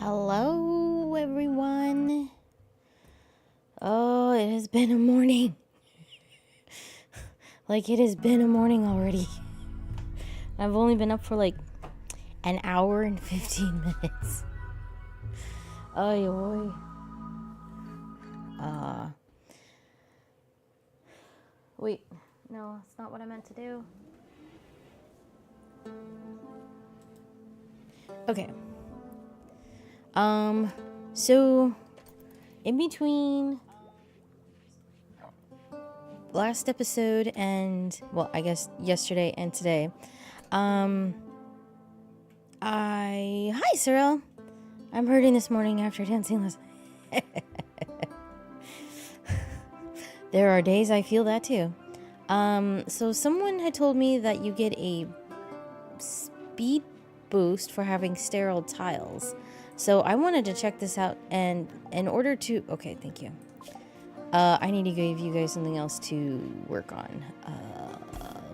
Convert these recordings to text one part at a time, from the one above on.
Hello, everyone. Oh, it has been a morning. It has been a morning already. I've only been up for an hour and 15 minutes. Oy, oy. Wait. No, that's not what I meant to do. Okay. So in between last episode and, well, I guess yesterday and today, hi, Cyril. I'm hurting this morning after dancing last night. There are days I feel that too. So someone had told me that you get a speed boost for having sterile tiles. So I wanted to check this out, and in order to... Okay, thank you. I need to give you guys something else to work on.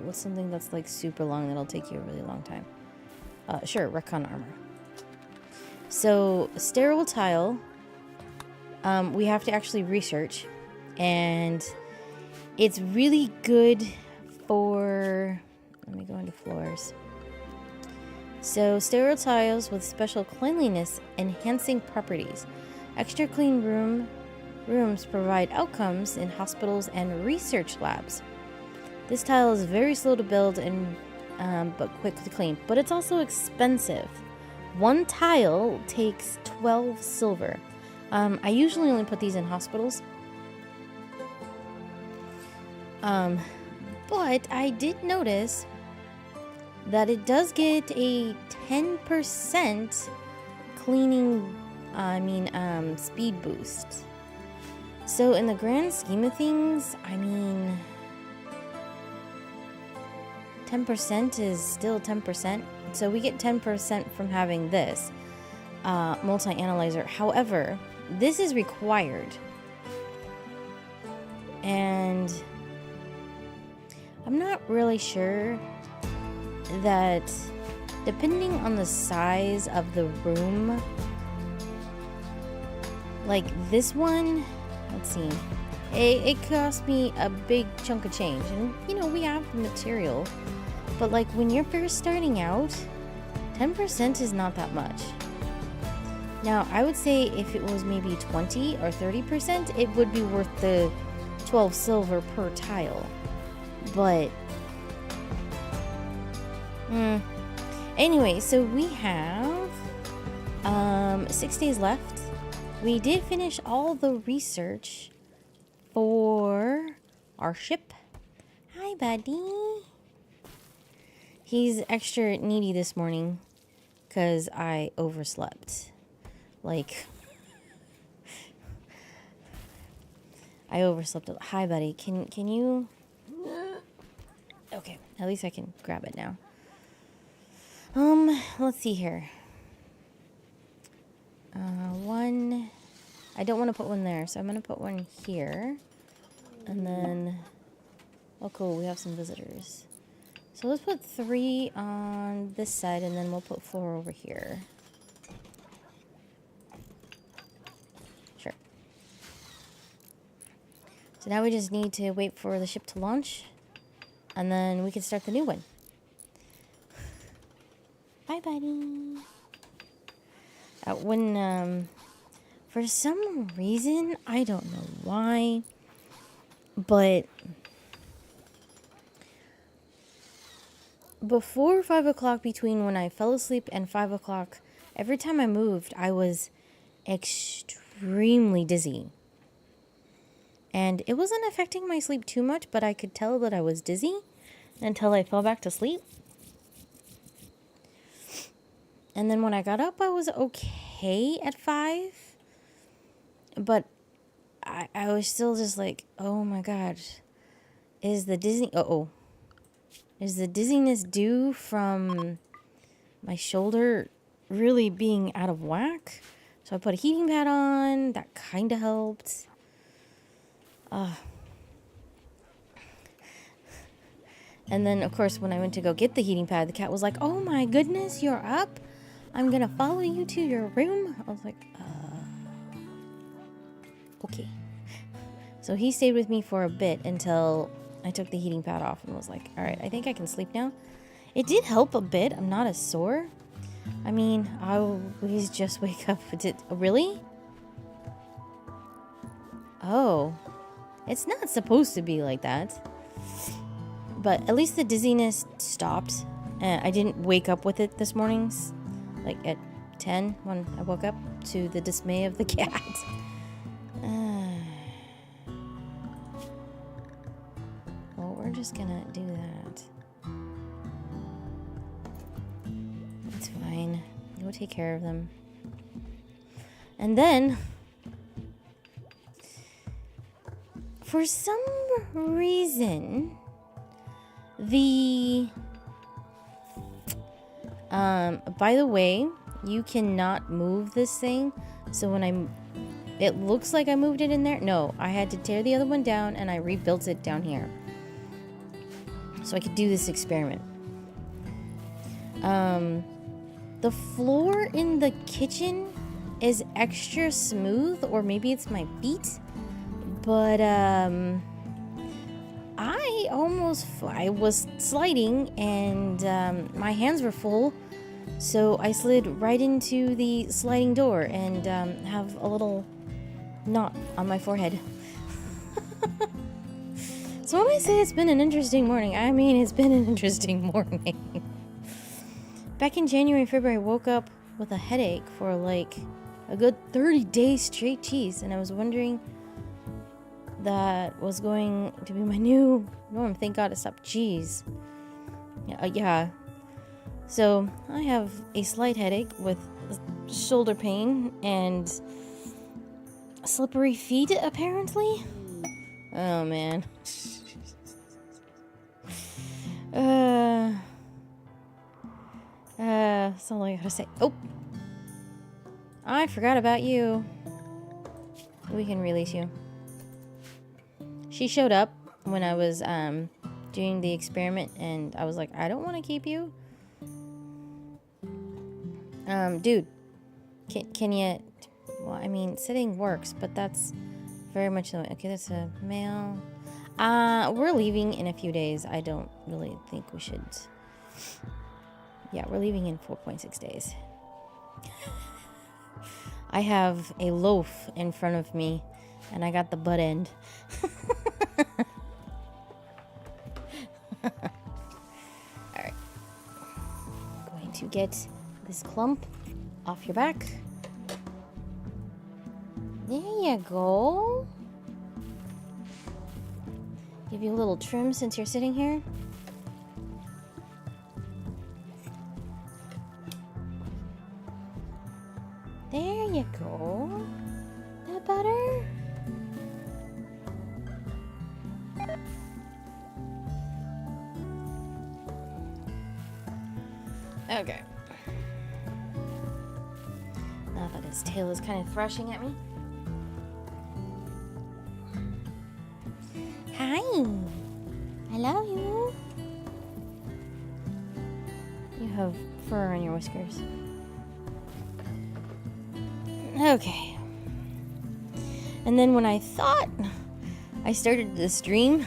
What's something that's super long that'll take you a really long time? Sure, Recon armor. So, sterile tile, we have to actually research, and it's really good for... Let me go into floors. So, sterile tiles with special cleanliness enhancing properties. Extra clean rooms provide outcomes in hospitals and research labs. This tile is very slow to build and but quick to clean, but it's also expensive. One tile takes 12 silver. I usually only put these in hospitals. But I did notice that it does get a 10% speed boost. So in the grand scheme of things, 10% is still 10%. So we get 10% from having this multi-analyzer. However, this is required. And I'm not really sure that depending on the size of the room, like this one, let's see, it cost me a big chunk of change, and we have the material, but when you're first starting out, 10% is not that much. Now I would say if it was maybe 20 or 30%, it would be worth the 12 silver per tile, but anyway, so we have 6 days left. We did finish all the research for our ship. Hi, buddy. He's extra needy this morning because I overslept. I overslept. Hi, buddy. Can you... Okay, at least I can grab it now. Let's see here. One... I don't want to put one there, so I'm going to put one here. And then... Oh, cool, we have some visitors. So let's put 3 on this side, and then we'll put 4 over here. Sure. So now we just need to wait for the ship to launch, and then we can start the new one. Bye, buddy. For some reason, I don't know why, but before 5 o'clock, between when I fell asleep and 5 o'clock, every time I moved, I was extremely dizzy. And it wasn't affecting my sleep too much, but I could tell that I was dizzy until I fell back to sleep. And then when I got up, I was okay at 5. But I was still just oh my god. Is the dizziness due from my shoulder really being out of whack? So I put a heating pad on. That kind of helped. And then, of course, when I went to go get the heating pad, the cat was like, "Oh my goodness, you're up? I'm gonna follow you to your room. I was like, okay. So he stayed with me for a bit until I took the heating pad off and was like, all right, I think I can sleep now. It did help a bit. I'm not as sore. I mean, I always just wake up. Really? Oh. It's not supposed to be like that. But at least the dizziness stopped. And I didn't wake up with it this morning. Like at 10 when I woke up, to the dismay of the cat. Well, we're just gonna do that. It's fine. Go take care of them. And then, for some reason, by the way, you cannot move this thing. So when it looks like I moved it in there. No, I had to tear the other one down and I rebuilt it down here. So I could do this experiment. The floor in the kitchen is extra smooth, or maybe it's my feet. But, I was sliding and my hands were full, so I slid right into the sliding door and have a little knot on my forehead. So when I say it's been an interesting morning, I mean it's been an interesting morning. Back in January, February, I woke up with a headache for like a good 30 days straight. Cheese, and I was wondering that was going to be my new norm. Thank God it stopped. Jeez. Yeah. So I have a slight headache with shoulder pain and slippery feet, apparently. Oh man. That's all I gotta say. Oh, I forgot about you. We can release you. She showed up when I was doing the experiment, and I was like, I don't want to keep you. Dude, can you? Well, I mean, sitting works, but that's very much the way. Okay, that's a male. We're leaving in a few days. I don't really think we should. Yeah, we're leaving in 4.6 days. I have a loaf in front of me, and I got the butt end. Alright. Going to get this clump off your back. There you go. Give you a little trim since you're sitting here. There you go. That better? Okay. Now that his tail is kind of thrashing at me. Hi. I love you. You have fur on your whiskers. Okay. And then when I thought I started the stream,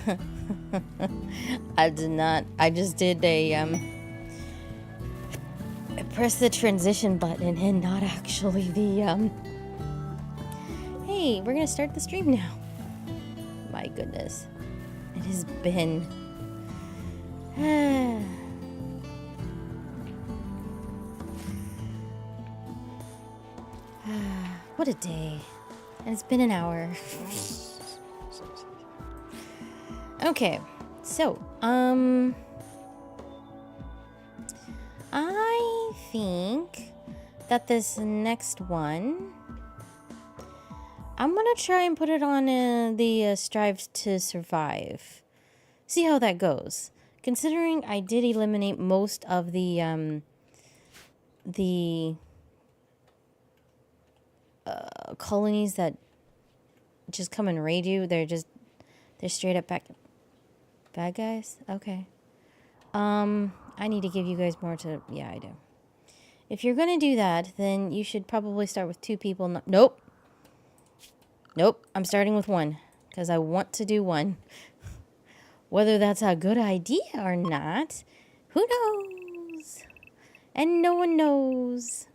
I did not. I just did I pressed the transition button and not actually the hey, we're gonna start the stream now. My goodness. It has been what a day. And it's been an hour. Okay. So, I think that this next one, I'm gonna try and put it on the Strive to Survive. See how that goes. Considering I did eliminate most of the colonies that just come and raid you. They're straight up bad guys. Okay. I need to give you guys more to. Yeah, I do. If you're going to do that, then you should probably start with 2 people. Nope. Nope. I'm starting with 1 because I want to do 1. Whether that's a good idea or not, who knows? And no one knows.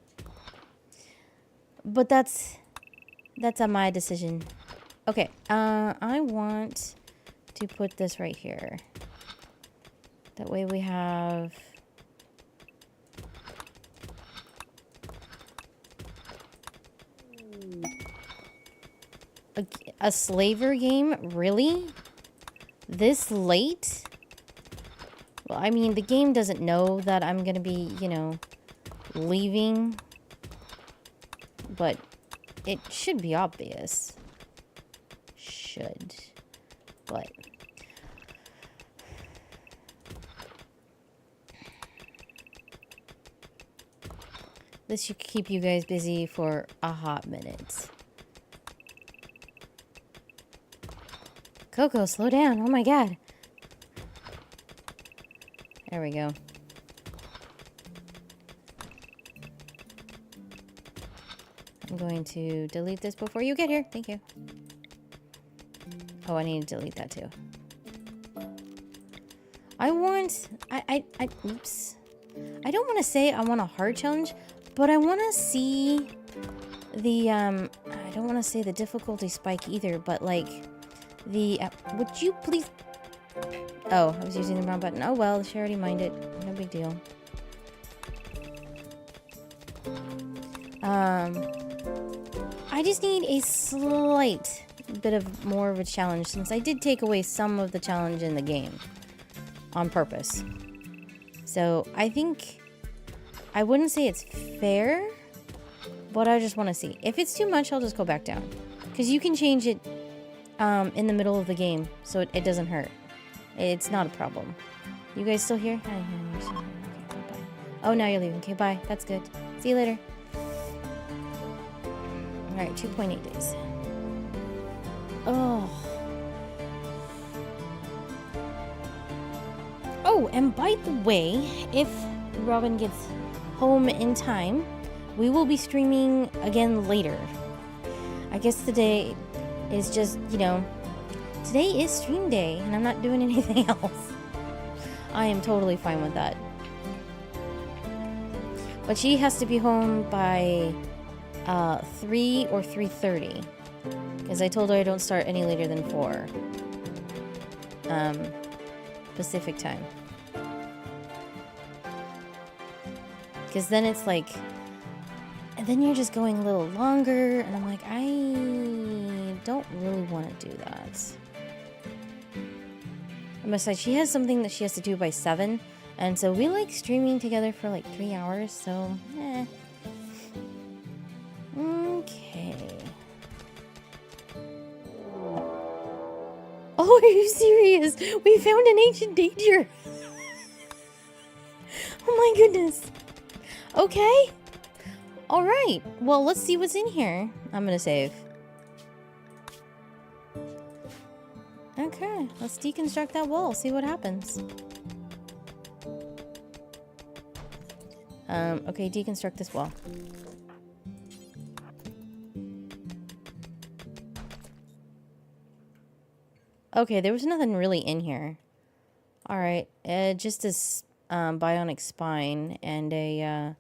But that's my decision. Okay. I want to put this right here. That way we have... A slaver game? Really? This late? Well, I mean, the game doesn't know that I'm gonna be, you know, leaving. But it should be obvious. Should. But... this should keep you guys busy for a hot minute. Coco, slow down. Oh my god. There we go. I'm going to delete this before you get here. Thank you. Oh, I need to delete that too. Oops. I don't want to say I want a hard challenge, but I want to see the, I don't want to say the difficulty spike either, but like, would you please... oh, I was using the wrong button. Oh well, she already minded. No big deal. I just need a slight bit of more of a challenge, since I did take away some of the challenge in the game. On purpose. So, I think... I wouldn't say it's fair, but I just want to see. If it's too much, I'll just go back down. Because you can change it in the middle of the game, so it doesn't hurt. It's not a problem. You guys still here? Okay, bye. Oh, now you're leaving. Okay, bye. That's good. See you later. Alright, 2.8 days. Oh. Oh, and by the way, if Robin gets home in time, we will be streaming again later. I guess today is just, you know, today is stream day, and I'm not doing anything else. I am totally fine with that. But she has to be home by 3 or 3:30. Because I told her I don't start any later than 4. Pacific time. Because then it's like... and then you're just going a little longer, and I'm like, I don't really want to do that. And besides, she has something that she has to do by 7, and so we like streaming together for like 3 hours, so, eh. Okay. Oh, are you serious? We found an ancient danger! Oh my goodness. Okay. Alright. Well, let's see what's in here. I'm gonna save. Okay. Let's deconstruct that wall. See what happens. Okay, deconstruct this wall. Okay, there was nothing really in here. Alright. Just this bionic spine and a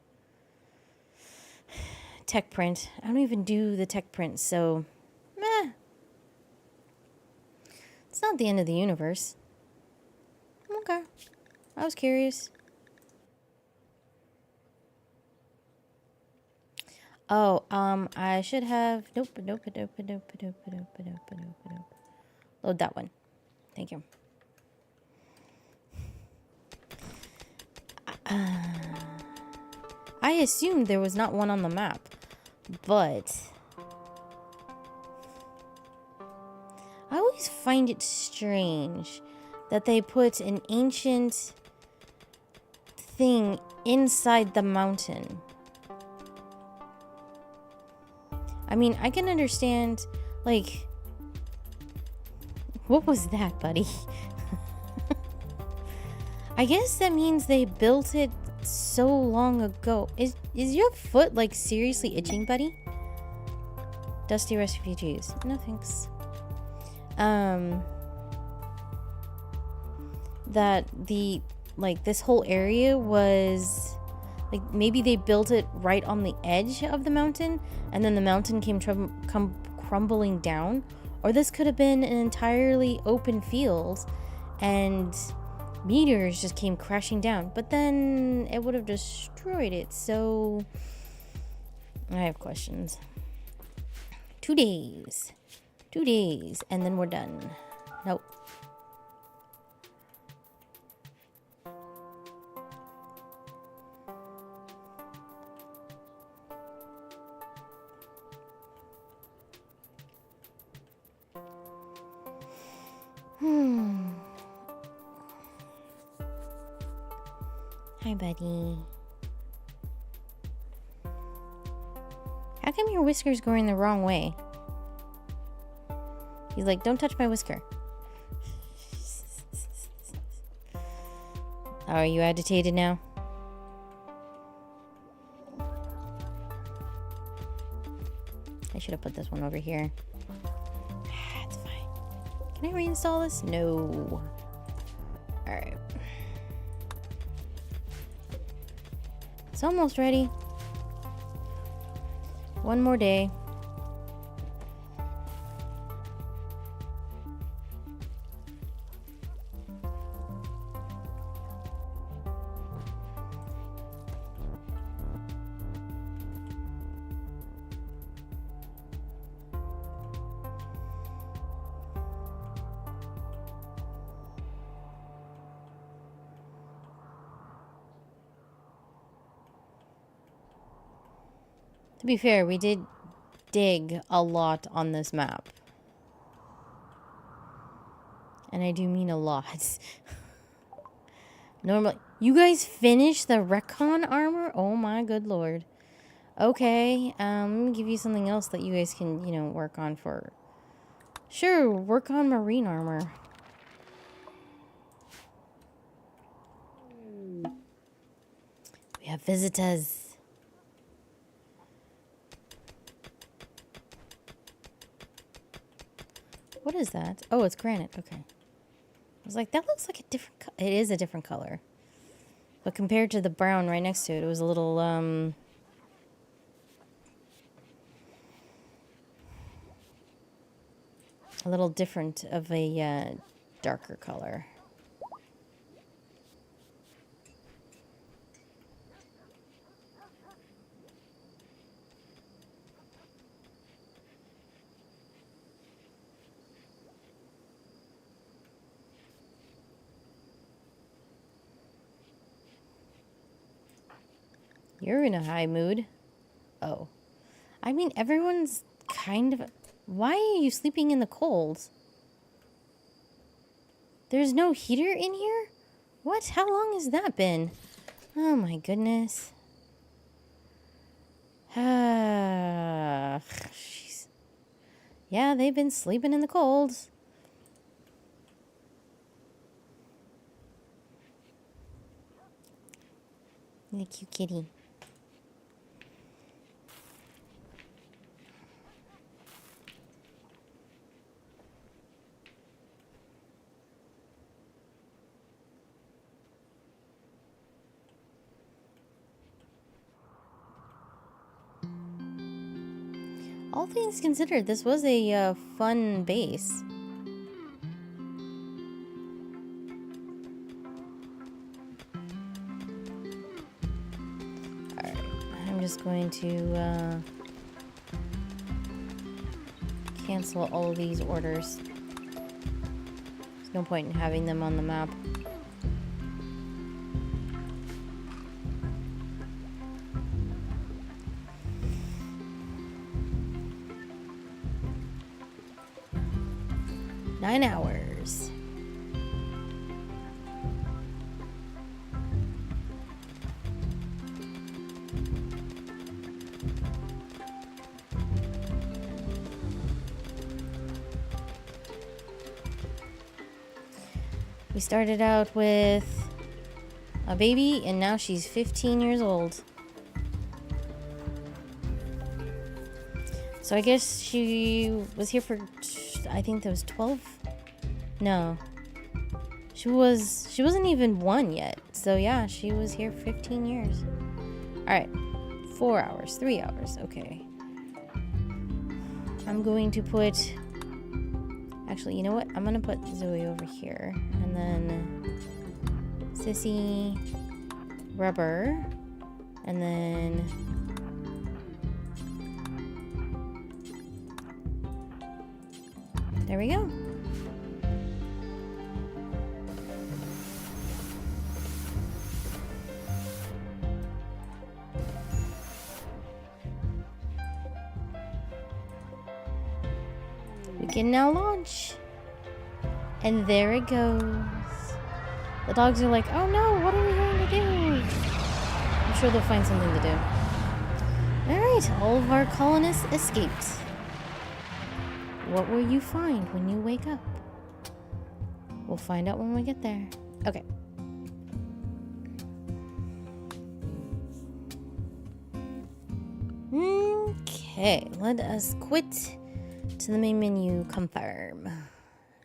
tech print. I don't even do the tech print, so meh. It's not the end of the universe. Okay. I was curious. Oh, I should have... nope. Load that one. Thank you. I assumed there was not one on the map, but I always find it strange that they put an ancient thing inside the mountain. I mean, I can understand, like... what was that, buddy? I guess that means they built it so long ago. Is your foot like seriously itching, buddy? Dusty refugees. No thanks. That this whole area was like, maybe they built it right on the edge of the mountain, and then the mountain came crumbling down, or this could have been an entirely open field, and meteors just came crashing down, but then it would have destroyed it. So I have questions. 2 days, and then we're done. Nope. Hi, buddy. How come your whisker's going the wrong way? He's like, don't touch my whisker. Oh, are you agitated now? I should have put this one over here. It's fine. Can I reinstall this? No. Alright. It's almost ready. One more day. To be fair, we did dig a lot on this map. And I do mean a lot. Normally, you guys finished the recon armor? Oh my good lord. Okay, let me give you something else that you guys can, work on for... Sure, work on marine armor. We have visitors. What is that? Oh, it's granite. Okay. I was like, that looks like a different it is a different color. But compared to the brown right next to it, it was a little, a little different of a, darker color. You're in a high mood. Oh. I mean, everyone's kind of... Why are you sleeping in the cold? There's no heater in here? What? How long has that been? Oh my goodness. Jeez. Yeah, they've been sleeping in the cold. The cute kitty. All things considered, this was a fun base. Alright, I'm just going to cancel all of these orders. There's no point in having them on the map. Nine hours. We started out with a baby, and now she's 15 years old. So I guess she was here for, I think that was 12? No. She wasn't even 1 yet. So yeah, she was here 15 years. Alright. 4 hours, 3 hours, okay. I'm going to put... Actually, you know what? I'm gonna put Zoe over here. And then... Sissy... Rubber. And then... There we go. We can now launch. And there it goes. The dogs are like, oh no, what are we going to do? I'm sure they'll find something to do. Alright, all of our colonists escaped. What will you find when you wake up? We'll find out when we get there. Okay. Okay, let us quit to the main menu. Confirm.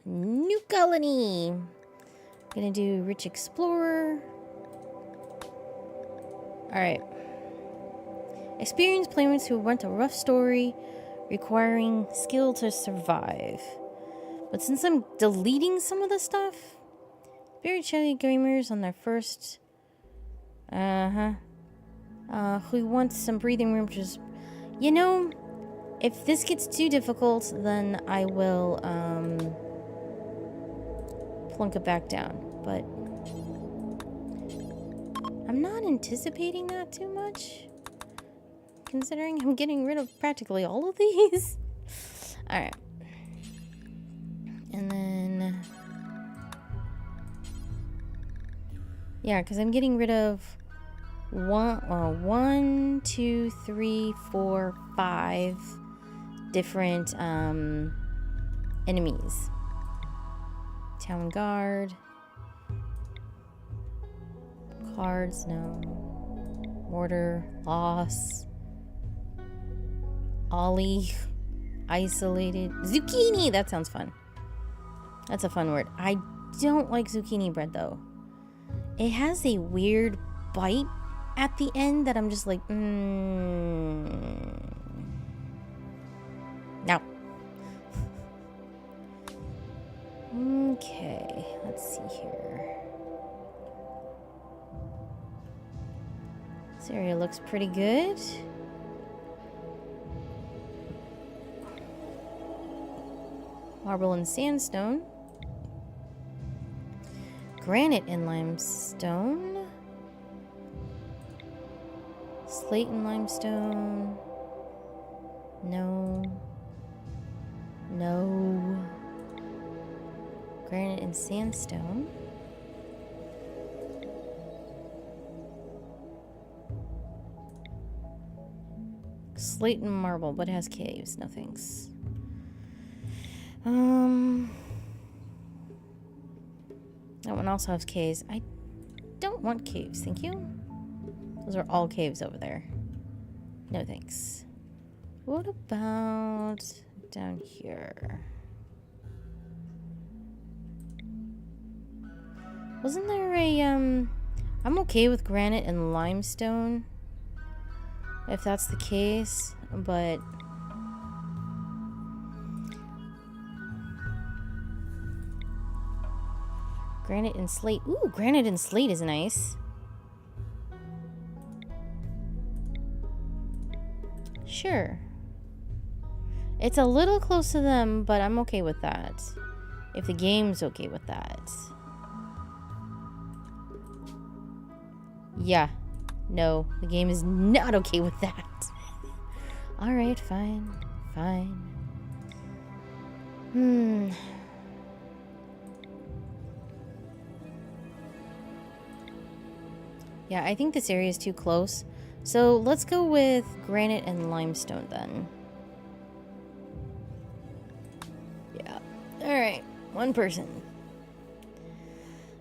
New colony. Gonna do Rich Explorer. Alright. Experienced playmates who want a rough story requiring skill to survive. But since I'm deleting some of the stuff, very chatty gamers on their first... who wants some breathing room, just... You know, if this gets too difficult, then I will, plunk it back down. But I'm not anticipating that too much, considering I'm getting rid of practically all of these. Alright. And then... Yeah, because I'm getting rid of 1, 2, 3, 4, 5 different enemies. Town guard. Cards, no. Mortar, loss. Ollie. Isolated. Zucchini! That sounds fun. That's a fun word. I don't like zucchini bread, though. It has a weird bite at the end that I'm just like, No. Okay, let's see here. This area looks pretty good. Marble and sandstone. Granite and limestone. Slate and limestone. No. No. Granite and sandstone. Slate and marble, but it has caves. No thanks. That one also has caves. I don't want caves, thank you. Those are all caves over there. No thanks. What about down here? Wasn't there a, I'm okay with granite and limestone, if that's the case, but... Granite and slate. Ooh, granite and slate is nice. Sure. It's a little close to them, but I'm okay with that. If the game's okay with that. Yeah. No, the game is not okay with that. Alright, fine. Fine. Yeah, I think this area is too close. So let's go with granite and limestone then. Yeah. Alright, one person.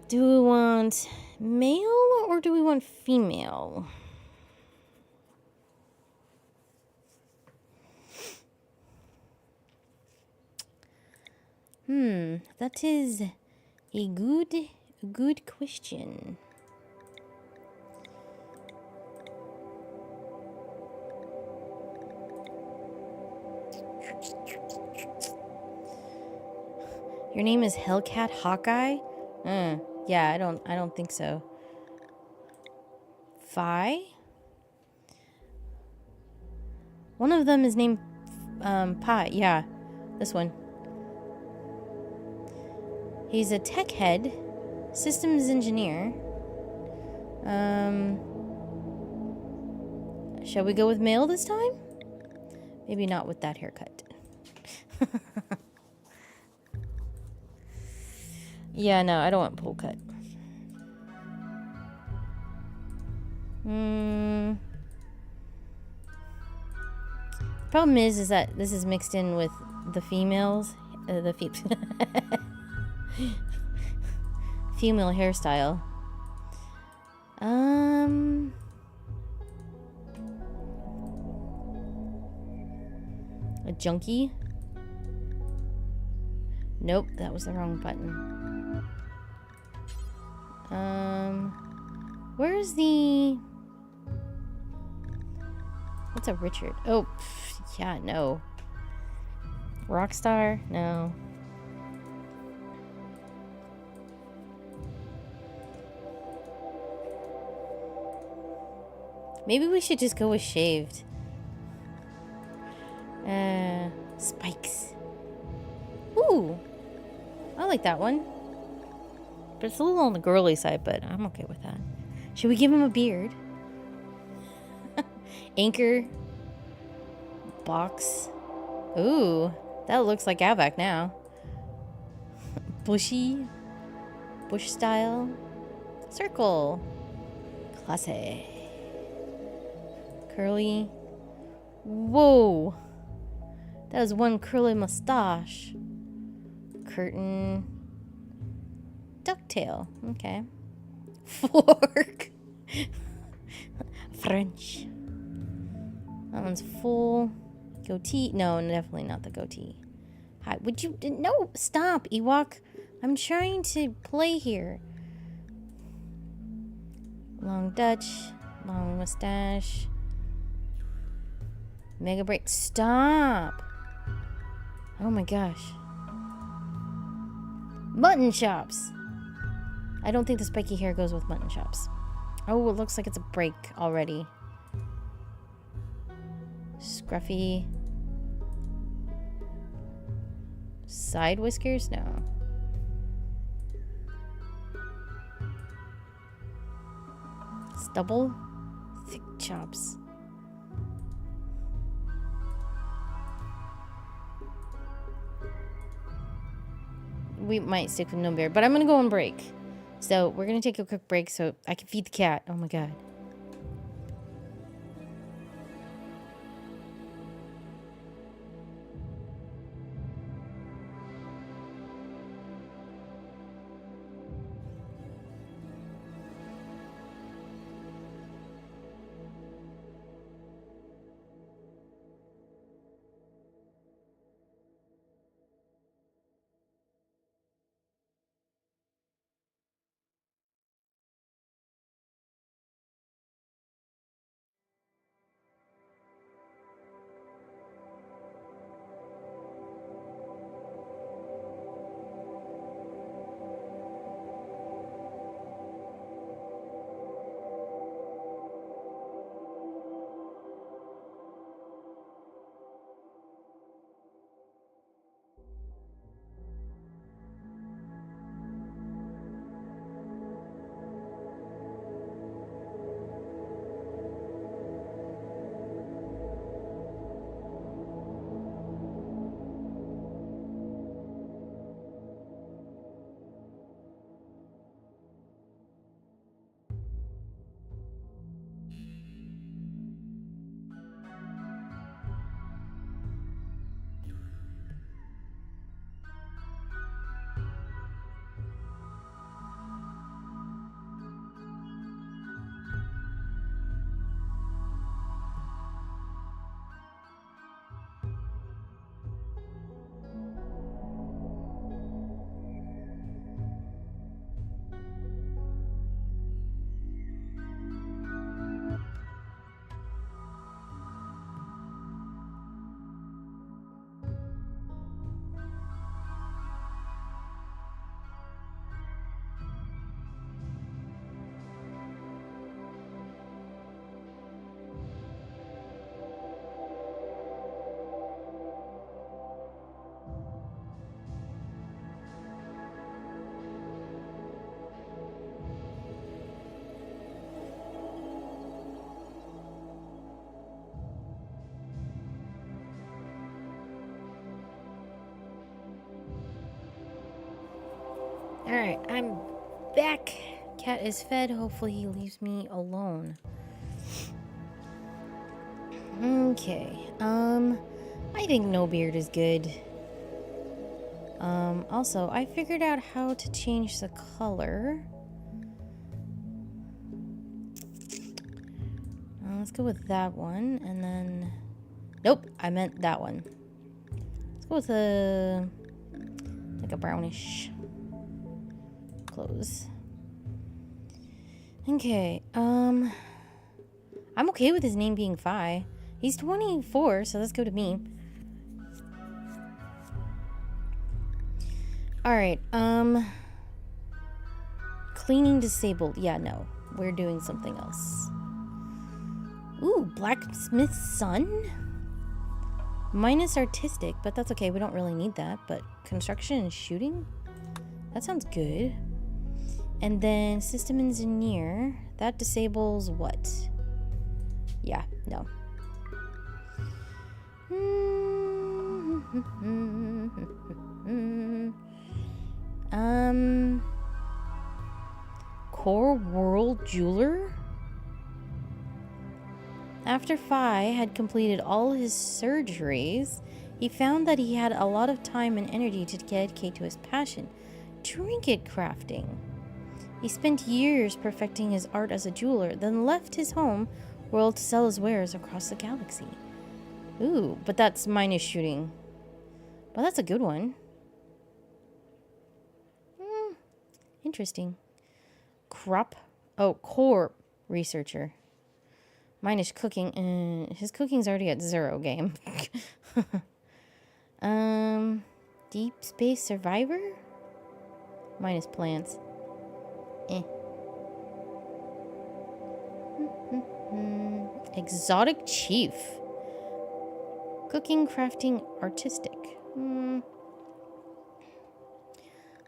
Do we want male or do we want female? That is a good question. Your name is Hellcat Hawkeye? Yeah, I don't think so. Phi? One of them is named Pi. Yeah, this one. He's a tech head, systems engineer. Shall we go with male this time? Maybe not with that haircut. Yeah, no, I don't want bowl cut. Problem is that this is mixed in with the females, female hairstyle. A junkie? Nope, that was the wrong button. Where's the... What's a Richard? Oh, yeah, no. Rockstar? No. Maybe we should just go with shaved. Spikes. Ooh, I like that one. But it's a little on the girly side, but I'm okay with that. Should we give him a beard? Anchor. Box. Ooh, that looks like Avac now. Bushy. Bush style. Circle. Classy. Curly. Whoa. That was one curly mustache. Curtain. Ducktail. Okay. Fork. French. That one's full. Goatee. No, definitely not the goatee. Hi. Would you... No, stop, Ewok. I'm trying to play here. Long Dutch. Long mustache. Mega break. Stop. Oh my gosh. Mutton chops. I don't think the spiky hair goes with mutton chops. Oh, it looks like it's a break already. Scruffy. Side whiskers? No. Stubble. Thick chops. We might stick with no beard, but I'm gonna go on break. So we're gonna take a quick break so I can feed the cat. Oh my god. Alright, I'm back. Cat is fed. Hopefully he leaves me alone. Okay. I think no beard is good. Also, I figured out how to change the color. Let's go with that one, and then... Nope, I meant that one. Let's go with a... like a brownish clothes. Okay, I'm okay with his name being Phi. He's 24, so that's good to me. Alright, cleaning disabled. Yeah, no. We're doing something else. Ooh, blacksmith's son? Minus artistic, but that's okay. We don't really need that. But construction and shooting? That sounds good. And then system engineer. That disables what? Yeah, no. Core World Jeweler? After Phi had completed all his surgeries, he found that he had a lot of time and energy to dedicate to his passion, trinket crafting. He spent years perfecting his art as a jeweler, then left his home world to sell his wares across the galaxy. Ooh, but that's minus shooting. Well, that's a good one. Interesting. Core researcher. Minus cooking. His cooking's already at 0 game. Deep space survivor? Minus plants. Exotic chief. Cooking, crafting, artistic.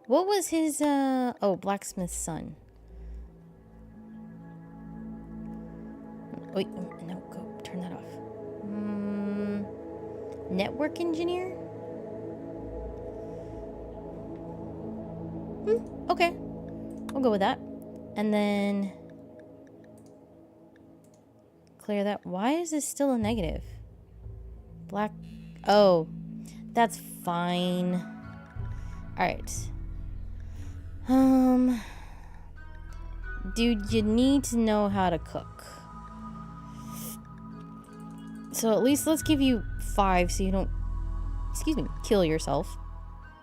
What was his, blacksmith's son. Wait, no, go, turn that off. Network engineer? Okay. We'll go with that. And then... clear that. Why is this still a negative? Oh, that's fine. Alright. Dude, you need to know how to cook. So at least let's give you 5 so you don't, kill yourself.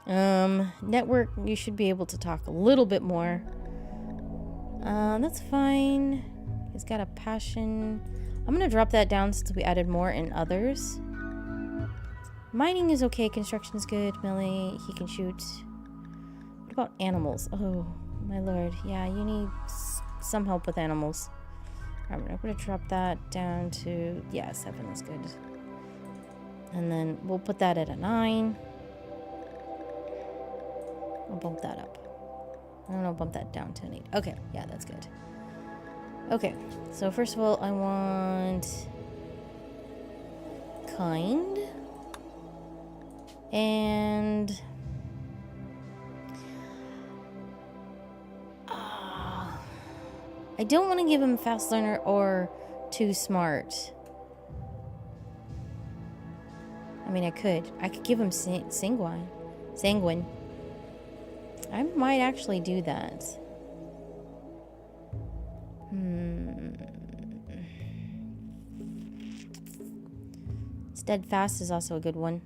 Network, you should be able to talk a little bit more. That's fine. He's got a passion. I'm gonna drop that down since we added more in others. Mining is okay. Construction is good. Melee, he can shoot. What about animals? Oh, my lord. Yeah, you need some help with animals. I'm gonna drop that down to, 7 is good. And then we'll put that at a 9. I'll bump that up. I don't know, bump that down to an 8. Okay, yeah, that's good. Okay, so first of all, I want kind. And I don't want to give him fast learner or too smart. I mean, I could give him sanguine. I might actually do that. Steadfast is also a good one.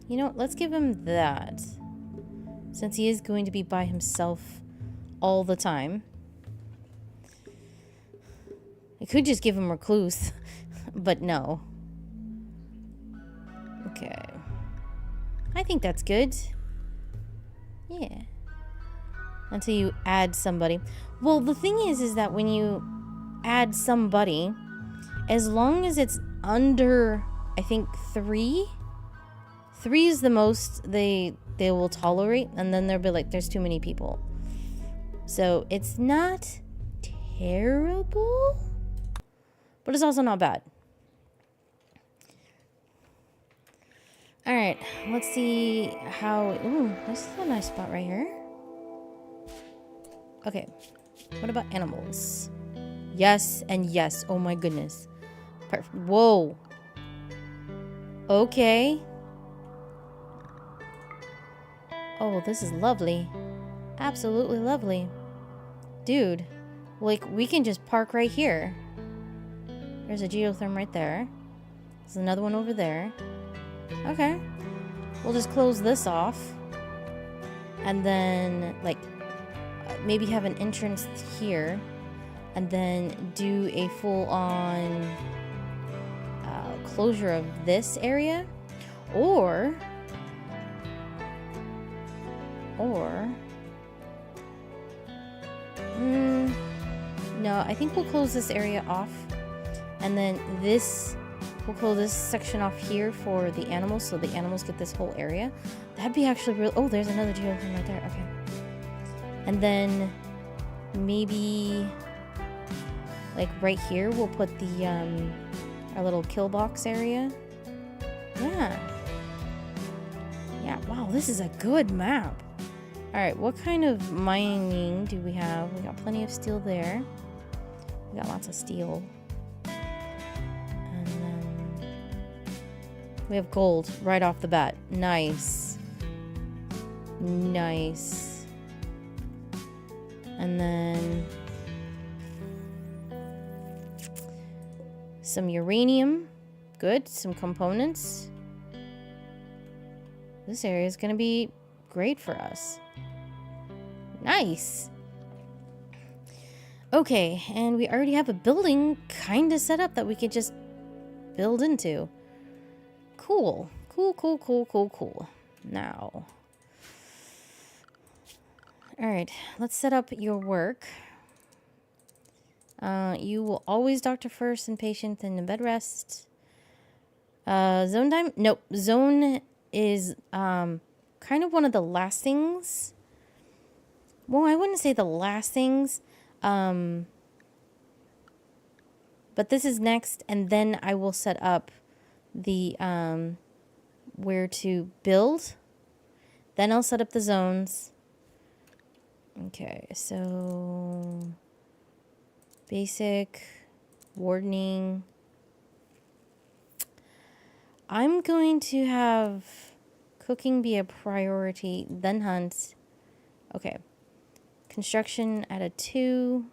You know what? Let's give him that. Since he is going to be by himself all the time. I could just give him recluse, but no. Okay. I think that's good. Yeah. Until you add somebody. Well, the thing is that when you add somebody, as long as it's under, I think, 3... 3 is the most they will tolerate, and then they'll be like, there's too many people. So it's not terrible, but it's also not bad. All right, let's see how. Ooh, this is a nice spot right here. Okay, what about animals? Yes and yes. Oh my goodness. Perfect. Whoa. Okay. Oh, this is lovely. Absolutely lovely. Dude, like, we can just park right here. There's a geotherm right there. There's another one over there. Okay. We'll just close this off. And then, like, maybe have an entrance here. And then do a full-on closure of this area. Or... no, I think we'll close this area off. And then we'll close this section off here for the animals, so the animals get this whole area. That'd be actually real. Oh, there's another geotherm right there. Okay. And then maybe like right here, we'll put the our little kill box area. Yeah. Yeah. Wow, this is a good map. All right, what kind of mining do we have? We got plenty of steel there. We got lots of steel. And then we have gold right off the bat. Nice. Nice. And then some uranium. Good. Some components. This area is going to be great for us. Nice. Okay, and we already have a building kind of set up that we could just build into. Cool. Cool, cool, cool, cool, cool. Now. Alright, let's set up your work. You will always doctor first and patient and in bed rest. Zone time? Nope. Zone is kind of one of the last things. Well, I wouldn't say the last things. But this is next, and then I will set up the where to build. Then I'll set up the zones. Okay, so basic wardening. I'm going to have cooking be a priority, then hunt. Okay. Construction at a 2.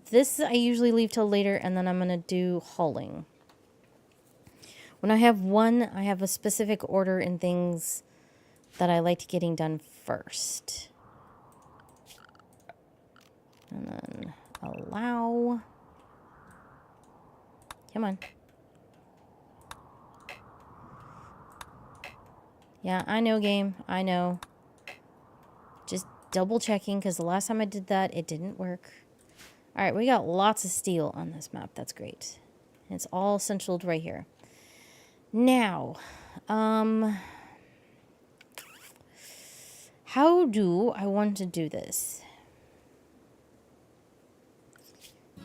This I usually leave till later, and then I'm going to do hauling. When I have 1, I have a specific order in things that I like getting done first. And then allow. Come on. Yeah, I know, game. I know. Just double checking, because the last time I did that, it didn't work. Alright, we got lots of steel on this map. That's great. And it's all centraled right here. Now, how do I want to do this?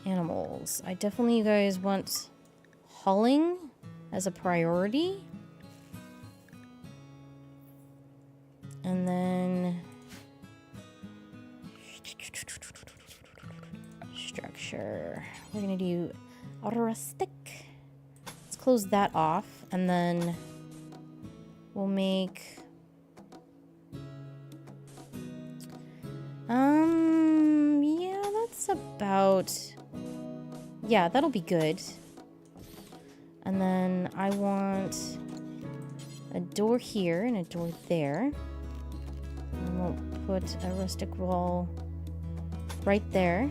Animals. I definitely, you guys, want hauling as a priority. And then structure. We're gonna do rustic. Let's close that off, and then we'll make yeah, that's about, yeah, that'll be good. And then I want a door here and a door there. And we'll put a rustic wall right there.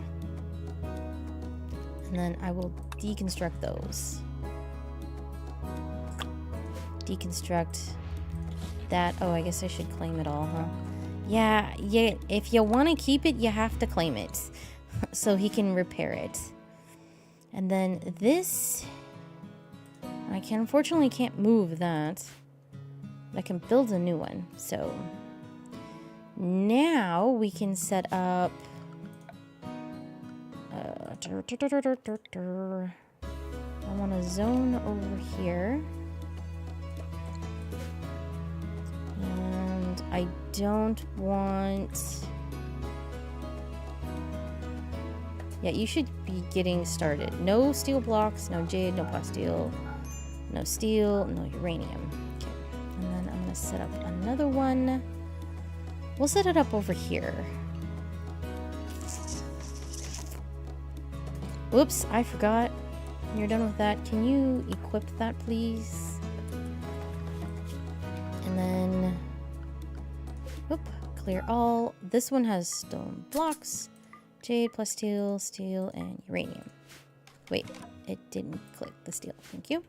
And then I will deconstruct those. Deconstruct that. Oh, I guess I should claim it all, huh? Yeah, if you want to keep it, you have to claim it. So he can repair it. And then this, I can unfortunately can't move that. But I can build a new one. So now we can set up I want a zone over here. I don't want... Yeah, you should be getting started. No steel blocks, no jade, no plasteel, no steel, no uranium. Okay. And then I'm gonna set up another one. We'll set it up over here. Whoops, I forgot. When you're done with that, can you equip that, please? And then... Oop, clear all. This one has stone blocks. Jade, plasteel, steel, and uranium. Wait, it didn't click the steel. Thank you.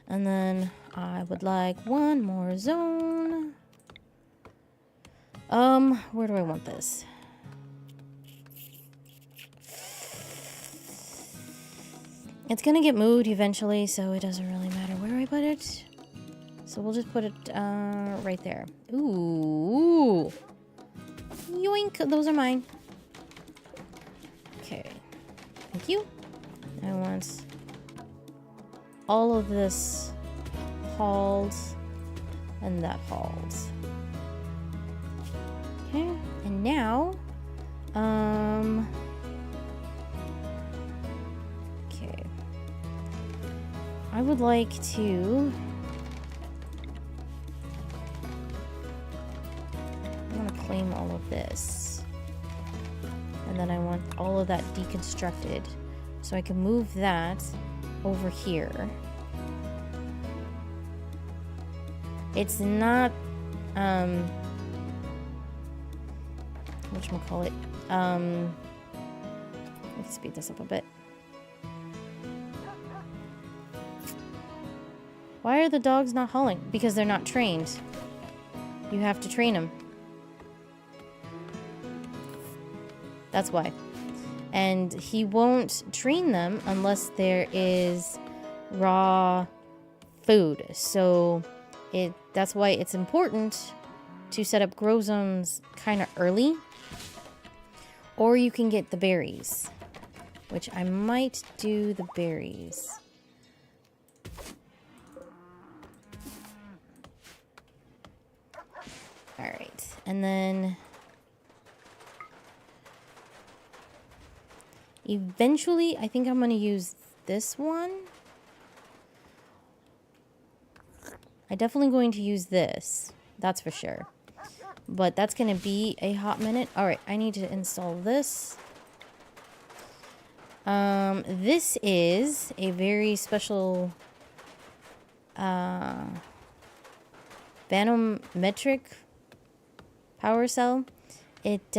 And then I would like one more zone. Where do I want this? It's gonna get moved eventually, so it doesn't really matter where I put it. So we'll just put it right there. Ooh. Yoink, those are mine. Okay. Thank you. I want all of this hauled and that hauled. Okay. And now, okay. I would like to... I want to claim all of this. And then I want all of that deconstructed. So I can move that over here. It's not, whatchamacallit, let's speed this up a bit. Why are the dogs not hauling? Because they're not trained. You have to train them. That's why. And he won't train them unless there is raw food. So that's why it's important to set up grow zones kind of early. Or you can get the berries, which I might do the berries. All right, and then eventually I think I'm going to use this one. I'm definitely going to use this, that's for sure. But that's going to be a hot minute. All right, I need to install this. This is a very special vanometric power cell. It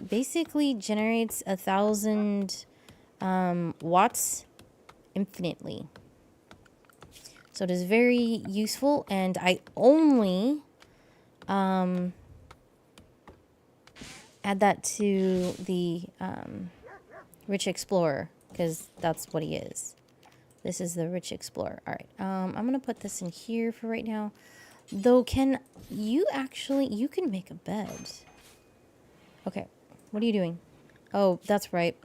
basically generates 1,000 watts infinitely. So it is very useful, and I only add that to the Rich Explorer, because that's what he is. This is the Rich Explorer. All right, I'm gonna put this in here for right now. Though, can you actually, you can make a bed. Okay, what are you doing? Oh, that's right.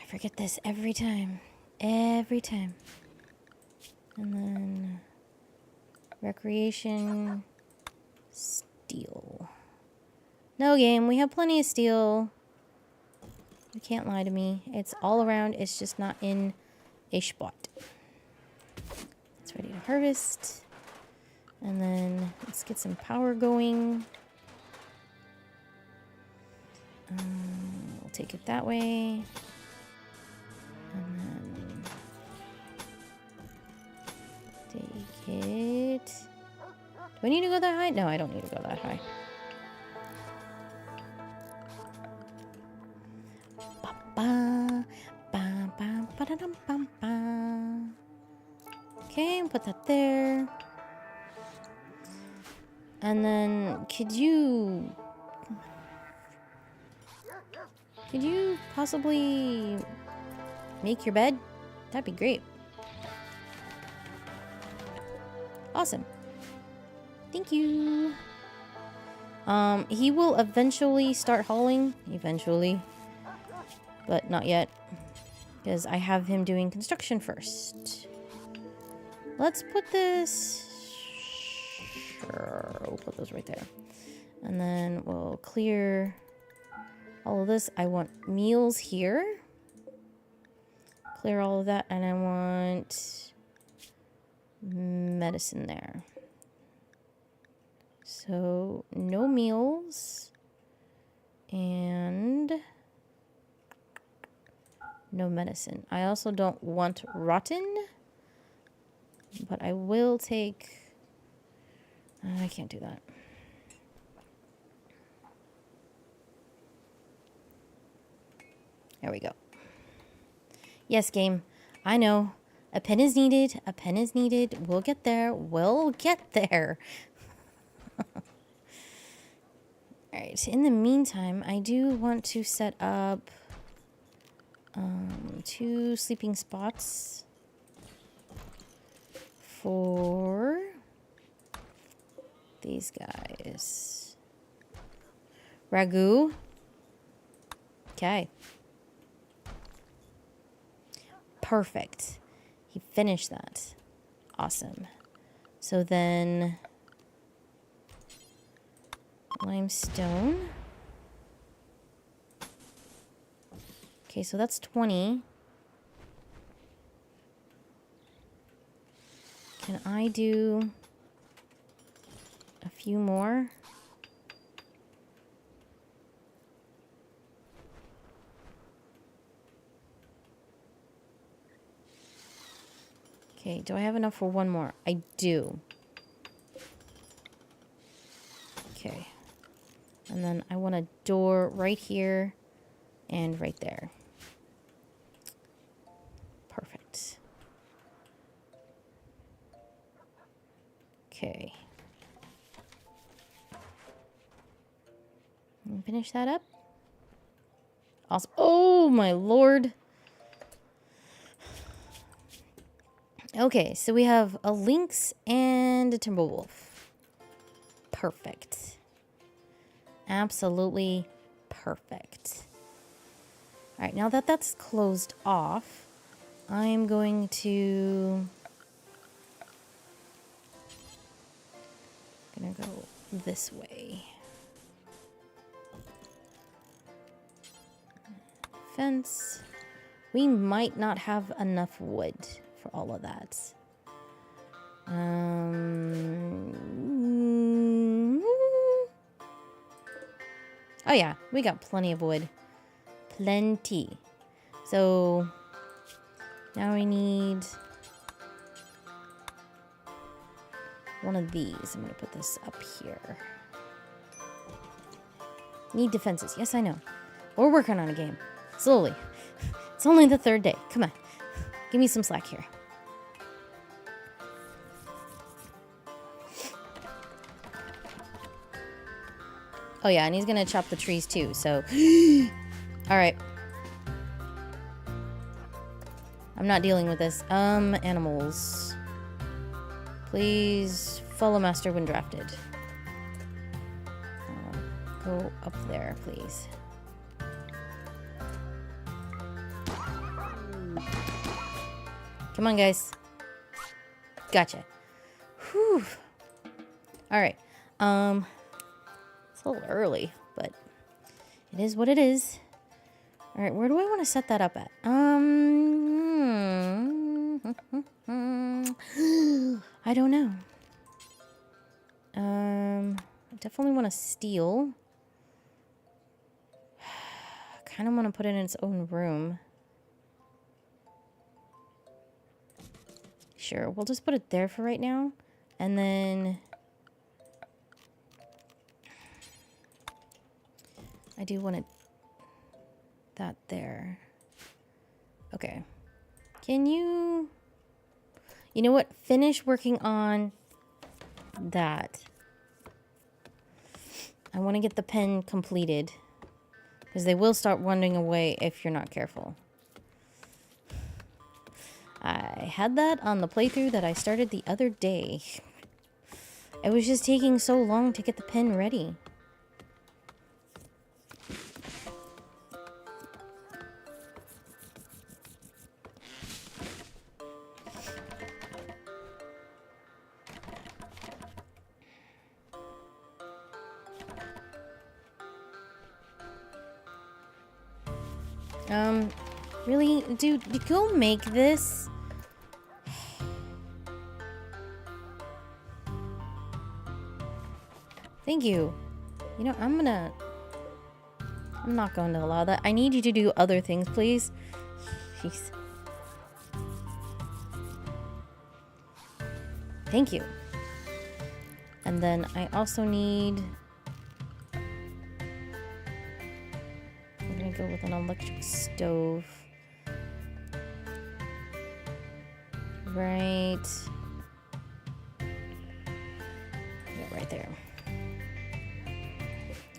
I forget this every time. Every time. And then recreation, steel. No, game, we have plenty of steel. You can't lie to me. It's all around. It's just not in a spot. It's ready to harvest. And then let's get some power going. We'll take it that way. And then take it. Do I need to go that high? No, I don't need to go that high. Okay, put that there. And then could you possibly make your bed? That'd be great. Awesome. Thank you. He will eventually start hauling. Eventually. But not yet. Because I have him doing construction first. Let's put this Sure, we'll put those right there. And then we'll clear all of this. I want meals here. Clear all of that. And I want medicine there. So no meals. And no medicine. I also don't want rotten. But I will take... I can't do that. There we go. Yes, game. I know. A pen is needed. A pen is needed. We'll get there. We'll get there. Alright. In the meantime, I do want to set up 2 sleeping spots for these guys. Ragu. Okay. Perfect. He finished that. Awesome. So then limestone. Okay, so that's 20. Can I do a few more? Okay, do I have enough for one more? I do. Okay. And then I want a door right here and right there. Perfect. Okay. Finish that up. Awesome. Oh my lord. Okay, so we have a lynx and a timber wolf. Perfect. Absolutely perfect. All right, now that that's closed off, I'm going to go this way. Fence. We might not have enough wood for all of that. Oh yeah, we got plenty of wood. Plenty. So now we need one of these. I'm gonna put this up here. Need defenses. Yes, I know. We're working on a game. Slowly. It's only the 3rd day. Come on. Give me some slack here. Oh yeah, and he's gonna chop the trees too, so... Alright. I'm not dealing with this. Animals. Please follow master when drafted. Go up there, please. Come on, guys. Gotcha. Whew. Alright. It's a little early, but it is what it is. Alright, where do I want to set that up at? I don't know. I definitely want to steal. Kind of want to put it in its own room. Sure, we'll just put it there for right now. And then I do want that there. Okay. Can you... You know what? Finish working on that. I want to get the pen completed. Because they will start wandering away if you're not careful. I had that on the playthrough that I started the other day. It was just taking so long to get the pen ready. Really? Dude, go make this. Thank you. You know, I'm not going to allow that. I need you to do other things, please. Jeez. Thank you. And then I also need... I'm gonna go with an electric stove. Right... yeah, right there.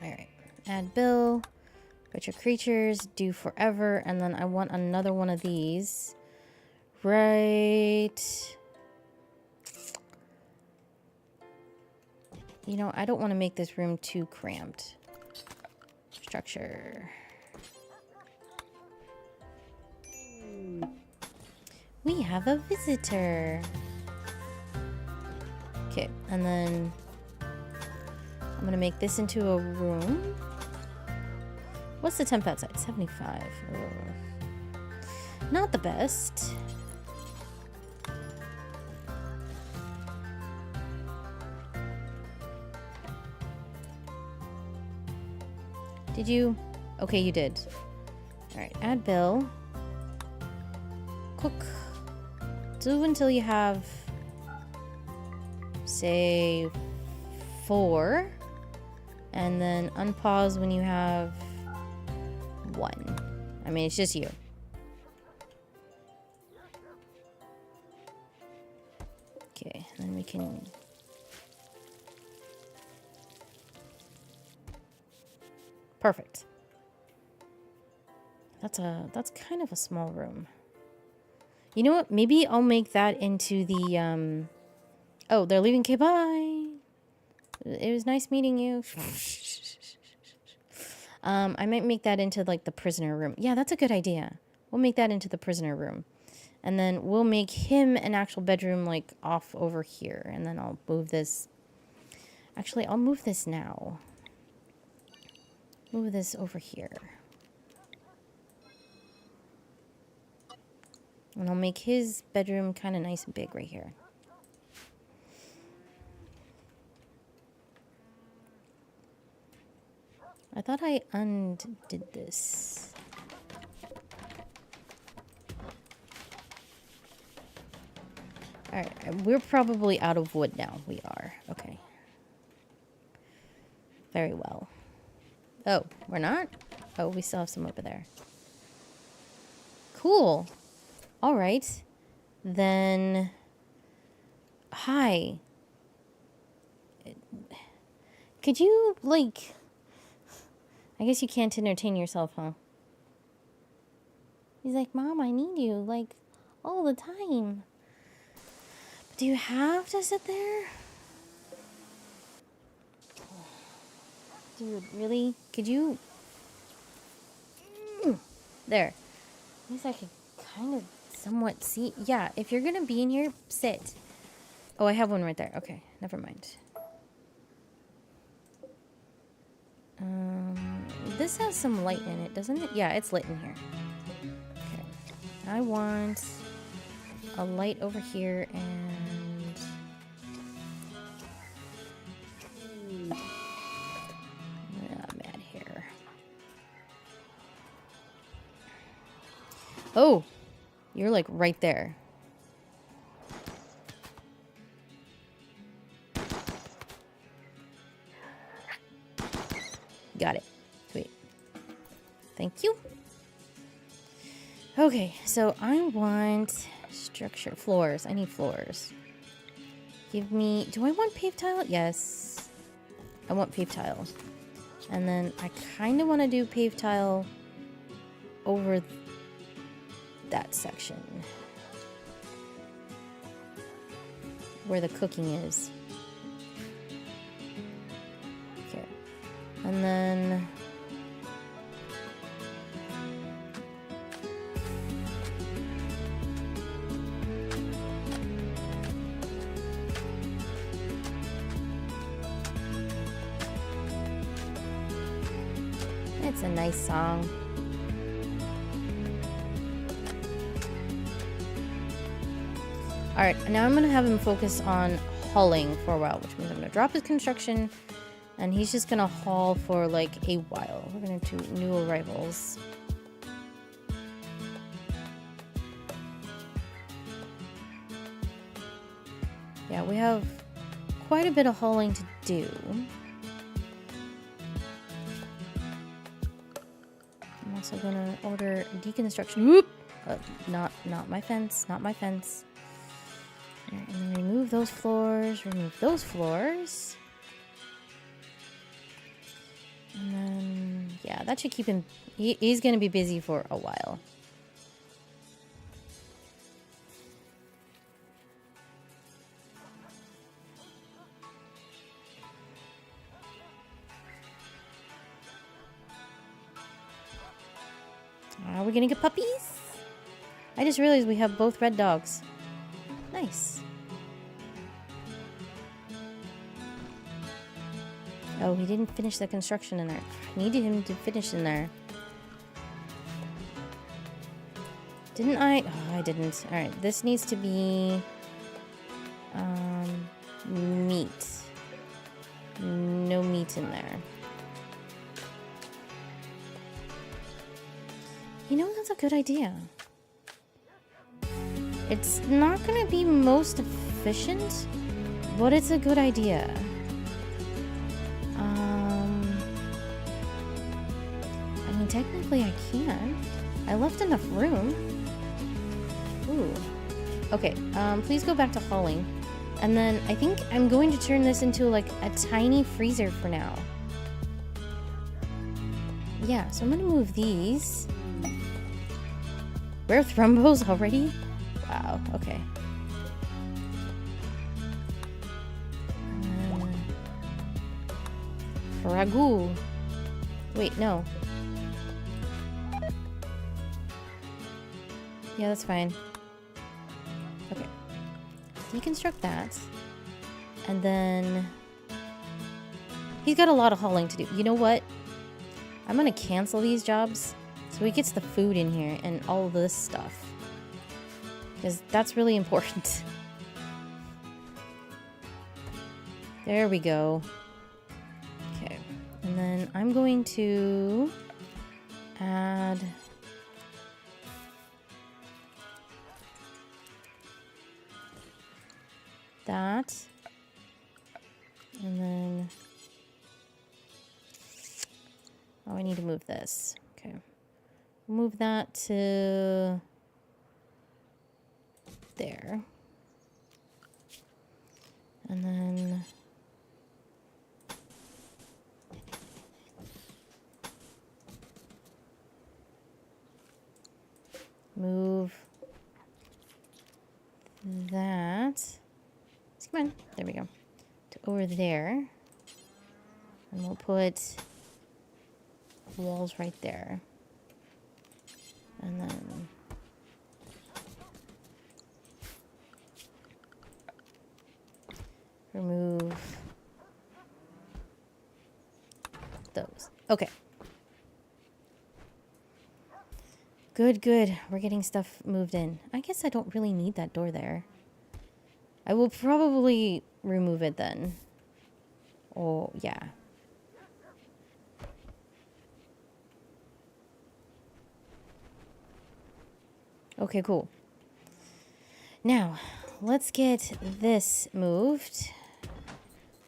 Alright. Add bill. Butcher creatures. Do forever. And then I want another one of these. Right... You know, I don't want to make this room too cramped. Structure. We have a visitor. Okay, and then I'm going to make this into a room. What's the temp outside? 75. Ugh. Not the best. Did you? Okay, you did. Alright, add bill. Cook. Do until you have, say, 4. And then unpause when you have 1. I mean, it's just you. Okay, then we can... Perfect. That's kind of a small room. You know what? Maybe I'll make that into the oh, they're leaving. Okay, bye. It was nice meeting you. I might make that into like the prisoner room. Yeah, that's a good idea. We'll make that into the prisoner room. And then we'll make him an actual bedroom like off over here. And then I'll move this. Actually, I'll move this now. Move this over here. And I'll make his bedroom kind of nice and big right here. I thought I undid this. Alright, we're probably out of wood now. We are. Okay. Very well. Oh, we're not? Oh, we still have some over there. Cool. All right. Then... Hi. Could you, like... I guess you can't entertain yourself, huh? He's like, Mom, I need you, like, all the time. Do you have to sit there? Dude, really? Could you... There. At least I could kind of somewhat see... Yeah, if you're gonna be in here, sit. Oh, I have one right there. Okay, never mind. This has some light in it, doesn't it? Yeah, it's lit in here. Okay. I want a light over here and... Mad hair. Oh! You're like right there. Got it. Sweet. Thank you. Okay, so I want structure. Floors. I need floors. Give me... Do I want paved tile? Yes. I want paved tile. And then I kind of want to do paved tile over that section. Where the cooking is. Okay. And then... It's a nice song. Alright, now I'm gonna have him focus on hauling for a while, which means I'm gonna drop his construction, and he's just gonna haul for like a while. We're gonna do new arrivals. Yeah, we have quite a bit of hauling to do. I'm also gonna order deconstruction. Whoop! Not my fence. Not my fence. Alright, and then remove those floors. Remove those floors. And then, yeah, that should keep him... He's gonna be busy for a while. Are we gonna get puppies? I just realized we have both red dogs. Nice. Oh, he didn't finish the construction in there. I needed him to finish in there. Didn't I? Oh, I didn't. Alright, this needs to be... meat. No meat in there. You know, that's a good idea. It's not gonna be most efficient, but it's a good idea. I mean, technically I can. I left enough room. Ooh. Okay, please go back to hauling. And then I think I'm going to turn this into like a tiny freezer for now. Yeah, so I'm gonna move these. We're Thrumbos already? Wow, okay. Ragu. Wait, no. Yeah, that's fine. Okay. Deconstruct that. And then... He's got a lot of hauling to do. You know what? I'm gonna cancel these jobs so he gets the food in here and all this stuff. Because that's really important. There we go. Okay. And then I'm going to add... that. And then... oh, I need to move this. Okay. Move that to... there. And then... move that. Come on. There we go. To over there. And we'll put walls right there. And then... remove those. Okay. Good, good. We're getting stuff moved in. I guess I don't really need that door there. I will probably remove it then. Oh, yeah. Okay, cool. Now, let's get this moved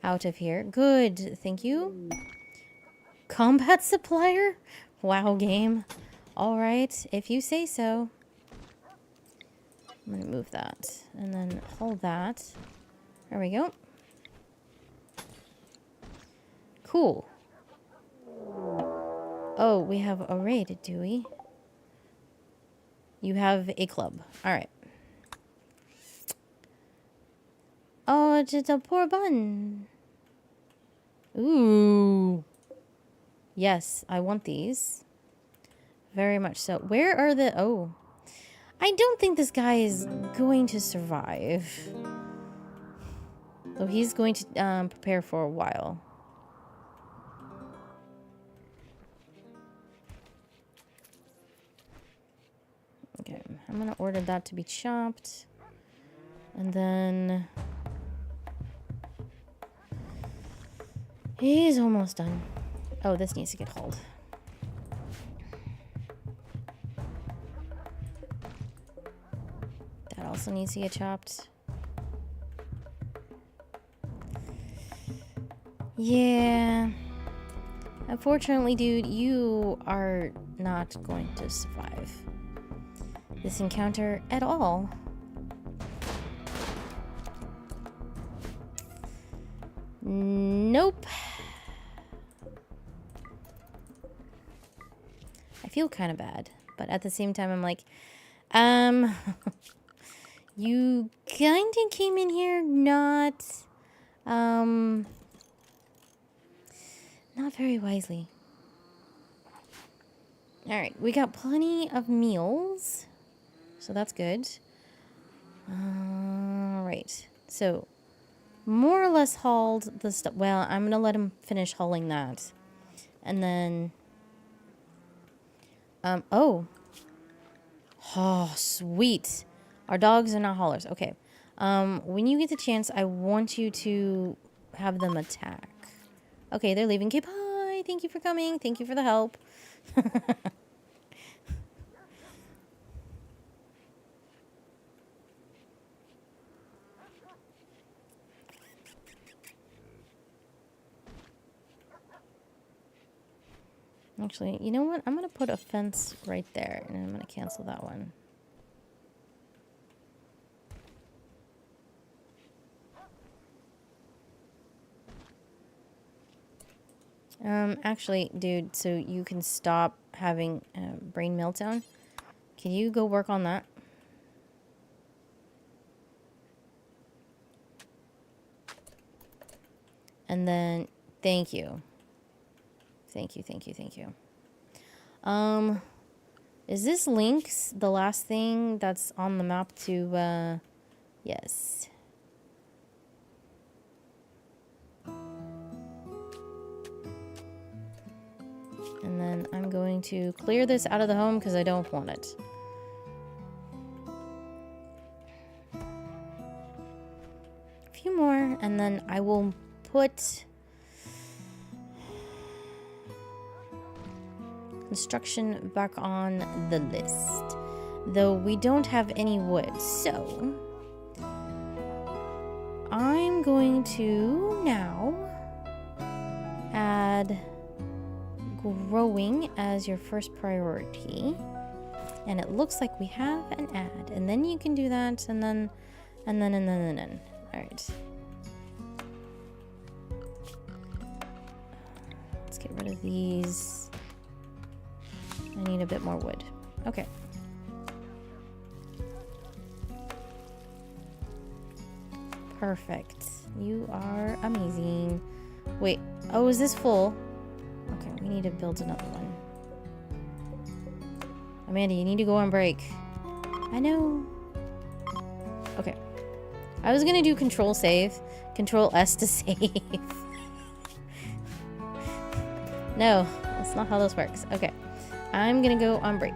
out of here. Good, thank you. Combat supplier? Wow, game. All right, if you say so. I'm gonna move that and then hold that. There we go. Cool. Oh, we have a raid, do we? You have a club. All right. Oh, just a poor bun. Ooh. Yes, I want these. Very much so. Where are the... oh. I don't think this guy is going to survive. So he's going to prepare for a while. Okay, I'm going to order that to be chopped. And then he's almost done. Oh, this needs to get hauled. That also needs to get chopped. Yeah. Unfortunately, dude, you are not going to survive this encounter at all. Nope. I feel kind of bad, but at the same time, I'm like, you kind of came in here not very wisely. All right, we got plenty of meals, so that's good. All right, so more or less hauled the stuff. Well, I'm gonna let him finish hauling that, and then oh, sweet, our dogs are not haulers. Okay, when you get the chance, I want you to have them attack. Okay, they're leaving. Okay, bye. Thank you for coming. Thank you for the help. Actually, you know what? I'm going to put a fence right there, and I'm going to cancel that one. Actually, dude, so you can stop having brain meltdown. Can you go work on that? And then, thank you. Thank you, thank you, thank you. Is this Lynx the last thing that's on the map to, yes. And then I'm going to clear this out of the home because I don't want it. A few more, and then I will put construction back on the list. Though we don't have any wood, so I'm going to now add growing as your first priority. And it looks like we have an ad. And then you can do that, and then. Alright. Let's get rid of these. I need a bit more wood. Okay. Perfect. You are amazing. Wait. Oh, is this full? Okay, we need to build another one. Amanda, you need to go on break. I know. Okay. I was gonna do control save. Control S to save. No, that's not how this works. Okay. I'm gonna go on break.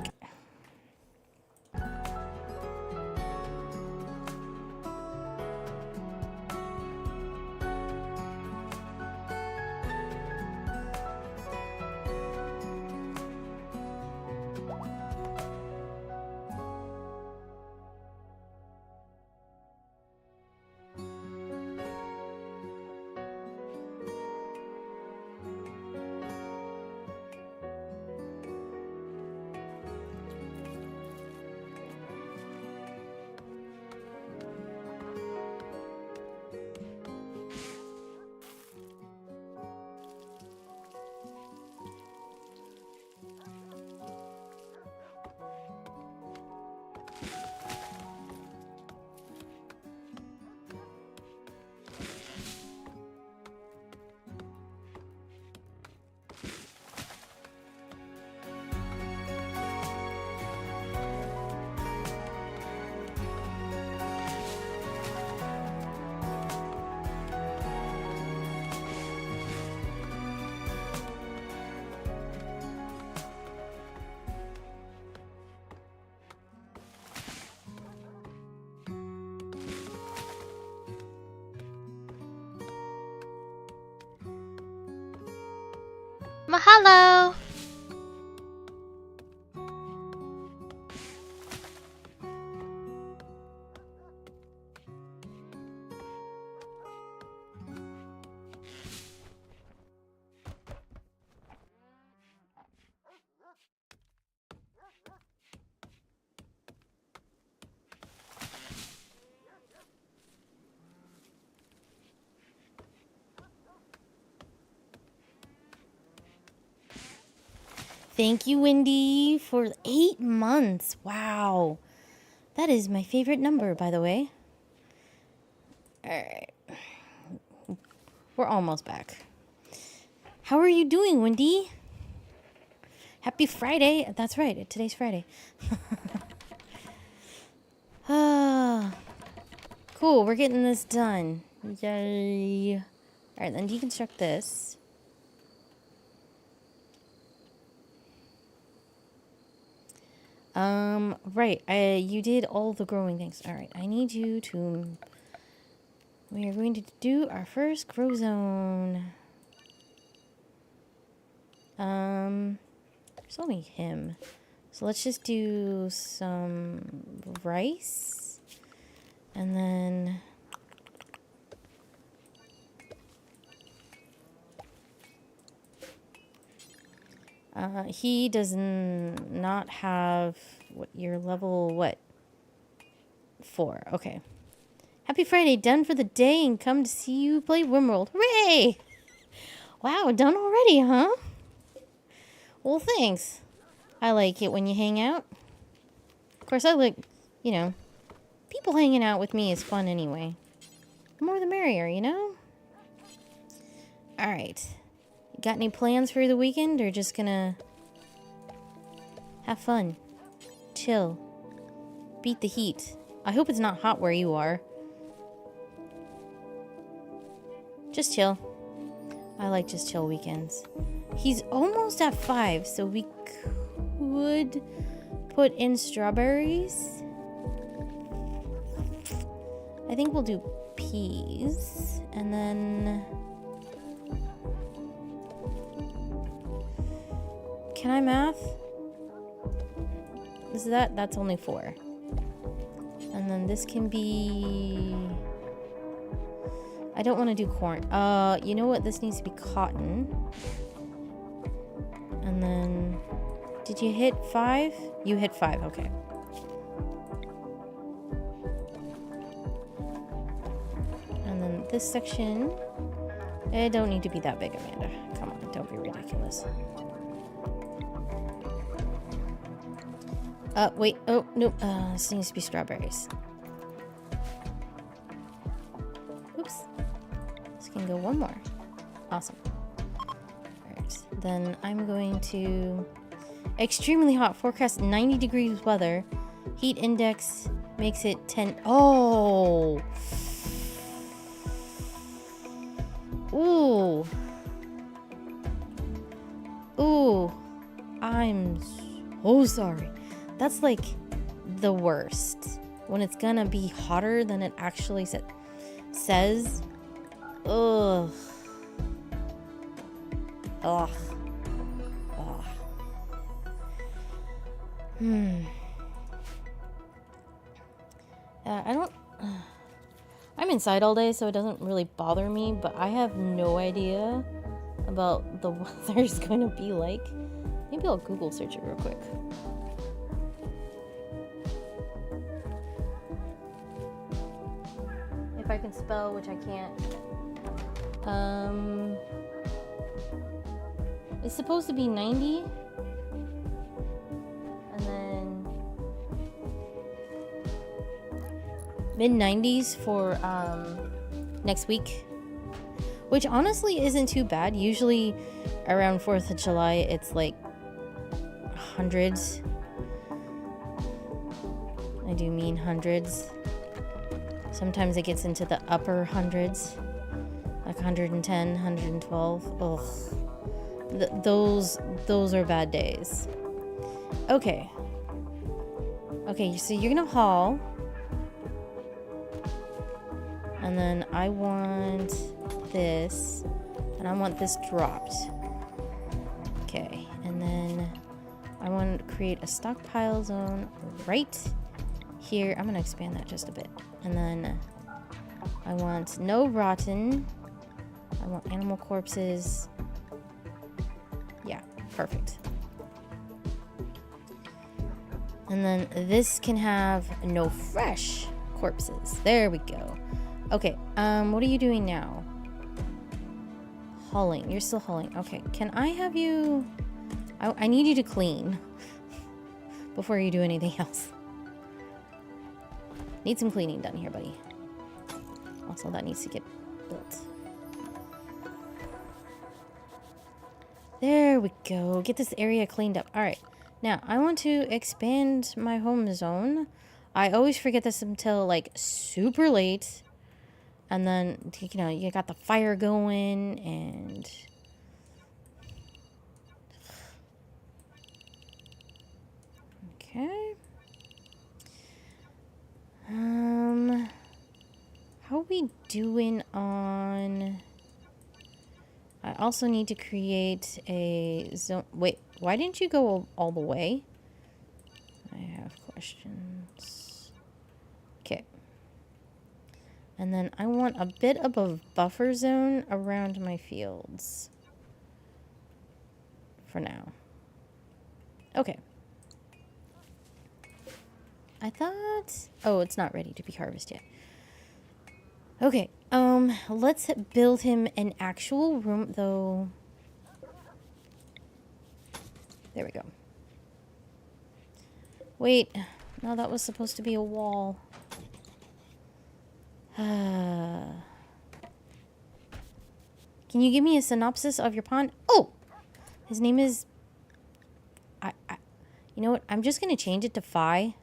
Mahalo! Thank you, Wendy, for 8 months. Wow. That is my favorite number, by the way. All right. We're almost back. How are you doing, Wendy? Happy Friday. That's right. Today's Friday. Cool. We're getting this done. Yay. All right, then deconstruct this. Right. You did all the growing things. All right. I need you to... We are going to do our first grow zone. There's only him. So let's just do some rice. And then... he does not have... What, your level, what? 4. Okay. Happy Friday, done for the day and come to see you play Wimworld. Hooray! Wow, done already, huh? Well, thanks. I like it when you hang out. Of course, I like, you know, people hanging out with me is fun anyway. The more the merrier, you know? Alright. Got any plans for the weekend or just gonna have fun? Chill. Beat the heat. I hope it's not hot where you are. Just chill. I like just chill weekends. He's almost at 5, so we could put in strawberries. I think we'll do peas. And then... Can I math? Is that's only 4. And then this can be... I don't want to do corn. You know what? This needs to be cotton. And then... Did you hit 5? You hit 5, okay. And then this section... It don't need to be that big, Amanda. Come on, don't be ridiculous. Wait. Oh, no. This needs to be strawberries. Oops. This can go one more. Awesome. Alright. Then I'm going to... Extremely hot. Forecast 90 degrees weather. Heat index makes it 10... Oh! Ooh. Ooh. I'm so sorry. That's like the worst. When it's gonna be hotter than it actually says. Ugh. Ugh. Ugh. I don't... I'm inside all day, so it doesn't really bother me, but I have no idea about the weather is going to be like. Maybe I'll Google search it real quick. If I can spell, which I can't. It's supposed to be 90. And then mid-90s for next week. Which honestly isn't too bad. Usually around 4th of July, it's like hundreds. I do mean hundreds. Sometimes it gets into the upper hundreds. Like 110, 112. Ugh. Those are bad days. Okay. Okay, so you're gonna haul. And then I want this. And I want this dropped. Okay, and then I want to create a stockpile zone right here. I'm going to expand that just a bit. And then I want no rotten. I want animal corpses. Yeah, perfect. And then this can have no fresh corpses. There we go. Okay, what are you doing now? Hauling. You're still hauling. Okay, can I have you... I need you to clean before you do anything else. Need some cleaning done here, buddy. Also, that needs to get built. There we go. Get this area cleaned up. All right. Now, I want to expand my home zone. I always forget this until, like, super late. And then, you know, you got the fire going and... Okay. How are we doing on... I also need to create a zone... Wait, why didn't you go all the way? I have questions. Okay. And then I want a bit of a buffer zone around my fields. For now. Okay. I thought... Oh, it's not ready to be harvested yet. Okay, let's build him an actual room, though. There we go. Wait, no, that was supposed to be a wall. Can you give me a synopsis of your pond? Oh! His name is... You know what? I'm just going to change it to Phi.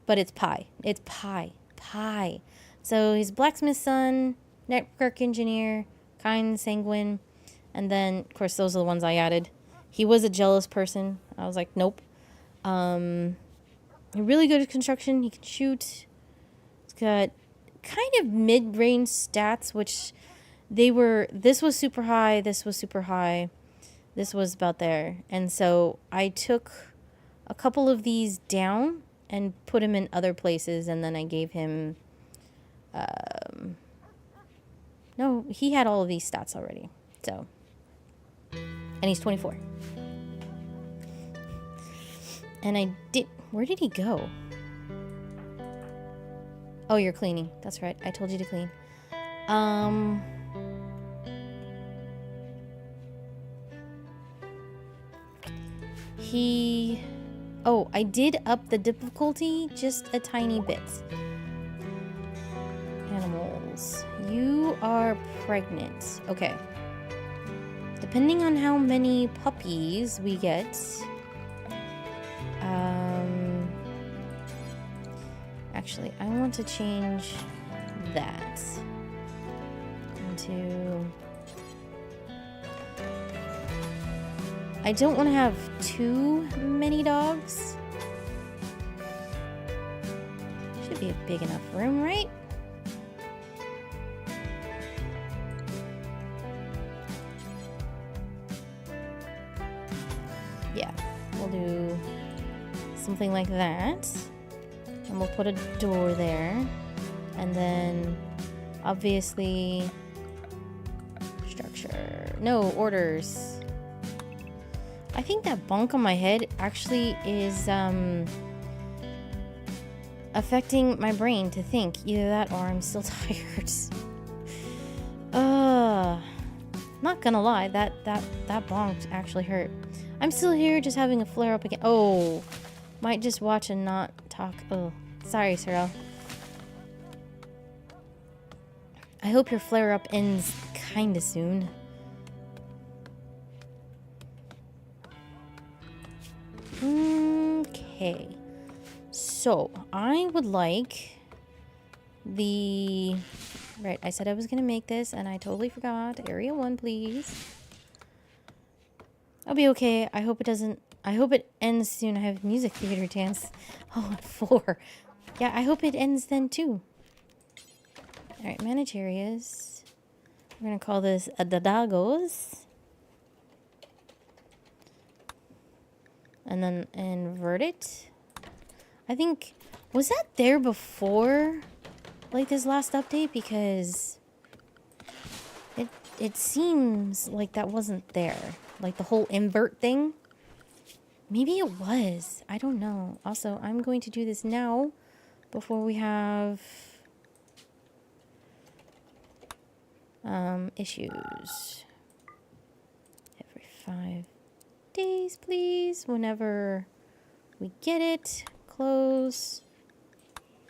But it's Pi. It's Pi. Pi. So he's blacksmith's son, network engineer, kind, sanguine. And then, of course, those are the ones I added. He was a jealous person. I was like, nope. He's really good at construction. He can shoot. He's got kind of mid-range stats, which this was super high, this was super high. This was about there. And so I took a couple of these down and put him in other places, and then I gave him... no, he had all of these stats already. So, and he's 24. And I did... Where did he go? Oh, you're cleaning. That's right. I told you to clean. Oh, I did up the difficulty just a tiny bit. Animals. You are pregnant. Okay. Depending on how many puppies we get... Actually, I want to change that into... I don't want to have too many dogs. Should be a big enough room, right? Yeah, we'll do something like that. And we'll put a door there. And then, obviously, structure. No, orders. I think that bonk on my head actually is affecting my brain to think. Either that or I'm still tired. Not gonna lie, that bonk actually hurt. I'm still here just having a flare up again. Oh, might just watch and not talk. Oh, sorry, Sorrel. I hope your flare up ends kinda soon. Okay, so I would like the... Right, I said I was gonna make this and I totally forgot. Area 1, please. I'll be okay. I hope it doesn't... I hope it ends soon. I have music theater dance. Oh, at 4. Yeah, I hope it ends then too. Alright, manage areas. We're gonna call this a Dadagos. and then invert it. I think, was that there before, like, this last update? Because it seems like that wasn't there. Like, the whole invert thing. Maybe it was. I don't know. Also, I'm going to do this now before we have issues. Every 5 days, please. Whenever we get it. Close.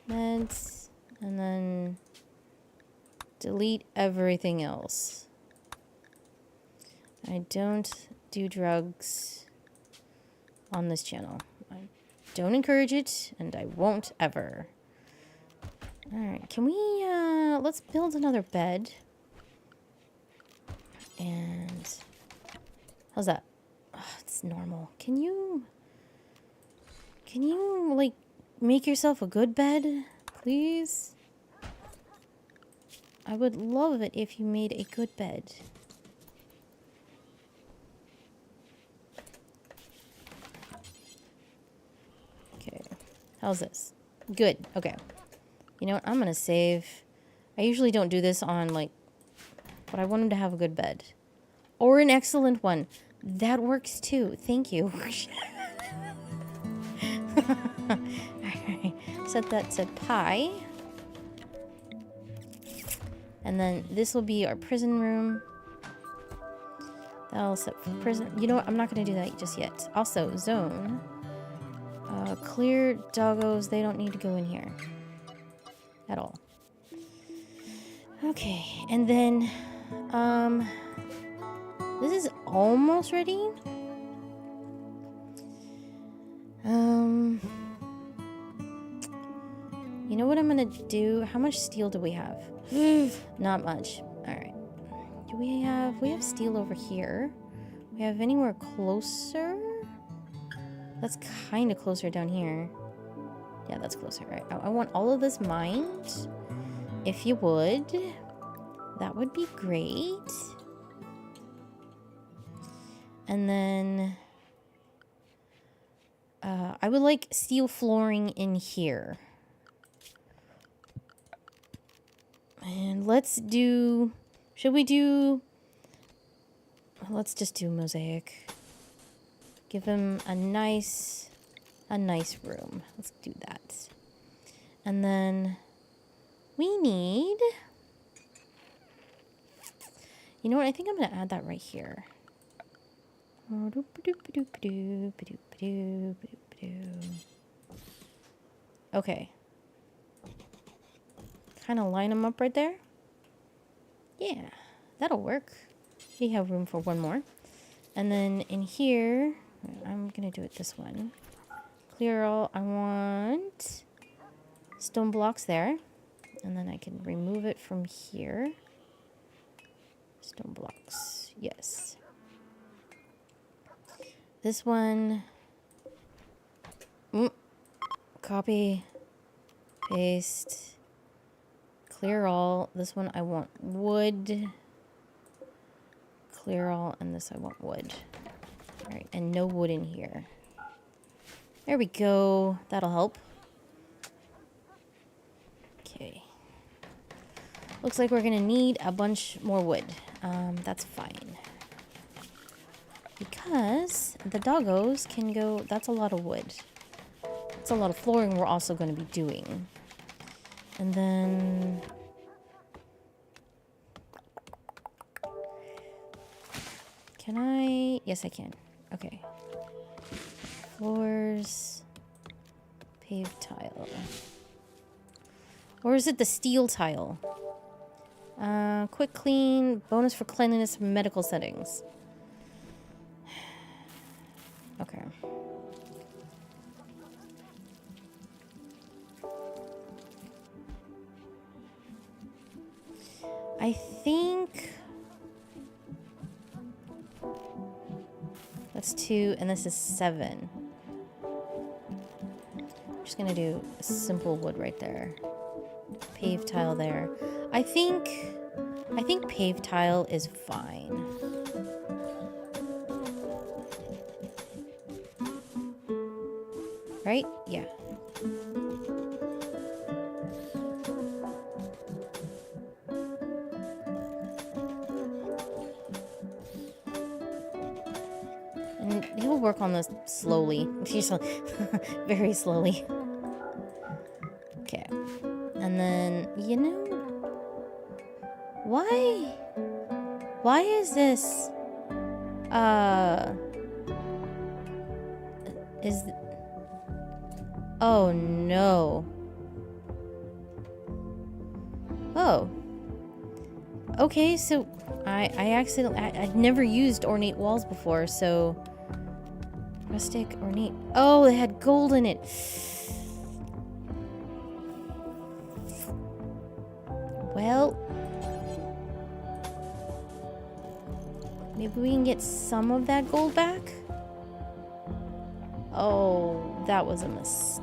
Meds. And then delete everything else. I don't do drugs on this channel. I don't encourage it, and I won't ever. Alright, can we, let's build another bed. And how's that? Oh, it's normal. Can you, like, make yourself a good bed, please? I would love it if you made a good bed. Okay, how's this? Good, okay. You know what, I'm gonna save. I usually don't do this on, like, but I want him to have a good bed. Or an excellent one. That works too. Thank you. Alright. Set that to pi. And then this will be our prison room. That'll set for prison. You know what? I'm not going to do that just yet. Also, zone. Clear doggos. They don't need to go in here. At all. Okay. And then, this is almost ready. You know what I'm gonna do? How much steel do we have? Not much. Alright. Do we have steel over here? We have anywhere closer? That's kind of closer down here. Yeah, that's closer. Right. I want all of this mined. If you would. That would be great. And then I would like steel flooring in here. And let's do, should we do, let's just do mosaic. Give him a nice room. Let's do that. And then we need, you know what, I think I'm going to add that right here. Okay. Kind of line them up right there. Yeah, that'll work. We have room for one more. And then in here, I'm going to do it this one. Clear all. I want stone blocks there. And then I can remove it from here. Stone blocks. Yes. This one. Copy. Paste. Clear all. This one I want wood. Clear all. And this I want wood. Alright, and no wood in here. There we go. That'll help. Okay. Looks like we're gonna need a bunch more wood. That's fine. Because the doggos can go... That's a lot of wood. That's a lot of flooring we're also going to be doing. And then... Can I... Yes, I can. Okay. Floors... Paved tile. Or is it the steel tile? Quick clean. Bonus for cleanliness from medical settings. Okay. I think that's 2 and this is 7. I'm just gonna do a simple wood right there. Paved tile there. I think paved tile is fine. Right? Yeah. And he'll work on this slowly. Very slowly. Okay. And then, you know, why is this, oh no. Oh. Okay, so I'd never used ornate walls before, so rustic, ornate. Oh, they had gold in it. Well, maybe we can get some of that gold back? Oh, that was a mistake.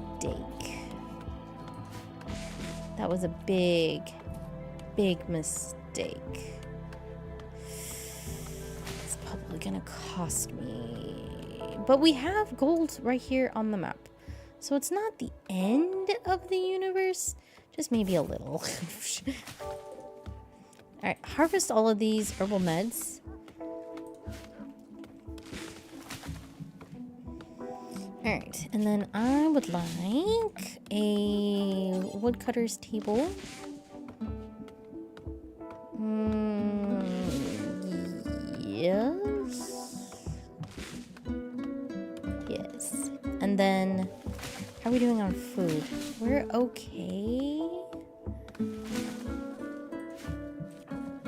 That was a big mistake. It's probably gonna cost me. But we have gold right here on the map. So it's not the end of the universe, just maybe a little. Alright, harvest all of these herbal meds. Alright, and then I would like a woodcutter's table. Yes. Yes. And then, how are we doing on food? We're okay.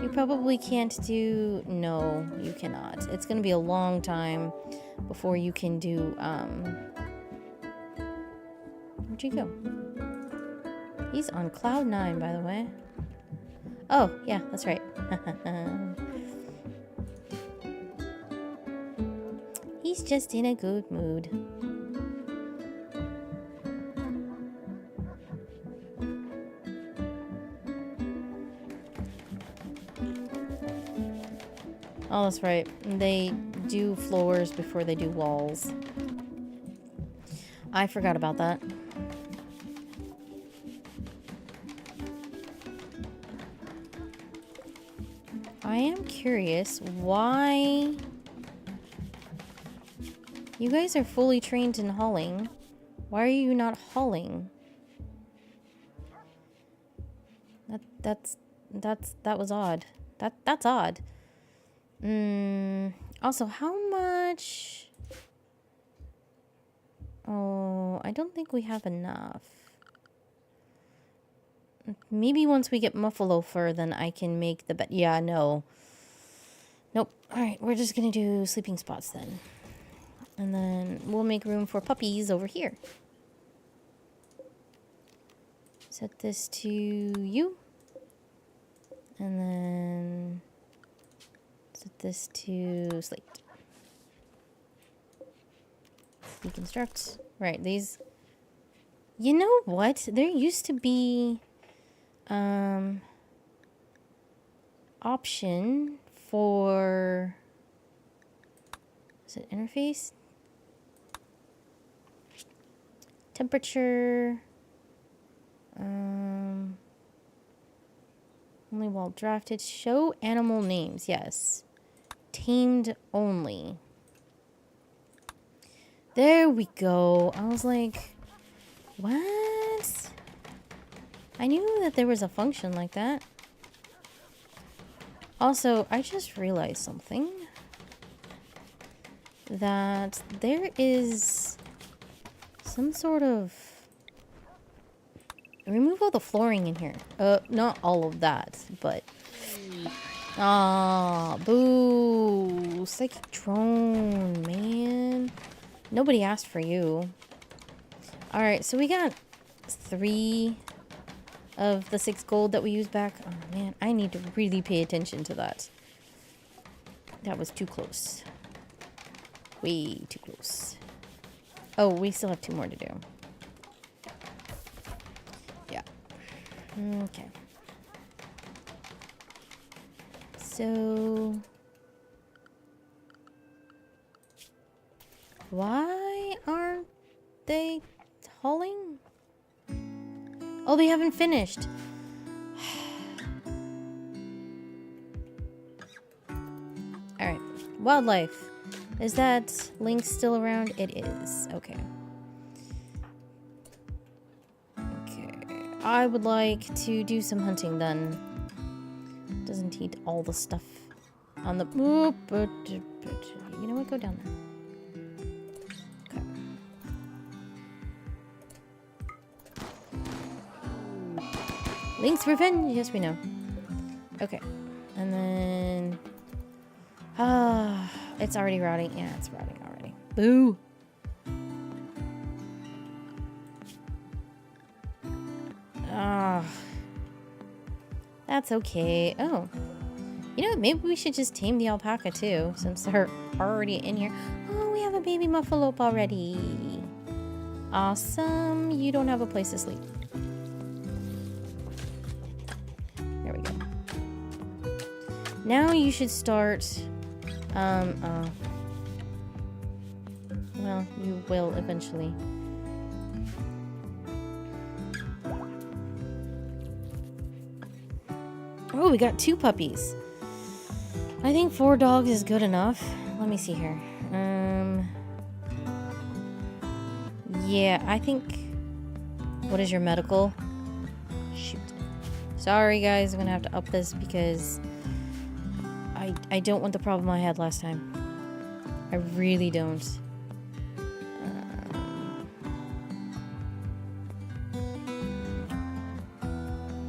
You probably can't do... No, you cannot. It's gonna be a long time before you can do, Where'd you go? He's on cloud 9, by the way. Oh, yeah, that's right. He's just in a good mood. Oh, that's right. They do floors before they do walls. I forgot about that. I am curious why you guys are fully trained in hauling. Why are you not hauling? That was odd. That's odd. Also, how much? Oh, I don't think we have enough. Maybe once we get Muffalo fur, then I can make the bed. Yeah, no. Nope. Alright, we're just gonna do sleeping spots then. And then we'll make room for puppies over here. Set this to you. And then set this to Slate. Deconstruct. Right, these... You know what? There used to be... option for... Is it interface? Temperature... only while drafted. Show animal names. Yes. Tamed only. There we go. I was like, what? I knew that there was a function like that. Also, I just realized something. That there is some sort of... Remove all the flooring in here. Not all of that, but... Ah, boo. Psychic drone, man. Nobody asked for you. Alright, so we got 3 of the 6 gold that we used back. Oh, man, I need to really pay attention to that. That was too close. Way too close. Oh, we still have 2 more to do. Yeah. Okay. So... Why aren't they Oh, they haven't finished. Alright. Wildlife. Is that Lynx still around? It is. Okay. Okay. I would like to do some hunting then. Doesn't need all the stuff on the... You know what? Go down there. Link's Revenge! Yes, we know. Okay. And then... it's already rotting. Yeah, it's rotting already. Boo! That's okay. Oh. You know what? Maybe we should just tame the alpaca too, since they're already in here. Oh, we have a baby muffalope already. Awesome. You don't have a place to sleep. There we go. Now you should start... well, you will eventually. Oh, we got 2 puppies. I think 4 dogs is good enough. Let me see here. Yeah, I think... What is your medical? Shoot. Sorry, guys. I'm gonna have to up this because... I don't want the problem I had last time. I really don't.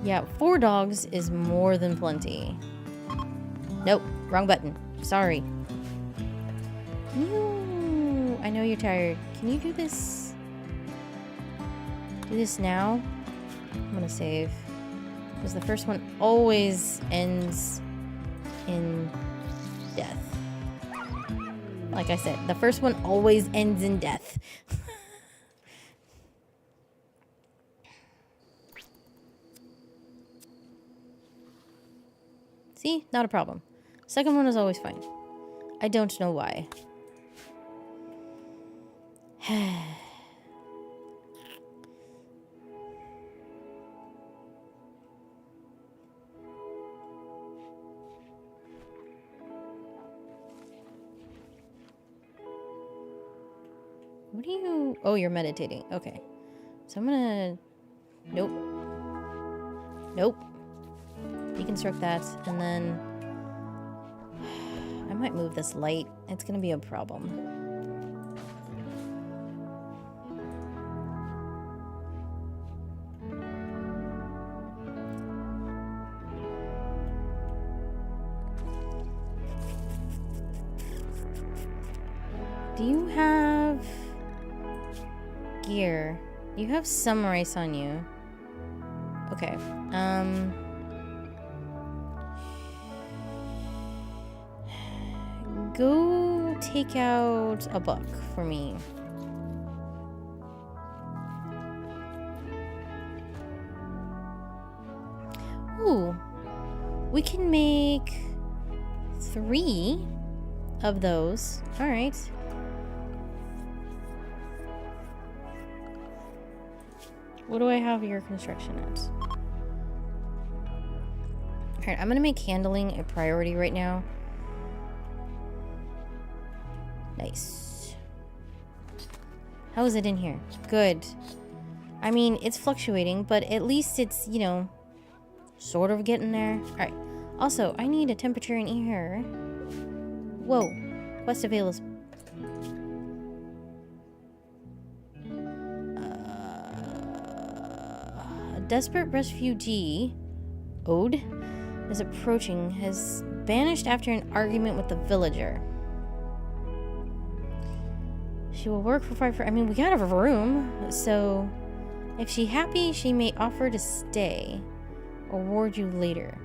Yeah, 4 dogs is more than plenty. Nope, wrong button. Sorry. I know you're tired. Can you do this? Do this now? I'm gonna save. Because the first one always ends in death. Like I said, the first one always ends in death. See? Not a problem. Second one is always fine. I don't know why. What are you... Oh, you're meditating. Okay. So I'm gonna... Nope. Nope. Deconstruct that, and then... I might move this light. It's gonna be a problem. Do you have... gear? You have some rice on you. Okay. Go take out a book for me. Ooh. We can make 3 of those. All right. What do I have your construction at? All right, I'm gonna make handling a priority right now. Nice. How is it in here? Good. I mean, it's fluctuating, but at least it's, you know, sort of getting there. Alright. Also, I need a temperature in here. Whoa. Quest available. A desperate refugee, Ode, is approaching, has vanished after an argument with the villager. She will work for 5 I mean, we got a room, so if she happy, she may offer to stay. Award you later.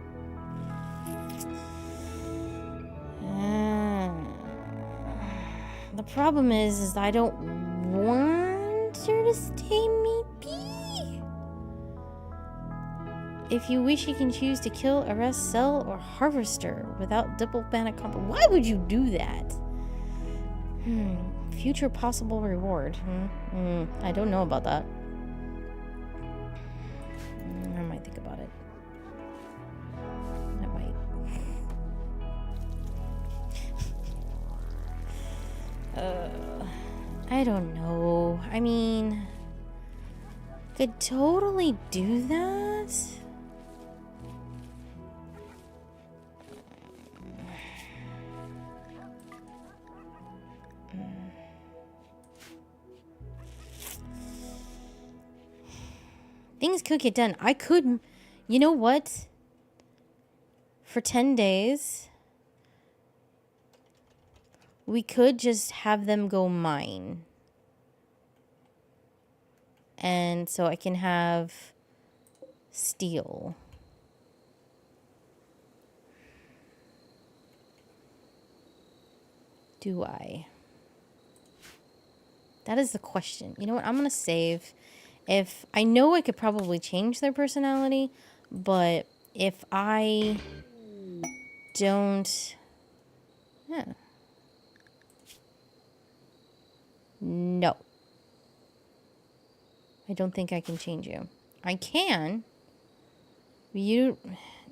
The problem is I don't want her to stay, maybe? If you wish, you can choose to kill, arrest, sell, or harvest her without diplomatic compromise. Why would you do that? Future possible reward. I don't know about that. think about it. I might. I don't know. I mean, could totally do that. Things could get done. I could, you know what? For 10 days, we could just have them go mine. And so I can have steel. Do I? That is the question. You know what? I'm going to save. If I know I could probably change their personality, but if I don't... Yeah. No. I don't think I can change you. I can.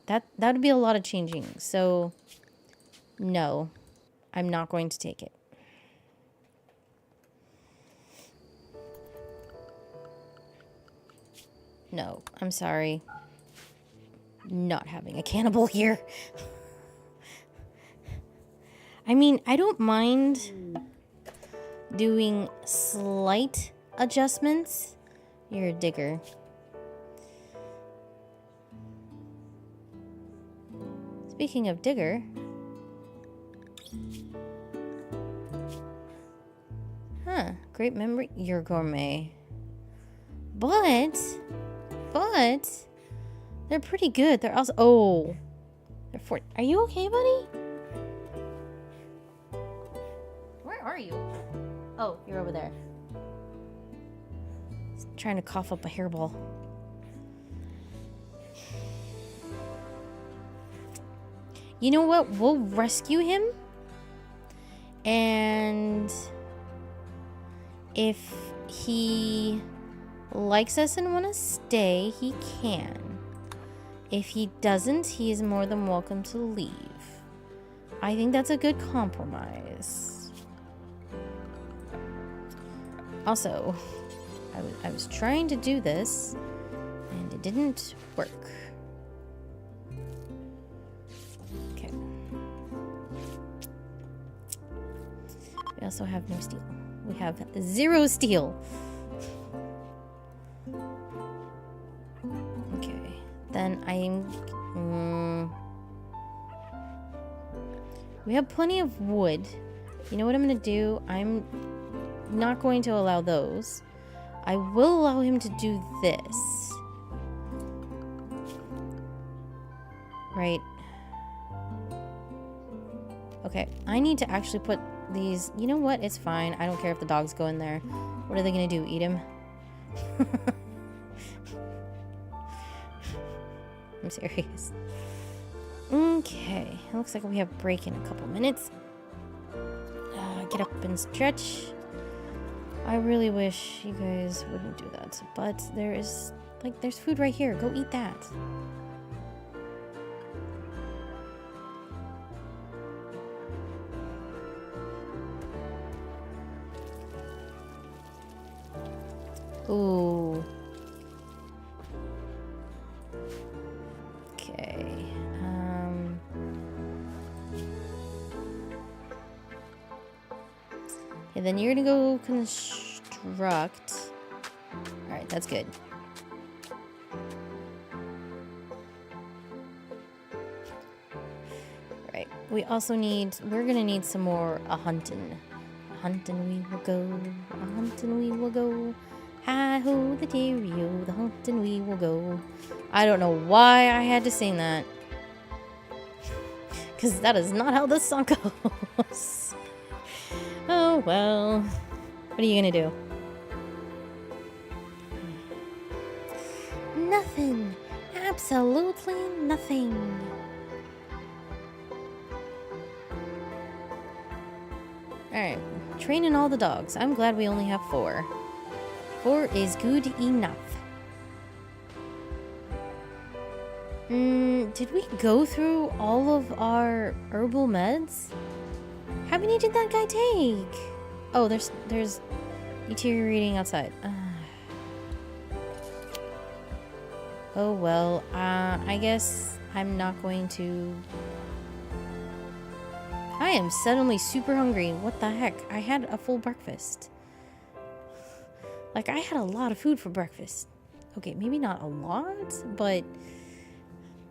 That would be a lot of changing. So, no. I'm not going to take it. No, I'm sorry. Not having a cannibal here. I mean, I don't mind doing slight adjustments. You're a digger. Speaking of digger. Huh, great memory. You're gourmet. But they're pretty good. They're also... Oh. They're 4... Are you okay, buddy? Where are you? Oh, you're over there. He's trying to cough up a hairball. You know what? We'll rescue him. And if he likes us and want to stay, he can. If he doesn't, he is more than welcome to leave. I think that's a good compromise. Also, I was trying to do this, and it didn't work. Okay. We also have no steel. We have 0 steel. Okay. Then we have plenty of wood. You know what I'm going to do? I'm not going to allow those. I will allow him to do this. Right. Okay. I need to actually put these... You know what? It's fine. I don't care if the dogs go in there. What are they going to do? Eat him? I'm serious. Okay. It looks like we have a break in a couple minutes. Get up and stretch. I really wish you guys wouldn't do that. But there's food right here. Go eat that. Ooh. Okay. Okay, then you're gonna go construct. Alright, that's good. Right. We also we're gonna need some more hunting. A-hunting we will go. A-hunting we will go. Hi-ho the dairy-o, the hunting we will go. I don't know why I had to sing that. Because that is not how this song goes. Oh, well. What are you gonna do? Nothing. Absolutely nothing. Alright. Training all the dogs. I'm glad we only have 4. 4 is good enough. Did we go through all of our herbal meds? How many did that guy take? Oh, there's deteriorating outside. Oh well, I guess I'm not going to... I am suddenly super hungry. What the heck? I had a full breakfast. Like, I had a lot of food for breakfast. Okay, maybe not a lot, but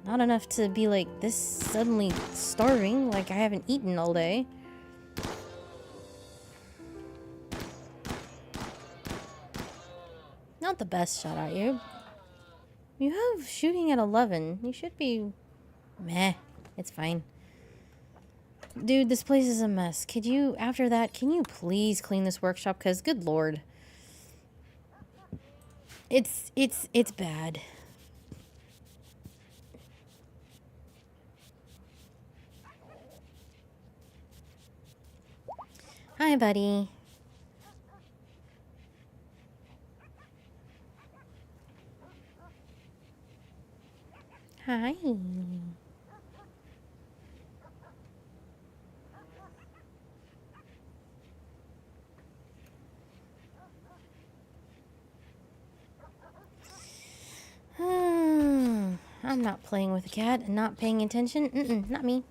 not enough to be like this suddenly starving, like I haven't eaten all day. Not the best shot at you. You have shooting at 11. You should be... Meh. It's fine. Dude, this place is a mess. Could you, after that, can you please clean this workshop? Because, good lord. It's bad. Hi, buddy. Hi. I'm not playing with a cat and not paying attention. Not me.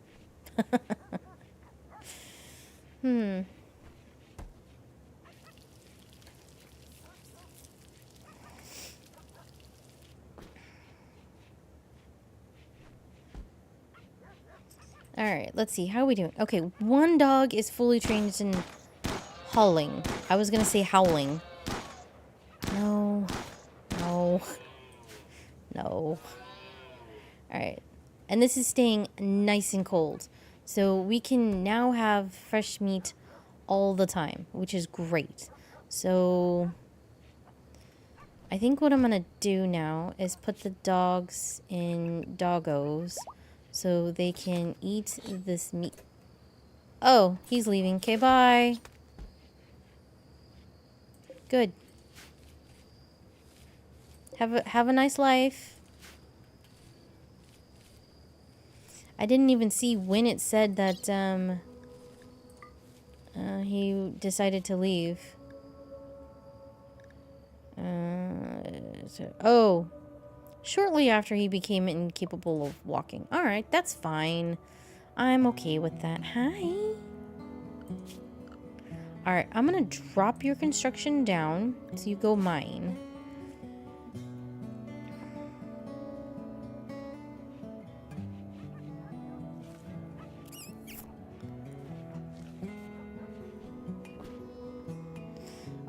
Alright, let's see. How are we doing? Okay, one dog is fully trained in hauling. I was gonna say howling. No. No. No. Alright. And this is staying nice and cold. So we can now have fresh meat all the time, which is great. So I think what I'm gonna do now is put the dogs in doggos so they can eat this meat. Oh, he's leaving. Okay, bye. Good. Have a nice life. I didn't even see when it said that he decided to leave. Oh, shortly after he became incapable of walking. All right, that's fine. I'm okay with that. Hi. All right, I'm gonna drop your construction down so you go mine.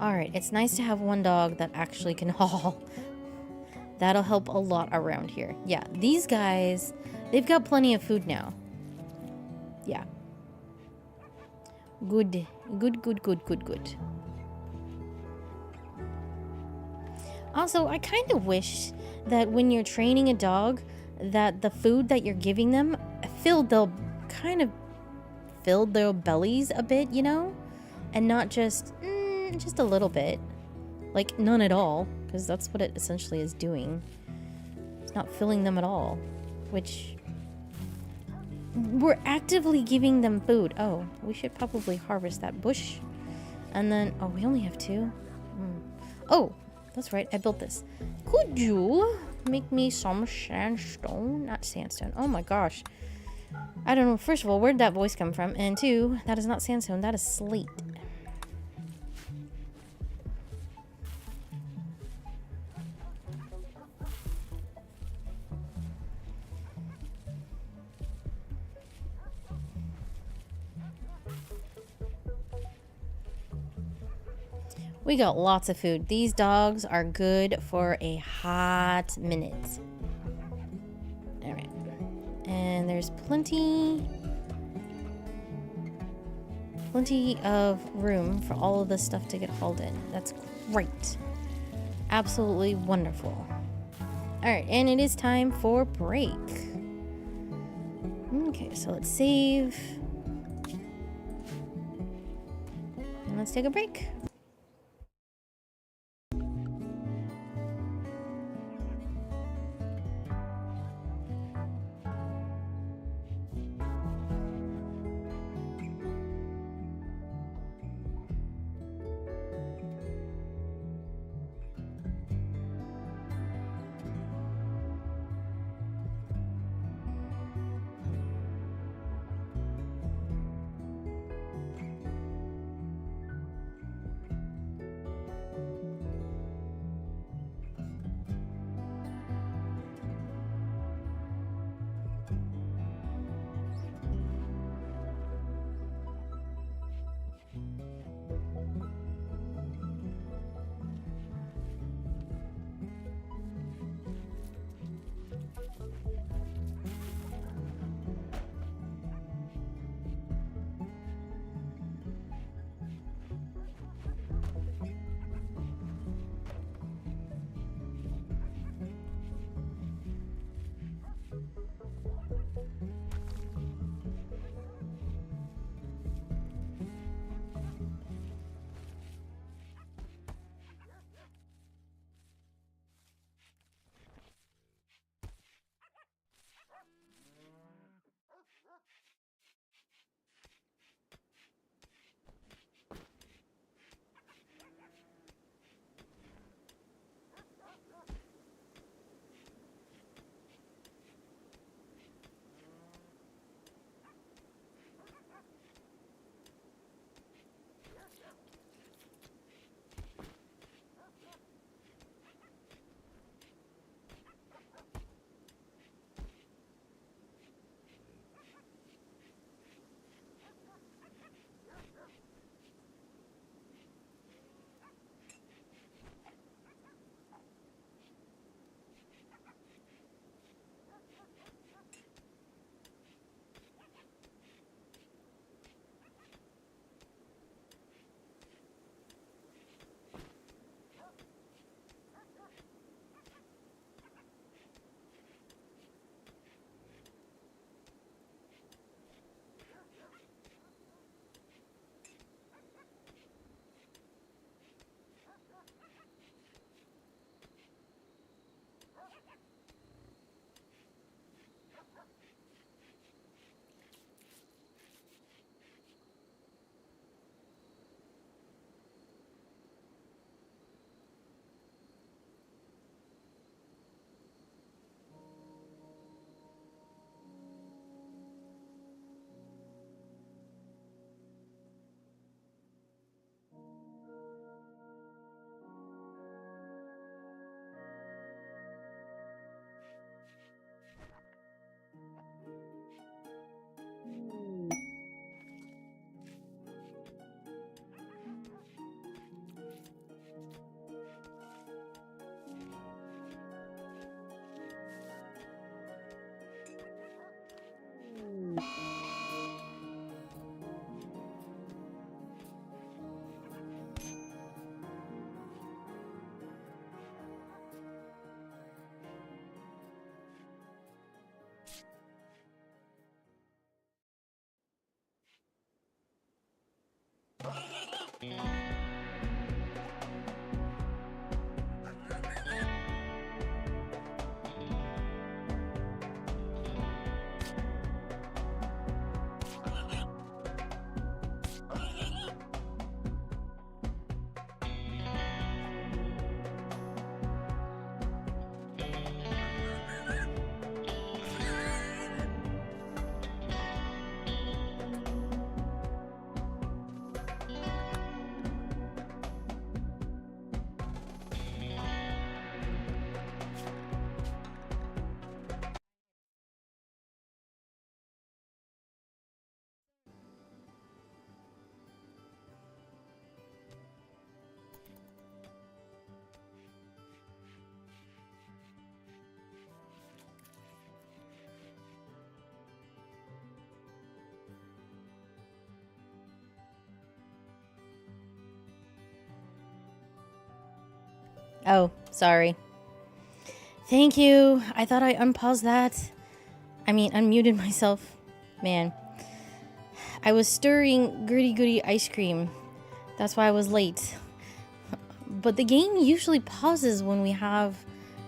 Alright, it's nice to have one dog that actually can haul. That'll help a lot around here. Yeah, these guys, they've got plenty of food now. Yeah. Good. Good. Also, I kind of wish that when you're training a dog, that the food that you're giving them filled their bellies a bit, you know? And not just a little bit. Like, none at all. Because that's what it essentially is doing. It's not filling them at all. Which... we're actively giving them food. Oh, we should probably harvest that bush. And then... oh, we only have 2? Oh, that's right. I built this. Could you make me some sandstone? Not sandstone. Oh my gosh. I don't know. First of all, where'd that voice come from? And 2, that is not sandstone. That is slate. We got lots of food. These dogs are good for a hot minute. Alright. And there's plenty of room for all of this stuff to get hauled in. That's great. Absolutely wonderful. Alright, and it is time for break. Okay, so let's save. And let's take a break. Oh, sorry. Thank you. I thought I unpaused that. I mean, unmuted myself. Man. I was stirring Goody Goody ice cream. That's why I was late. But the game usually pauses when we have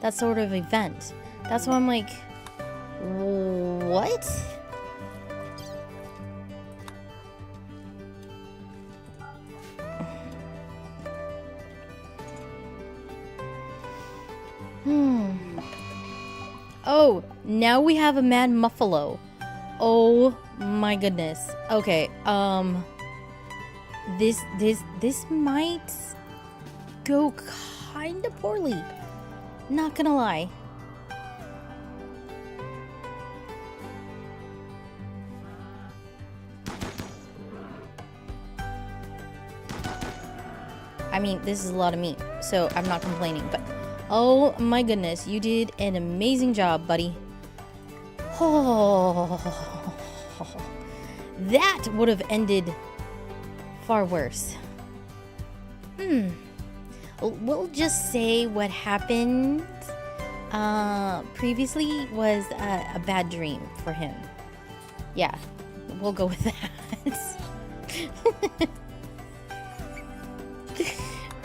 that sort of event. That's why I'm like, what? Oh, now we have a Mad Muffalo. Oh my goodness. Okay, this might go kinda poorly. Not gonna lie. I mean, this is a lot of meat, so I'm not complaining, but oh my goodness, you did an amazing job, buddy. Oh, that would have ended far worse. We'll just say what happened previously was a bad dream for him. Yeah, we'll go with that.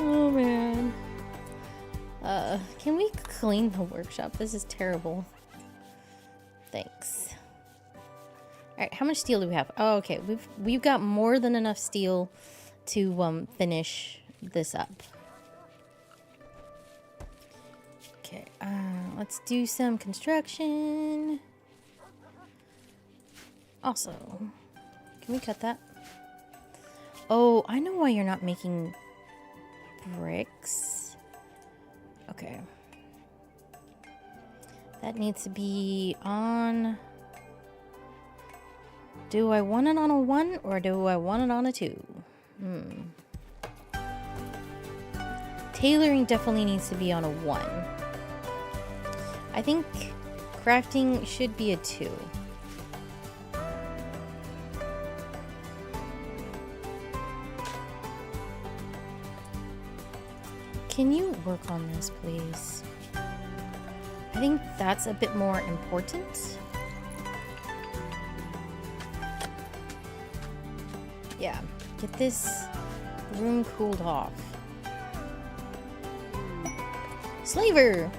Oh man. Can we clean the workshop? This is terrible. Thanks. Alright, how much steel do we have? Oh, okay. We've got more than enough steel to finish this up. Okay, let's do some construction. Also, can we cut that? Oh, I know why you're not making bricks. Okay. That needs to be on... Do I want it on a 1 or do I want it on a 2? Tailoring definitely needs to be on a 1. I think crafting should be a 2. Can you work on this, please? I think that's a bit more important. Yeah, get this room cooled off. Slaver!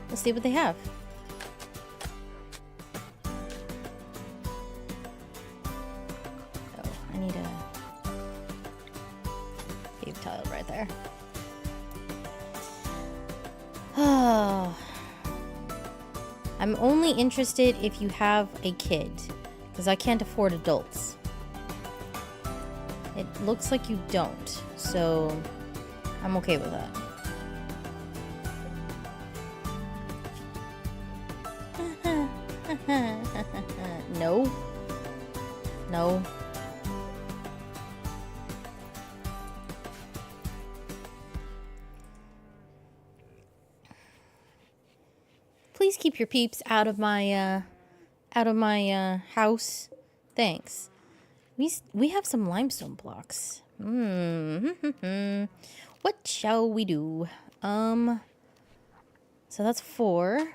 Let's see what they have. Oh, I need a cave tile right there. Oh. I'm only interested if you have a kid, because I can't afford adults. It looks like you don't, so I'm okay with that. No. No. Please keep your peeps out of my house. Thanks. We have some limestone blocks. What shall we do? So that's 4.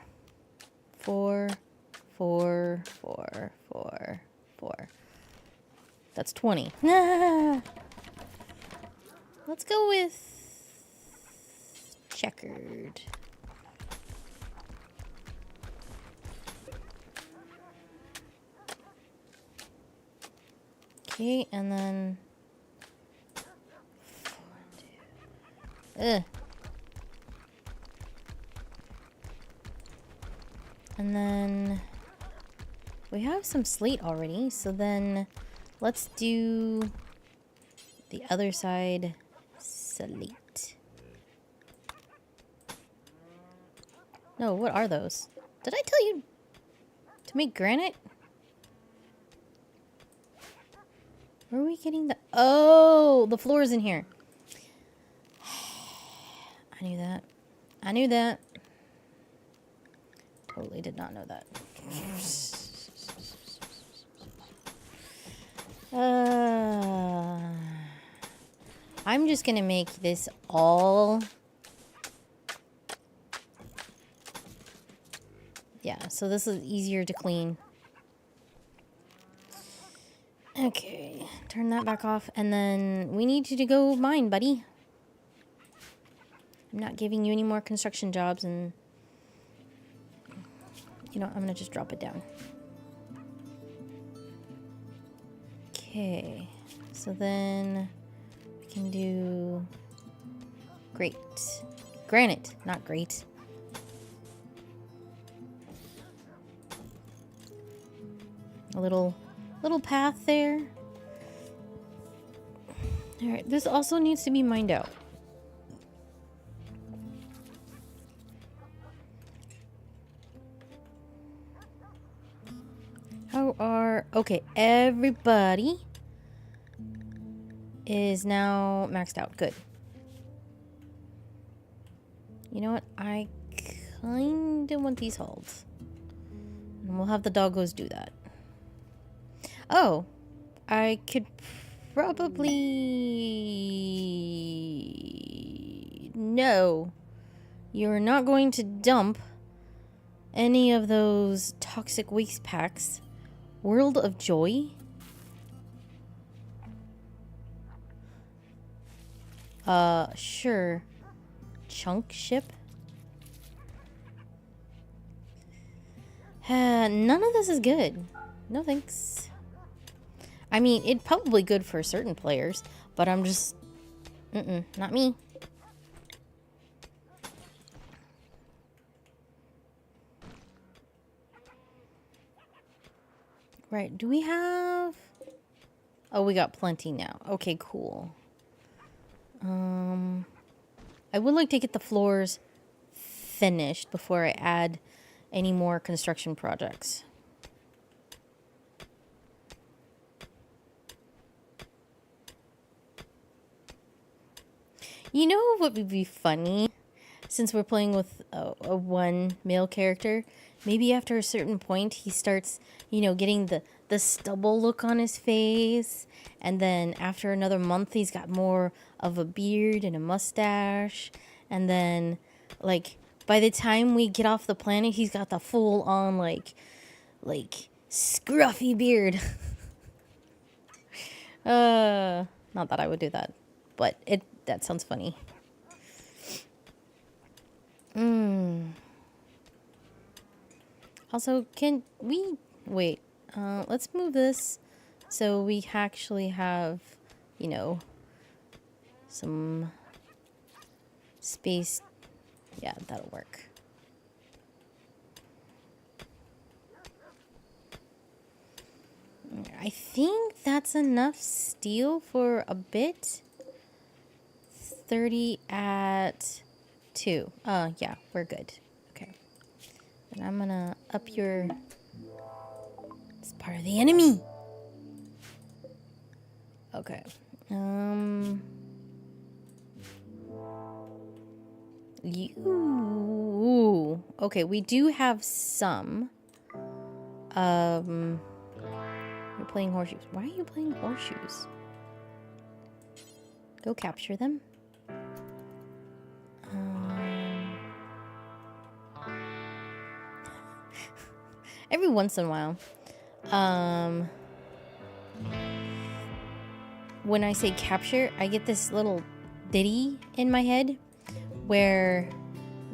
4, 4, 4, 4, 4. That's 20. Let's go with checkered. Okay, and then... And then... We have some slate already, so then let's do the other side slate. No, what are those? Did I tell you to make granite? Where are we getting the... Oh, the floor is in here. I knew that. I knew that. Totally did not know that. I'm just gonna make this all Yeah, so this is easier to clean. Okay, turn that back off, and then we need you to go mine, buddy. I'm not giving you any more construction jobs, and you know, I'm gonna just drop it down. Okay, so then we can do great. Granite, not great. A little path there. All right, this also needs to be mined out. Okay, everybody is now maxed out. Good. You know what? I kind of want these hauled. And we'll have the doggos do that. Oh, I could probably... No. You're not going to dump any of those toxic waste packs. World of Joy? Sure. Chunk ship? None of this is good. No thanks. I mean, it's probably good for certain players, but I'm just... not me. Right, do we have... Oh, we got plenty now. Okay, cool. I would like to get the floors finished before I add any more construction projects. You know what would be funny? Since we're playing with a one male character, maybe after a certain point he starts, you know, getting the stubble look on his face, and then after another month he's got more of a beard and a mustache, and then like by the time we get off the planet he's got the full on like scruffy beard. Not that I would do that, but that sounds funny. Also, can we wait? Let's move this so we actually have, you know, some space. Yeah, that'll work. I think that's enough steel for a bit. 30 at 2. Yeah, we're good. Okay. And I'm gonna up your... It's part of the enemy. Okay. Okay, we do have some. You're playing horseshoes. Why are you playing horseshoes? Go capture them. Every once in a while. When I say capture, I get this little ditty in my head where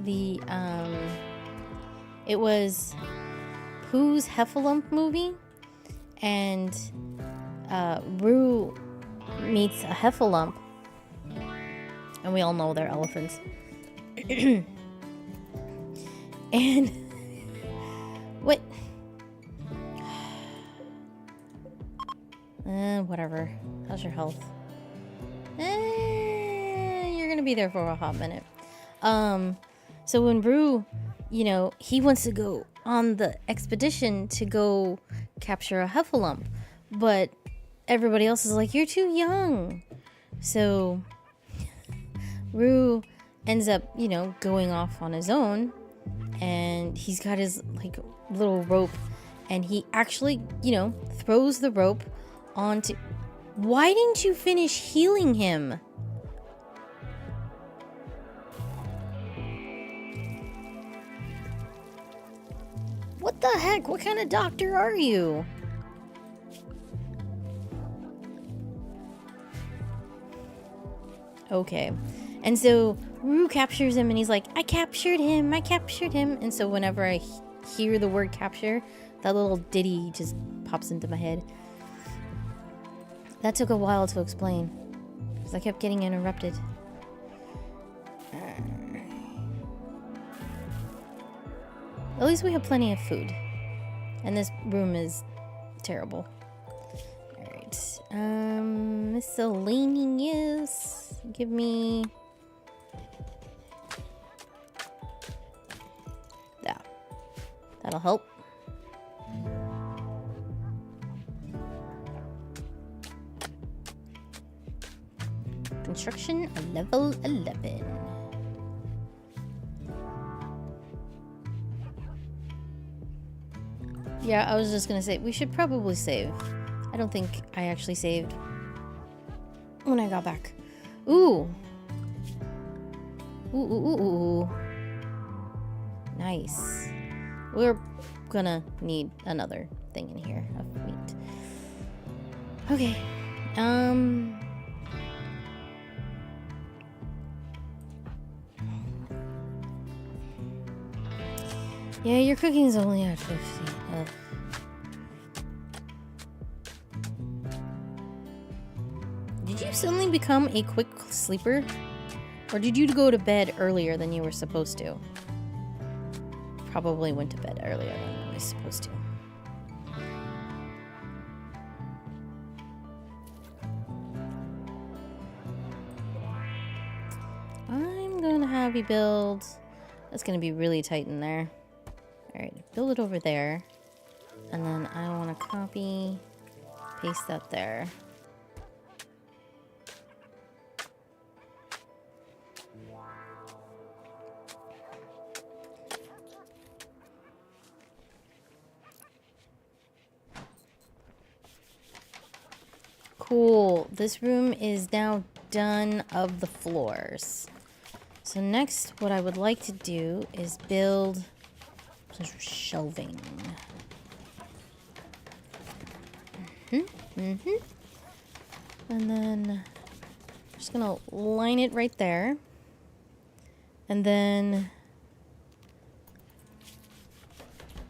the it was Pooh's Heffalump movie, and Roo meets a Heffalump, and we all know they're elephants. And what? Whatever. How's your health? You're gonna be there for a hot minute. So when Roo, you know, he wants to go on the expedition to go capture a Heffalump, but everybody else is like, you're too young. So Roo ends up, you know, going off on his own, and he's got his like little rope, and he actually, you know, throws the rope onto... Why didn't you finish healing him? What the heck? What kind of doctor are you? Okay. And so Rue captures him and he's like, I captured him. And so whenever I hear the word capture, that little ditty just pops into my head. That took a while to explain because I kept getting interrupted. At least we have plenty of food. And this room is terrible. Alright. Miscellaneous. Give me that. That'll help. Construction level 11. Yeah, I was just gonna say, we should probably save. I don't think I actually saved when I got back. Ooh. Ooh. Nice. We're gonna need another thing in here of meat. Okay. Yeah, your cooking's only at 50. Did you suddenly become a quick sleeper? Or did you go to bed earlier than you were supposed to? Probably went to bed earlier than I was supposed to. I'm gonna have you build. That's gonna be really tight in there. Alright, build it over there. And then I want to copy, paste that there. Cool. This room is now done of the floors. So next, what I would like to do is build some shelving. And then I'm just gonna line it right there. And then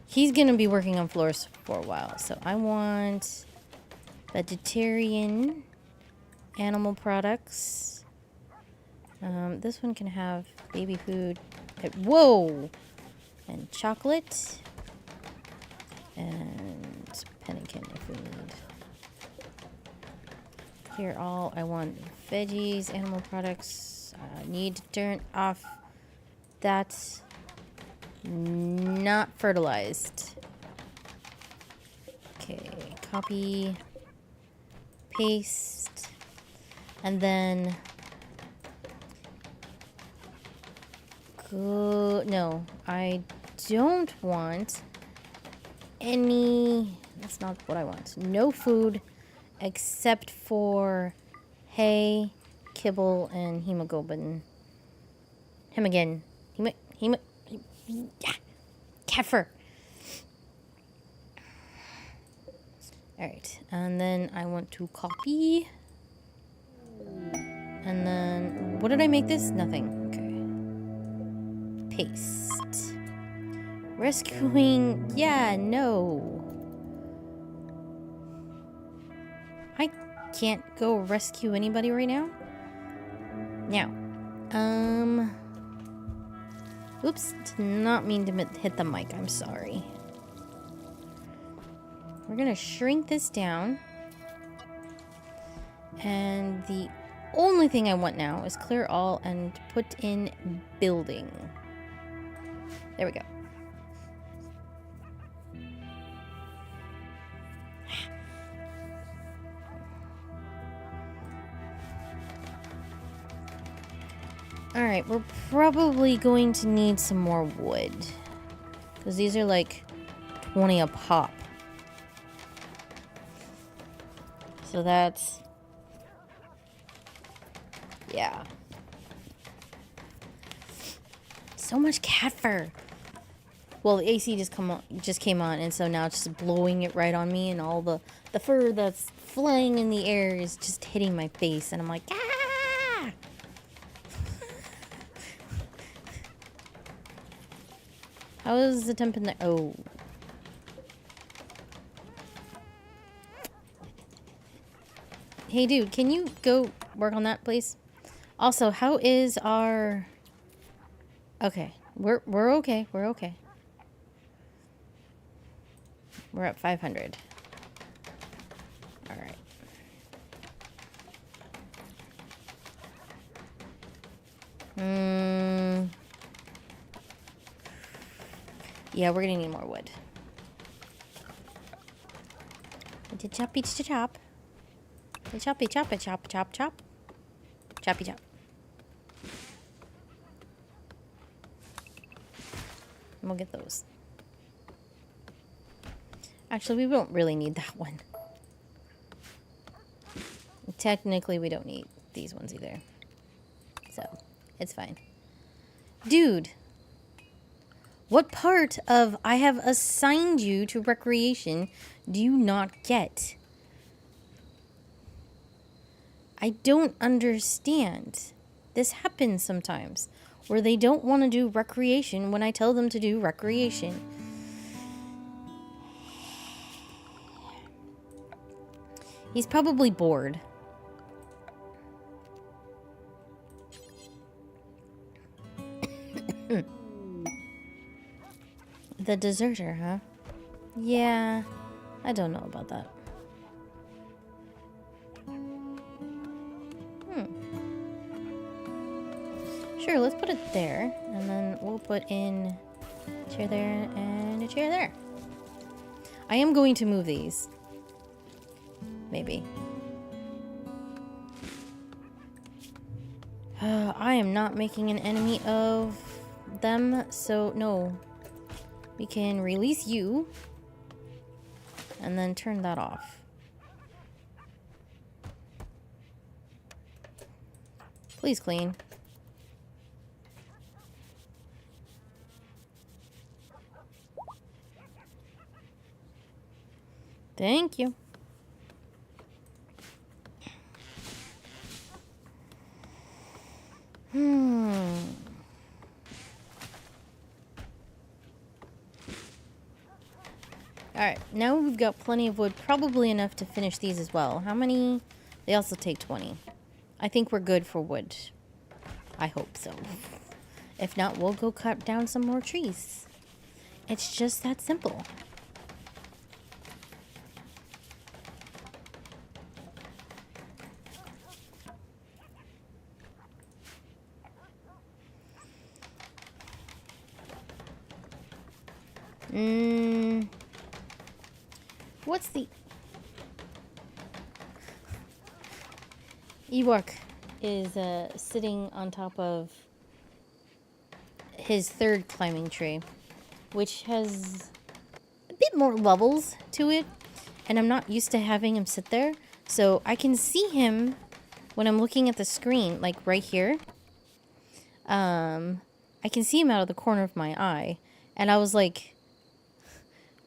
he's gonna be working on floors for a while. So I want vegetarian animal products. This one can have baby food. Whoa! And chocolate. And pemmican if we need. Clear all. I want veggies, animal products. Need to turn off that not fertilized. Okay, copy, paste, and then go. No, I don't want any. That's not what I want. No food except for hay, kibble, and hemoglobin. Yeah, Kefir. Alright, and then I want to copy. And then, what did I make this? Nothing. Okay. Paste. Rescuing, yeah, no. I can't go rescue anybody right now. Now, oops, did not mean to hit the mic, I'm sorry. We're gonna shrink this down. And the only thing I want now is clear all and put in building. There we go. Alright, we're probably going to need some more wood. Because these are like 20 a pop. So that's... yeah. So much cat fur. Well, the AC just came on, and so now it's just blowing it right on me, and all the fur that's flying in the air is just hitting my face, and I'm like, ah! How is the temp in there? Oh. Hey, dude, can you go work on that, please? Also, how is our... Okay, we're okay. We're okay. We're at 500. All right. Yeah, we're gonna need more wood. Choppy chop. Choppy chop it, chop chop chop. Choppy chop. And we'll get those. Actually, we don't really need that one. Technically, we don't need these ones either. So, it's fine. Dude, what part of I have assigned you to recreation do you not get? I don't understand. This happens sometimes, where they don't want to do recreation when I tell them to do recreation. He's probably bored. The deserter, huh? Yeah, I don't know about that. Sure, let's put it there, and then we'll put in a chair there and a chair there. I am going to move these. Maybe. I am not making an enemy of them, so no. We can release you and then turn that off. Please clean. Thank you. Alright, now we've got plenty of wood, probably enough to finish these as well. How many? They also take 20. I think we're good for wood. I hope so. If not, we'll go cut down some more trees. It's just that simple. What's the... Ewok is sitting on top of his third climbing tree, which has a bit more levels to it, and I'm not used to having him sit there, so I can see him when I'm looking at the screen, like right here. I can see him out of the corner of my eye, and I was like,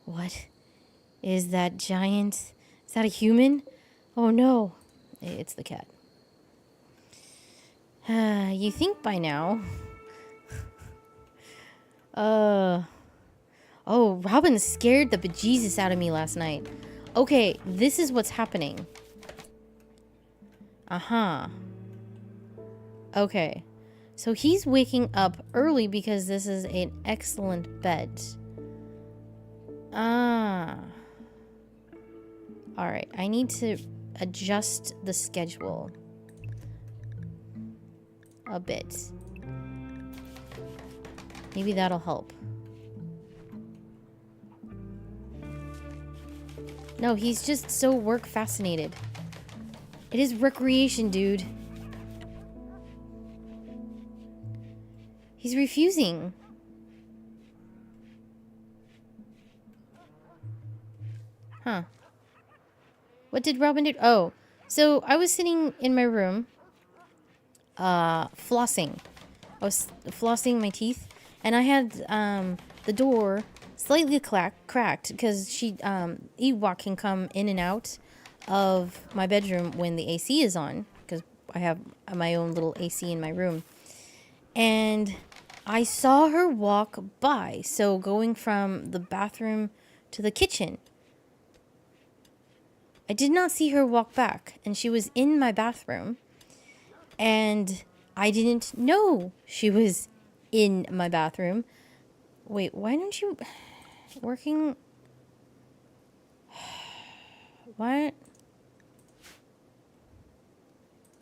what? Is that giant? Is that a human? Oh no, it's the cat. You think by now. Oh, Robin scared the bejesus out of me last night. Okay, this is what's happening. Okay. So he's waking up early because this is an excellent bed. Alright, I need to adjust the schedule a bit. Maybe that'll help. No, he's just so work fascinated. It is recreation, dude. He's refusing. Huh. What did Robin do? Oh, so I was sitting in my room, flossing. I was flossing my teeth, and I had the door slightly cracked because Ewok can come in and out of my bedroom when the AC is on, because I have my own little AC in my room. And I saw her walk by, so going from the bathroom to the kitchen. I did not see her walk back, and she was in my bathroom, and I didn't know she was in my bathroom. Wait, why don't you... Working... What?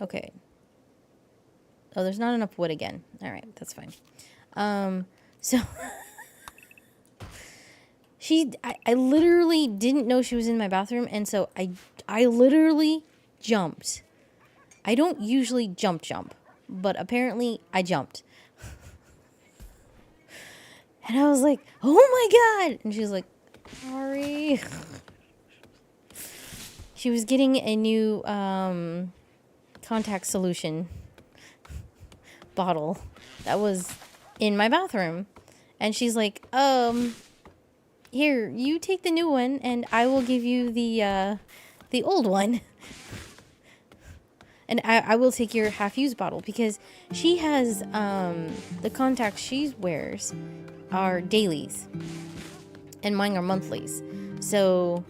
Okay. Oh, there's not enough wood again. Alright, that's fine. So... I literally didn't know she was in my bathroom, and so I literally jumped. I don't usually jump, but apparently I jumped. And I was like, oh my god! And she was like, sorry. She was getting a new contact solution bottle that was in my bathroom. And she's like, here, you take the new one, and I will give you the old one. And I will take your half-used bottle, because she has, the contacts she wears are dailies, and mine are monthlies. So,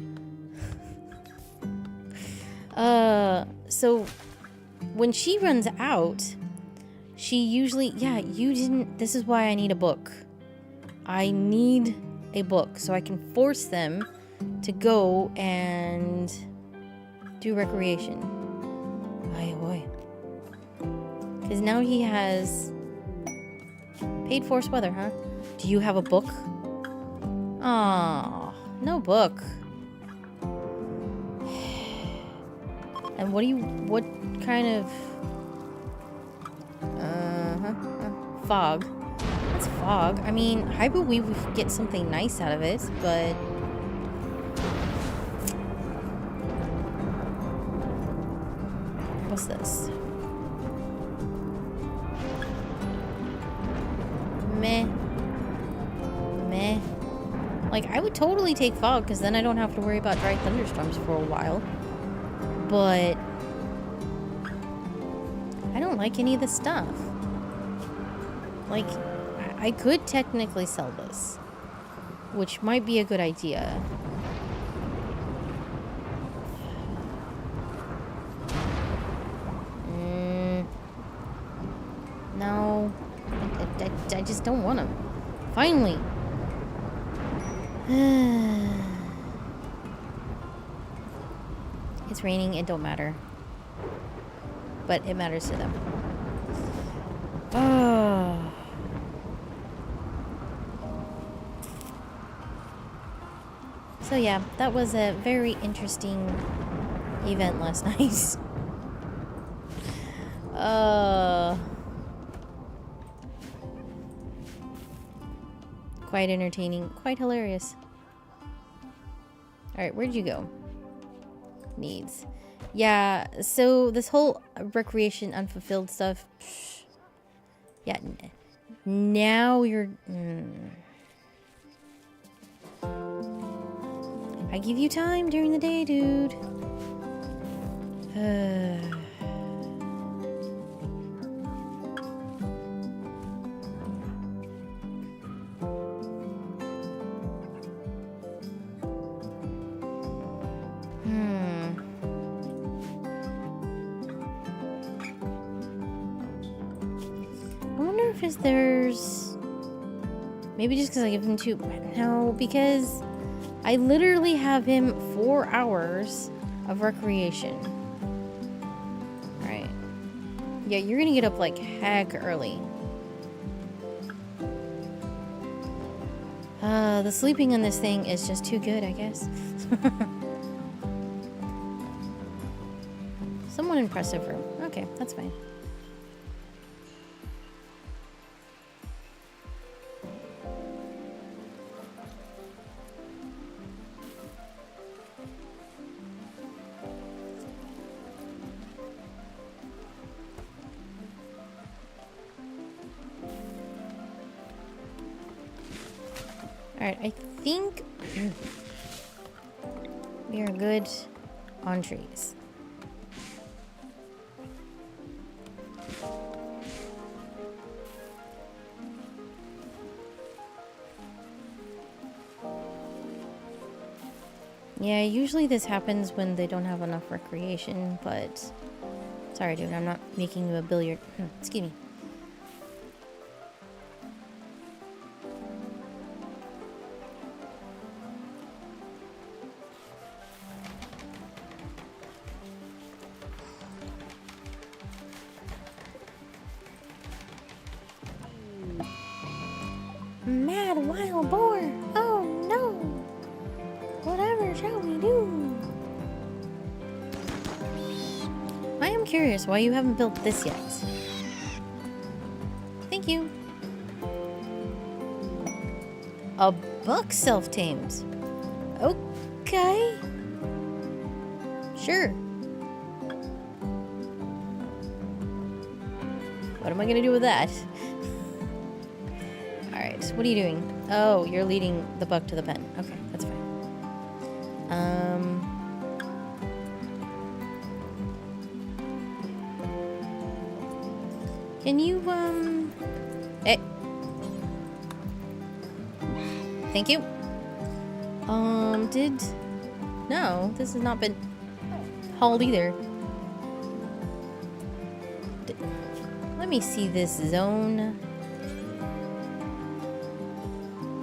so when she runs out, she usually, this is why I need a book. I need a book so I can force them to go and do recreation. Oy, oy. Because now he has paid forced weather, huh? Do you have a book? Aw, no book. And what kind of fog? That's fog. I mean, Hyper Weave would get something nice out of it, but what's this? Meh. Like, I would totally take fog, because then I don't have to worry about dry thunderstorms for a while. But I don't like any of this stuff. Like, I could technically sell this, which might be a good idea. No, I just don't want them. Finally. It's raining, it don't matter. But it matters to them. Oh. So yeah, that was a very interesting event last night. Quite entertaining, quite hilarious. Alright, where'd you go? Needs. Yeah, so this whole recreation unfulfilled stuff. Yeah, now you're... I give you time during the day, dude. There's maybe just because I give him two. No, because I literally have him 4 hours of recreation. All right. Yeah, you're gonna get up like heck early. The sleeping on this thing is just too good, I guess. Somewhat impressive room. Okay, that's fine. Alright, I think we are good on trees. Yeah, usually this happens when they don't have enough recreation, but... Sorry, dude, I'm not making you a billiard... Excuse me. Mad wild boar! Oh no! Whatever shall we do? I am curious why you haven't built this yet. Thank you. A buck self-tamed. Okay. Sure. What am I gonna do with that? Alright, what are you doing? Oh, you're leading the buck to the pen. Okay, that's fine. Can you, Hey. Thank you. No, this has not been hauled either. Let me see this zone.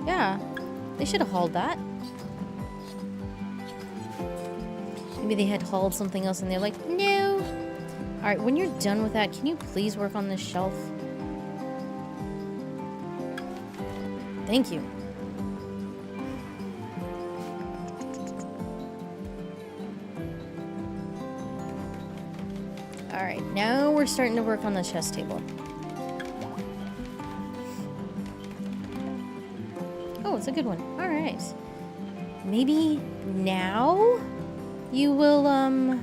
Yeah, they should have hauled that. Maybe they had hauled something else and they're like, no. Alright, when you're done with that, can you please work on this shelf? Thank you. Alright, now we're starting to work on the chess table. Oh, it's a good one. Alright. Maybe now you will, Alright,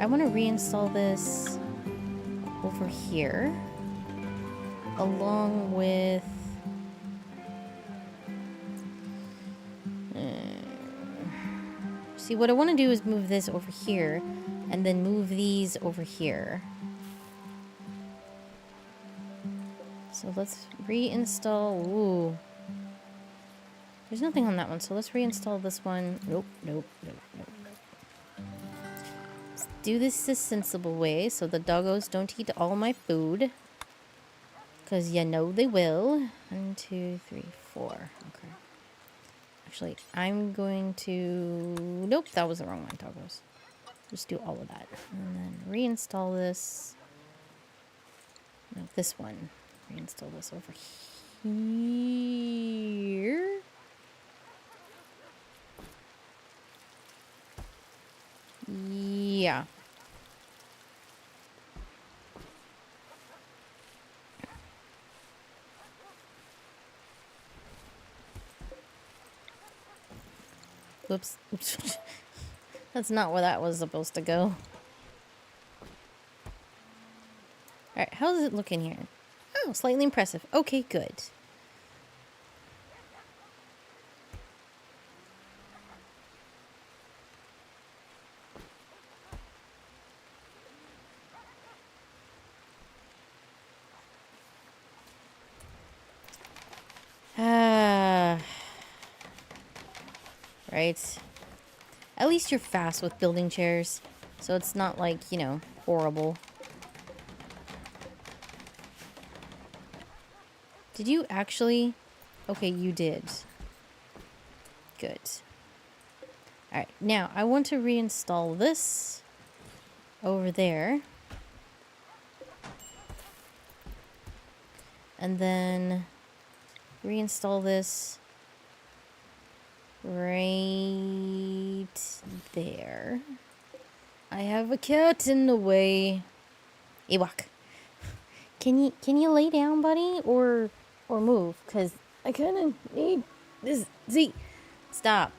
I want to reinstall this over here. Along with... See, what I want to do is move this over here. And then move these over here. So let's reinstall... Ooh. There's nothing on that one, so let's reinstall this one. Nope, nope, nope, nope. Let's do this the sensible way so the doggos don't eat all my food. Because you know they will. 1, 2, 3, 4. Okay. Actually, I'm going to... Nope, that was the wrong one, doggos. Just do all of that. And then reinstall this. No, this one. Reinstall this over here. Yeah. Whoops. Oops. That's not where that was supposed to go. Alright, how does it look in here? Oh, slightly impressive. Okay, good. Right. At least you're fast with building chairs, so it's not like, you know, horrible. Did you actually? Okay, you did. Good. Alright, now I want to reinstall this over there. And then reinstall this right there. I have a cat in the way. Ewok. Can you lay down, buddy, or move? Cause I kind of need this. See, stop.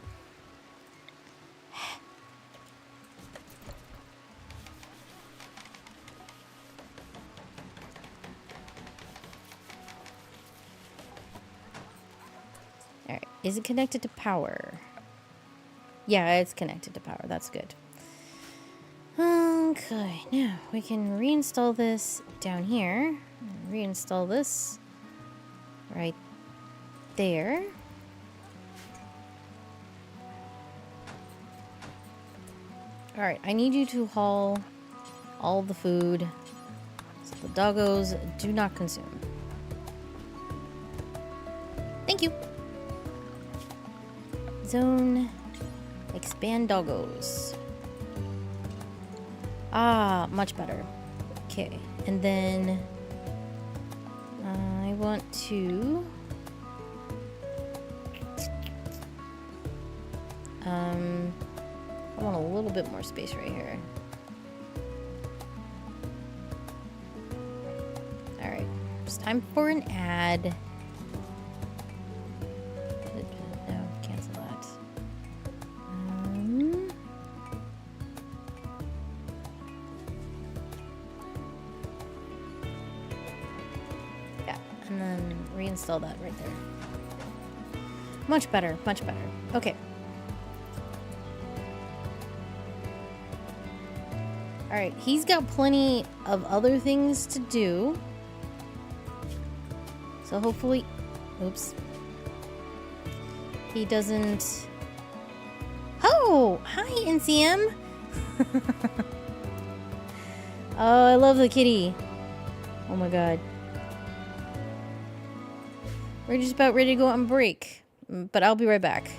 Is it connected to power? Yeah, it's connected to power. That's good. Okay, now we can reinstall this down here. Reinstall this right there. Alright, I need you to haul all the food so the doggos do not consume. Thank you. Zone. Expand doggos. Ah, much better. Okay, and then I want to I want a little bit more space right here. Alright, it's time for an ad. No, cancel that. Yeah, and then reinstall that right there. Much better, much better. Okay. Alright, he's got plenty of other things to do. So hopefully... Oops. He doesn't... Oh! Hi, NCM! Oh, I love the kitty. Oh my god. We're just about ready to go on break. But I'll be right back.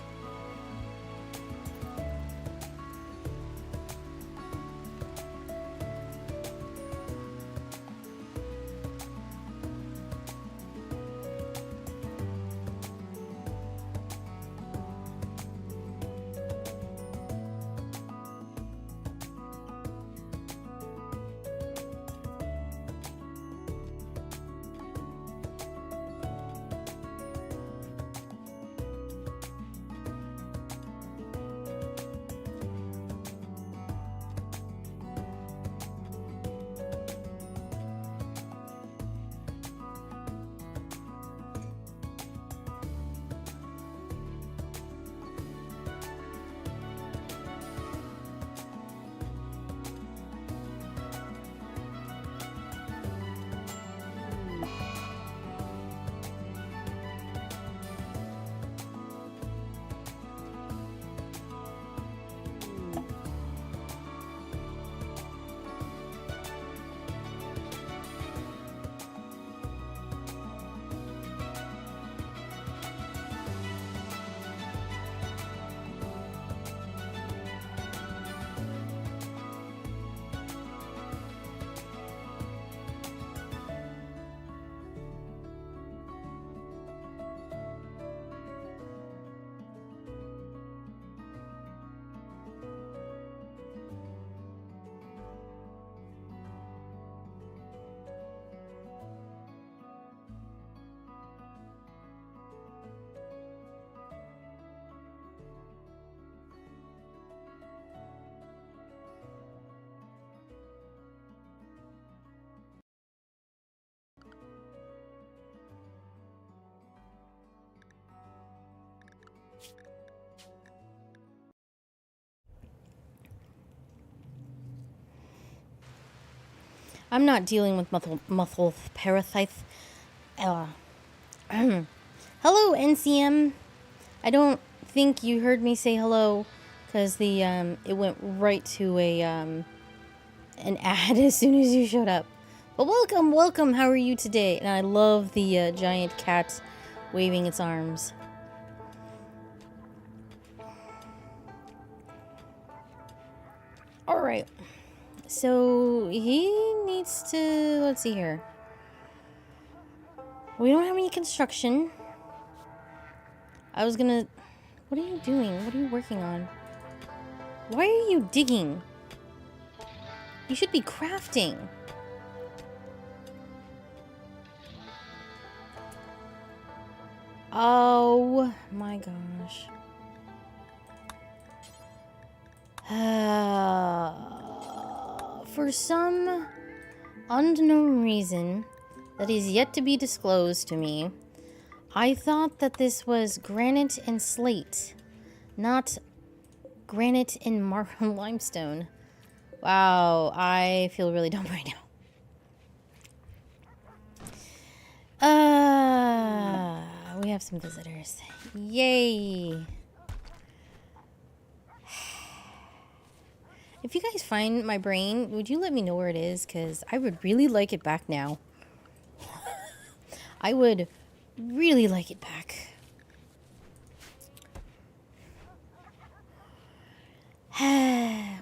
I'm not dealing with muffle parasites. Hello, NCM. I don't think you heard me say hello because the it went right to a an ad as soon as you showed up. But welcome, welcome. How are you today? And I love the giant cat waving its arms. All right. So he needs to, let's see here. We don't have any construction. I was gonna, what are you doing? What are you working on? Why are you digging? You should be crafting. Oh my gosh. For some unknown reason that is yet to be disclosed to me, I thought that this was granite and slate, not granite and limestone. Wow, I feel really dumb right now. We have some visitors. Yay. If you guys find my brain, would you let me know where it is? Because I would really like it back now. I would really like it back.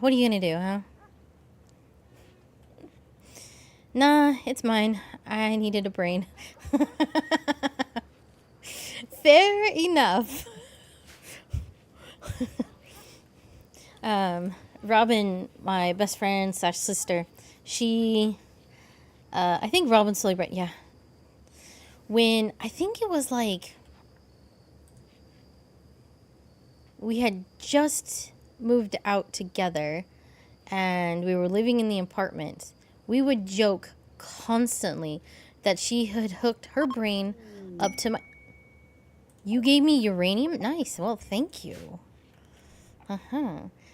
What are you gonna do, huh? Nah, it's mine. I needed a brain. Fair enough. Robin, my best friend / sister, she, I think Robin's slowly right, yeah. When, I think it was like, we had just moved out together and we were living in the apartment, we would joke constantly that she had hooked her brain up to my... You gave me uranium? Nice. Well, thank you.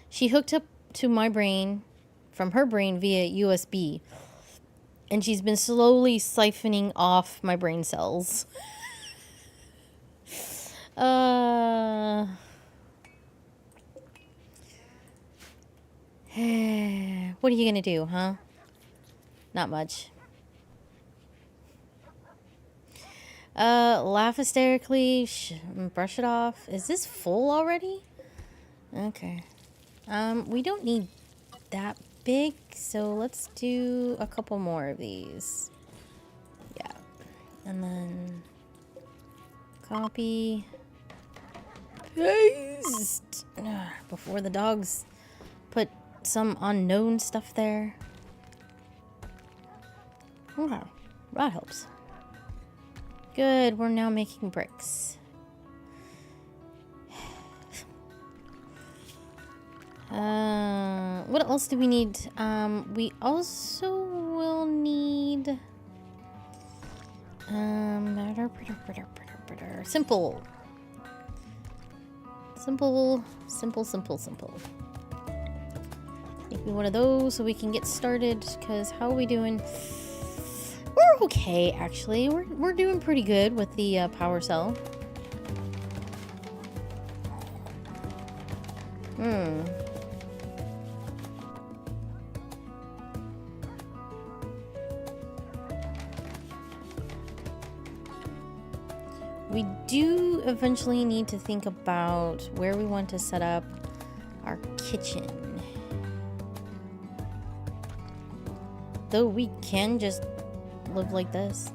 She hooked up to my brain from her brain via USB. And she's been slowly siphoning off my brain cells. What are you gonna do, huh? Not much. Laugh hysterically, brush it off. Is this full already? Okay. We don't need that big, so let's do a couple more of these. Yeah. And then copy, paste. Before the dogs put some unknown stuff there. Okay, that helps. Good, we're now making bricks. What else do we need? We also will need simple. Make me one of those so we can get started, because how are we doing? We're okay, actually. We're doing pretty good with the power cell. We do eventually need to think about where we want to set up our kitchen. Though we can just live like this.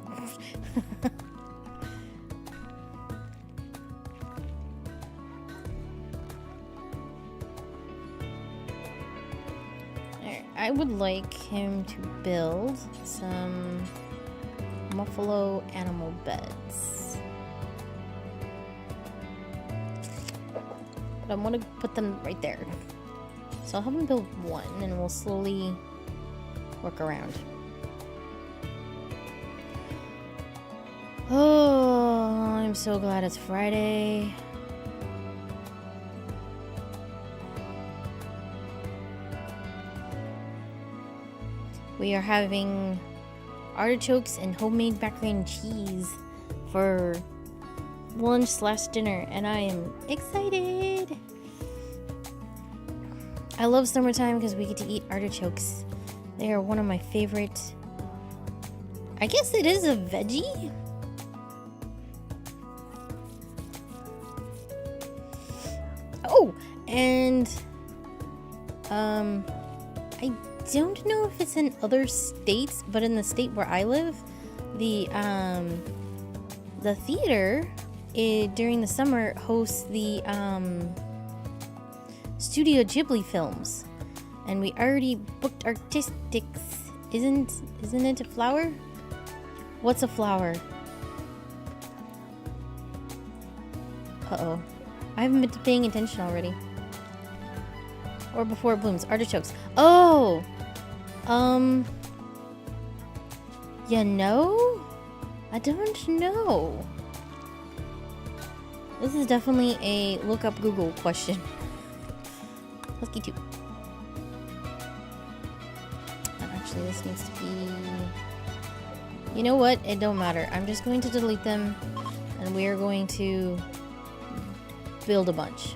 I would like him to build some Muffalo animal beds. But I want to put them right there. So I'll have him build one and we'll slowly work around. Oh, I'm so glad it's Friday. We are having artichokes and homemade macaroni and cheese for lunch / dinner, and I am excited. I love summertime because we get to eat artichokes. They are one of my favorite. I guess it is a veggie. Oh, and I don't know if it's in other states, but in the state where I live, the theater during the summer hosts the Studio Ghibli films, and we already booked Artistics. Isn't it a flower? What's a flower? Uh-oh. I haven't been paying attention already. Or before it blooms. Artichokes. Oh! You know? I don't know. This is definitely a look up Google question. Husky 2. Actually, this needs to be... You know what? It don't matter. I'm just going to delete them, and we are going to build a bunch.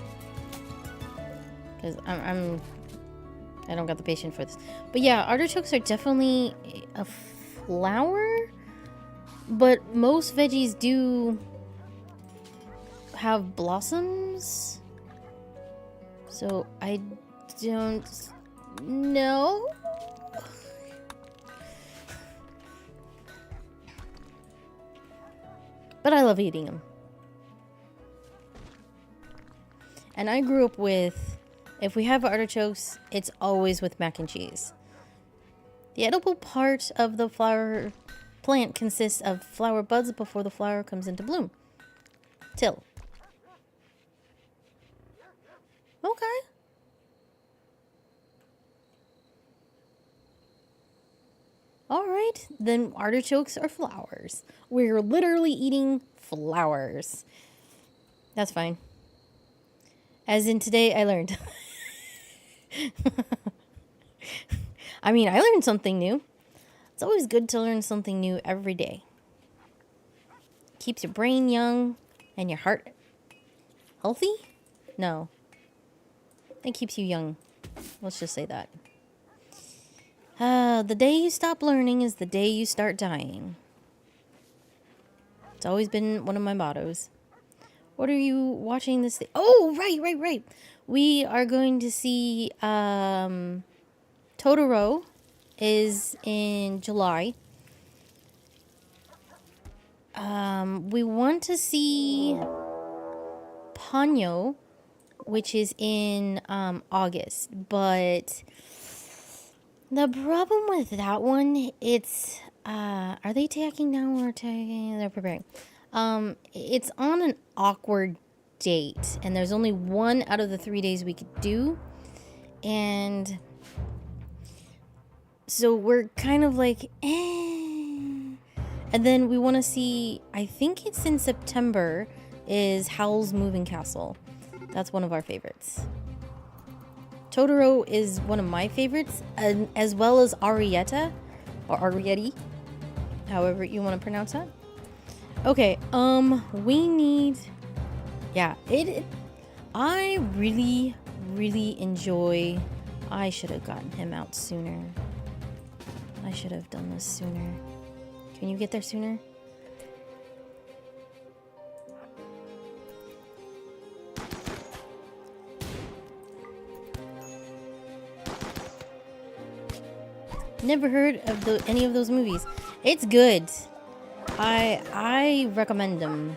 Because I don't got the patience for this. But yeah, artichokes are definitely a flower, but most veggies do have blossoms. So I don't know. But I love eating them. And I grew up with, if we have artichokes, it's always with mac and cheese. The edible part of the flower plant consists of flower buds before the flower comes into bloom. Till. Okay. Alright, then artichokes are flowers. We're literally eating flowers. That's fine. As in today, I learned. I mean, I learned something new. It's always good to learn something new every day. Keeps your brain young and your heart healthy? No. It keeps you young. Let's just say that. The day you stop learning is the day you start dying. It's always been one of my mottos. What are you watching this day? Oh, right. We are going to see Totoro is in July. We want to see Ponyo, which is in August, but the problem with that one, it's are they tagging now or tagging? They're preparing. It's on an awkward date, and there's only one out of the 3 days we could do, and so we're kind of like, And then we want to see, I think it's in September, is Howl's Moving Castle. That's one of our favorites. Totoro is one of my favorites, as well as Arietta, or Arietti, however you want to pronounce that. Okay, we need, yeah, I really enjoy, I should have gotten him out sooner. I should have done this sooner. Can you get there sooner? Never heard of any of those movies. It's good. I recommend them.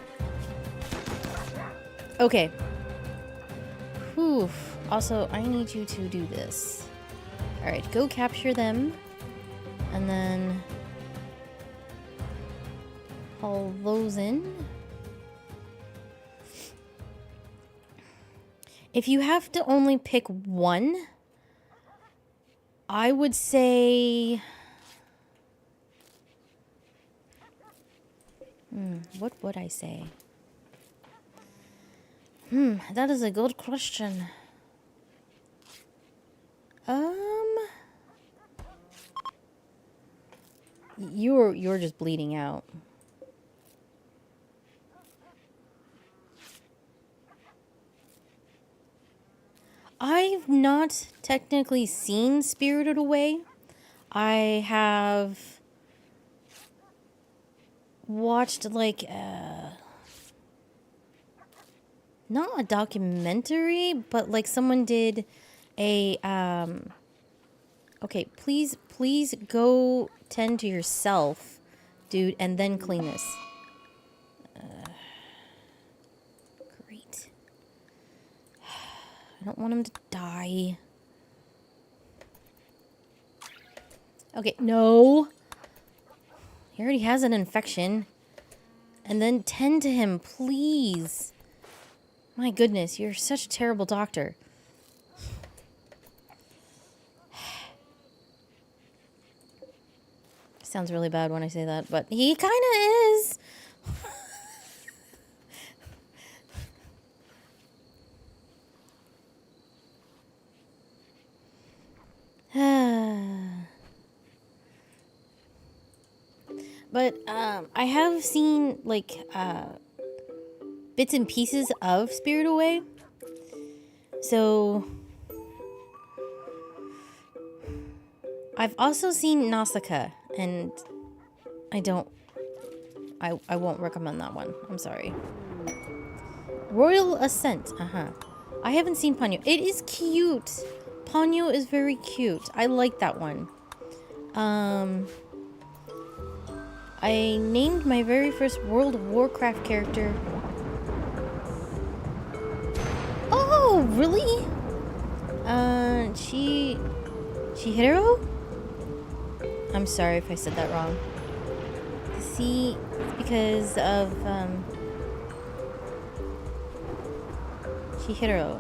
Okay. Whew. Also, I need you to do this. Alright, go capture them. And then haul those in. If you have to only pick one, I would say... what would I say? That is a good question. You're just bleeding out. I've not technically seen Spirited Away. I have watched like not a documentary, but like someone did a okay, please go tend to yourself, dude, and then clean this. Great. I don't want him to die. Okay, no. He already has an infection. And then tend to him, please. My goodness, you're such a terrible doctor. Sounds really bad when I say that, but he kind of is. But I have seen like bits and pieces of Spirit Away. So I've also seen Nausicaa, and I won't recommend that one. I'm sorry. Royal Ascent. I haven't seen Ponyo. It is cute. Ponyo is very cute. I like that one. I named my very first World of Warcraft character. Oh, really? Chihiro? I'm sorry if I said that wrong. See, because of, Chihiro.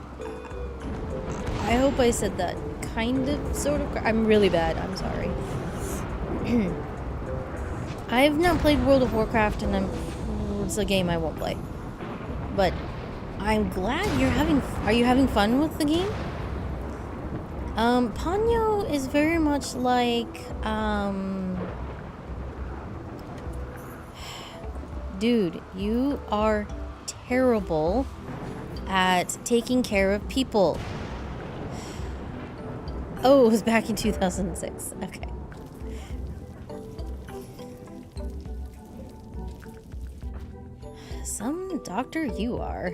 I hope I said that kind of, sort of. I'm really bad. I'm sorry. I've not played World of Warcraft, and it's a game I won't play. But I'm glad are you having fun with the game? Ponyo is very much like, dude, you are terrible at taking care of people. Oh, it was back in 2006. Okay. Some doctor you are.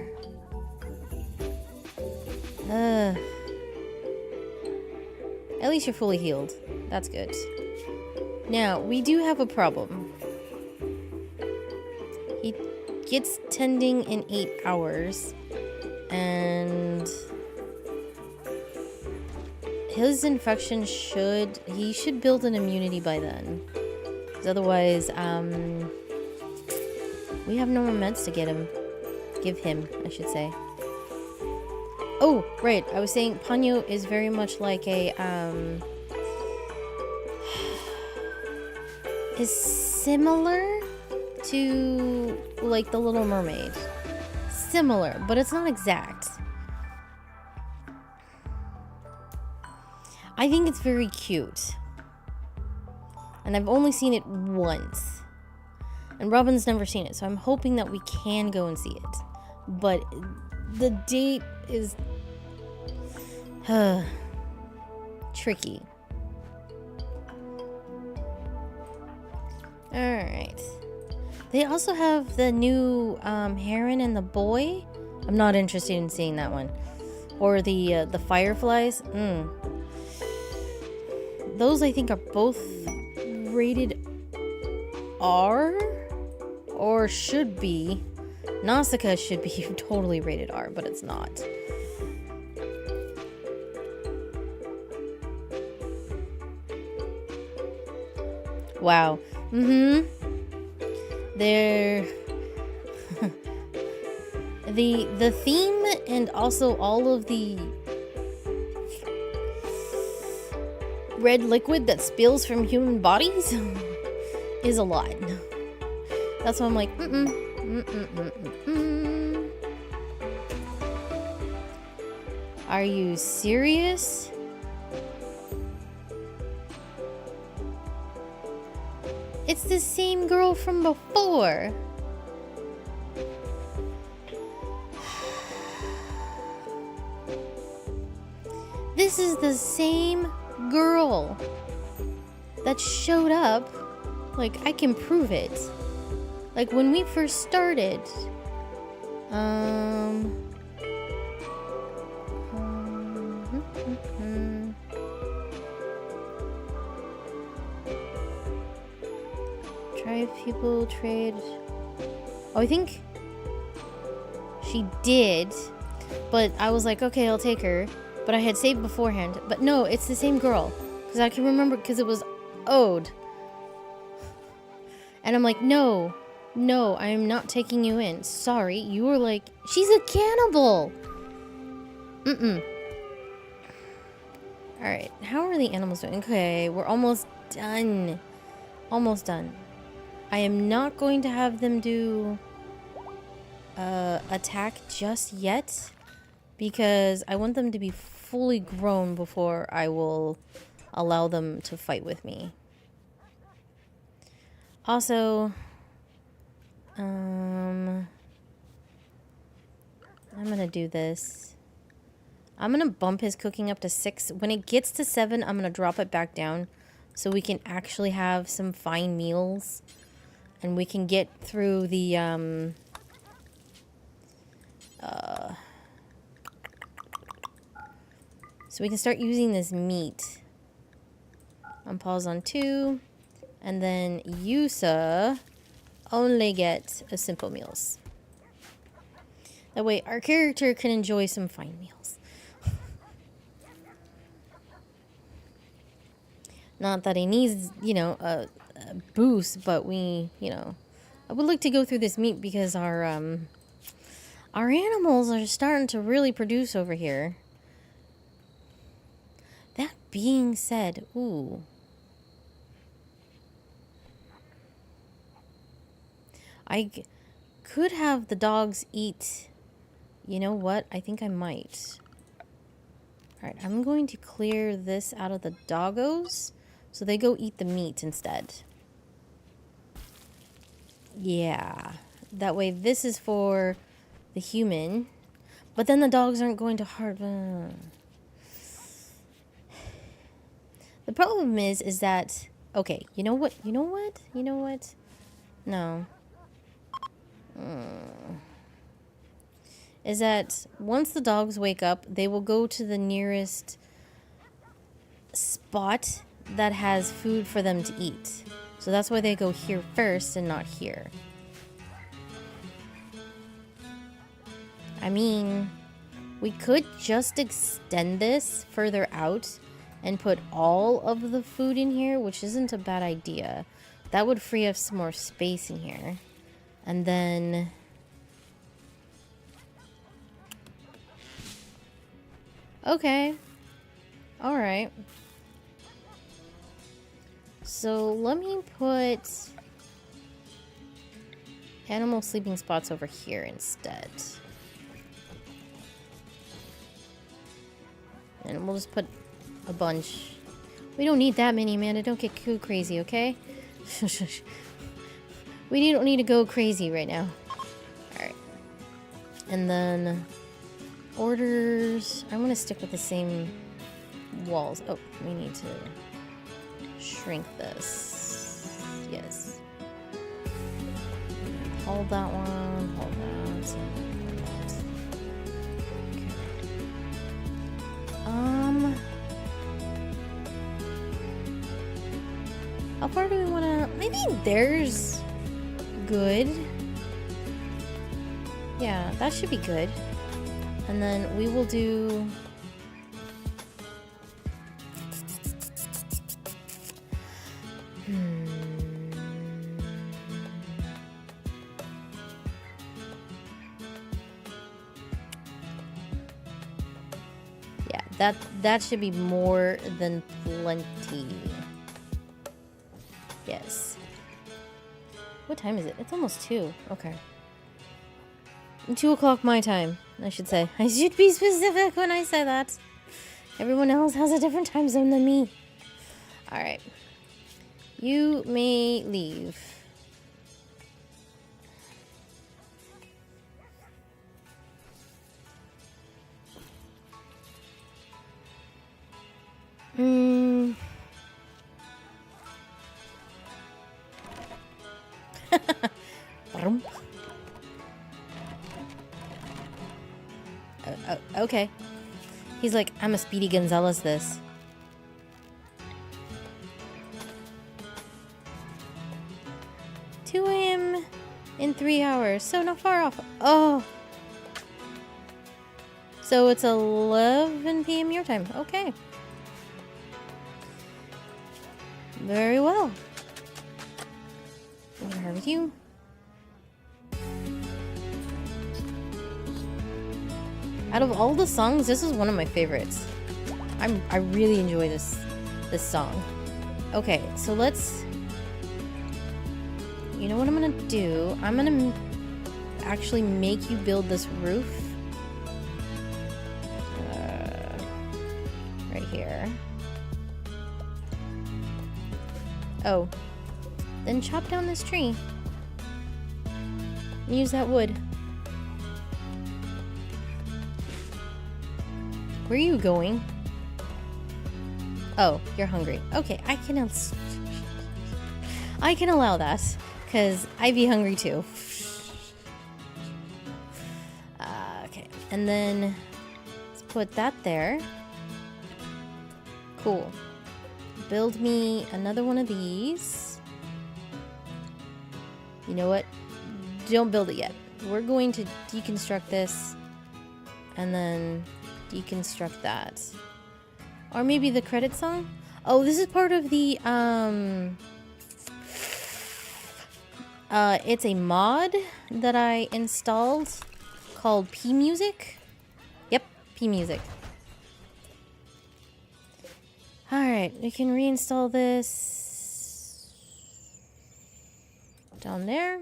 At least you're fully healed. That's good. Now, we do have a problem. He gets tending in 8 hours. And his infection he should build an immunity by then. Because otherwise, we have no more meds to give him, I should say. Oh, right. I was saying Ponyo is very much like is similar to like the Little Mermaid. Similar, but it's not exact. I think it's very cute. And I've only seen it once. And Robin's never seen it, so I'm hoping that we can go and see it. But the date is tricky. Alright. They also have the new Heron and the Boy. I'm not interested in seeing that one. Or the Fireflies. Those I think are both rated R. Or should be. Nausicaa should be totally rated R, but it's not. Wow. They're the theme and also all of the red liquid that spills from human bodies is a lot. That's why I'm like, Are you serious? It's the same girl from before. This is the same girl that showed up. Like, I can prove it. Like, when we first started. Try people trade. Oh, I think she did. But I was like, okay, I'll take her. But I had saved beforehand. But no, it's the same girl. Because I can remember, because it was Ode. And I'm like, no, I am not taking you in. Sorry. You were like, she's a cannibal. Alright, how are the animals doing? Okay, we're almost done. Almost done. I am not going to have them do attack just yet. Because I want them to be fully grown before I will allow them to fight with me. Also, I'm gonna do this. I'm gonna bump his cooking up to 6. When it gets to 7, I'm gonna drop it back down so we can actually have some fine meals. And we can get through the, so we can start using this meat. On pause on 2. And then Yusa only get a simple meals. That way our character can enjoy some fine meals. Not that he needs, you know, a boost, but we, you know, I would like to go through this meat because our animals are starting to really produce over here. That being said, ooh. I could have the dogs eat. You know what? I think I might. Alright, I'm going to clear this out of the doggos so they go eat the meat instead. Yeah. That way this is for the human. But then the dogs aren't going to The problem is that... Okay, you know what? You know what? You know what? No. Is that once the dogs wake up, they will go to the nearest spot that has food for them to eat. So that's why they go here first and not here. I mean, we could just extend this further out and put all of the food in here, which isn't a bad idea. That would free up some more space in here. And then... Okay. Alright. So let me put animal sleeping spots over here instead. And we'll just put a bunch. We don't need that many, Amanda. Don't get too crazy, okay? We don't need to go crazy right now. Alright. And then... orders. I'm gonna stick with the same walls. Oh, we need to shrink this. Yes. Hold that one. Hold that. Hold that. Okay. How far do we wanna? Maybe there's good. Yeah, that should be good. And then we will do... Yeah, that should be more than plenty. Yes. What time is it? It's almost 2. Okay. 2 o'clock my time, I should say. I should be specific when I say that. Everyone else has a different time zone than me. Alright. You may leave. Okay. He's like, I'm a Speedy Gonzales this. $2 a.m. in 3 hours, so not far off. Oh. So it's 11 p.m. your time. Okay. Very well. I'm gonna hurry with you. Out of all the songs, this is one of my favorites. I really enjoy this song. Okay, so let's... You know what I'm gonna do? I'm gonna actually make you build this roof. Right here. Oh. then chop down this tree. Use that wood. Where are you going? Oh, you're hungry. Okay, I can allow that, because I'd be hungry too. Okay, and then let's put that there. Cool. Build me another one of these. You know what? Don't build it yet. We're going to deconstruct this and then deconstruct that. Or maybe the credit song? Oh, this is part of the it's a mod that I installed called P-Music. Yep, P-Music. Alright, we can reinstall this down there.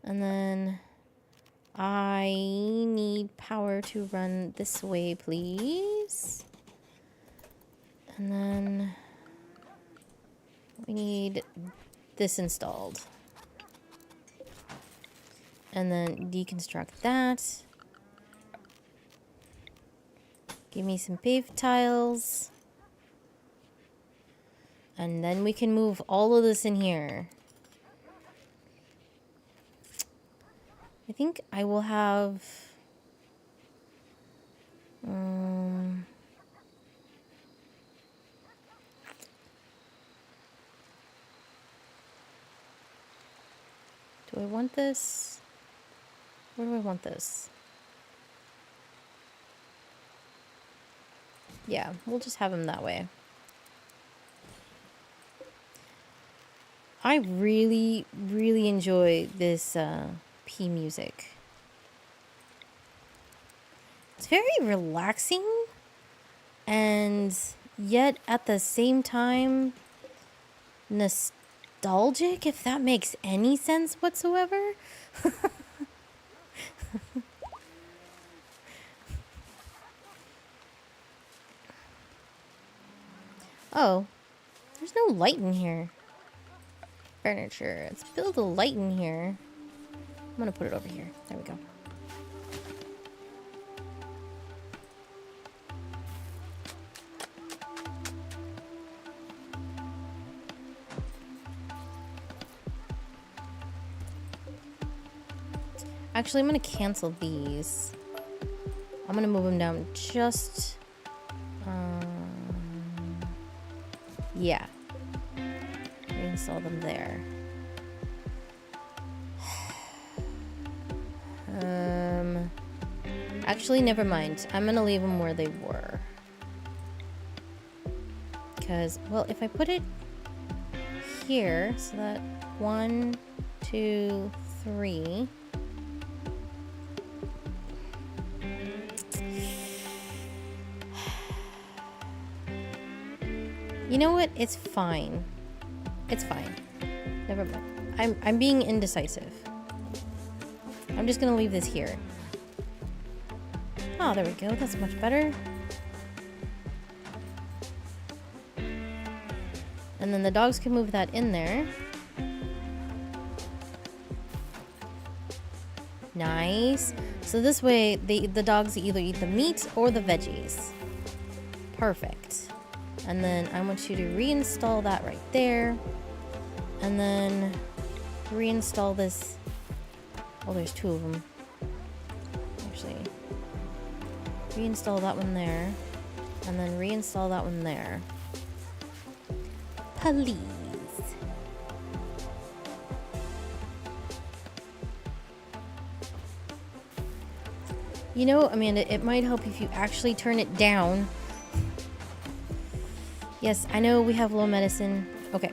And then I need power to run this way, please. And then we need this installed. And then deconstruct that. Give me some paved tiles. And then we can move all of this in here. I think I will have... do I want this? Where do I want this? Yeah, we'll just have them that way. I really, really enjoy this P-Music. It's very relaxing and yet at the same time nostalgic, if that makes any sense whatsoever. Oh, there's no light in here. Furniture. Let's build a light in here. I'm gonna put it over here. There we go. Actually, I'm gonna cancel these. I'm gonna move them down just... yeah. Reinstall them there. Actually, never mind. I'm gonna leave them where they were. Because, well, if I put it here, so that 1, 2, 3... You know what? It's fine. It's fine. Never mind. I'm being indecisive. I'm just gonna leave this here. Oh, there we go. That's much better. And then the dogs can move that in there. Nice. So this way, the dogs either eat the meat or the veggies. Perfect. And then I want you to reinstall that right there. And then reinstall this. Oh, there's two of them. Actually, reinstall that one there. And then reinstall that one there. Please. You know, Amanda, it might help if you actually turn it down. Yes, I know we have low medicine. Okay.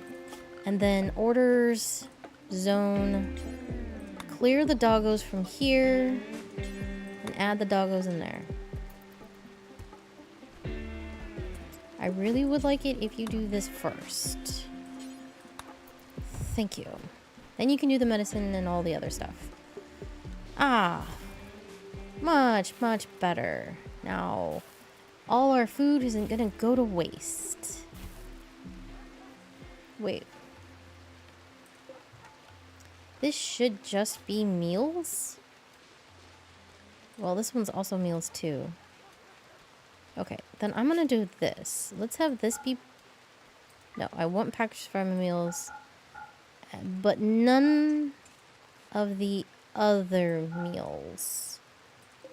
And then orders, zone, clear the doggos from here, and add the doggos in there. I really would like it if you do this first. Thank you. Then you can do the medicine and all the other stuff. Ah. Much, much better. Now, all our food isn't gonna go to waste. Wait. This should just be meals. Well, this one's also meals too. Okay, then I'm gonna do this. Let's have this be... No, I want packaged farm meals, but none of the other meals.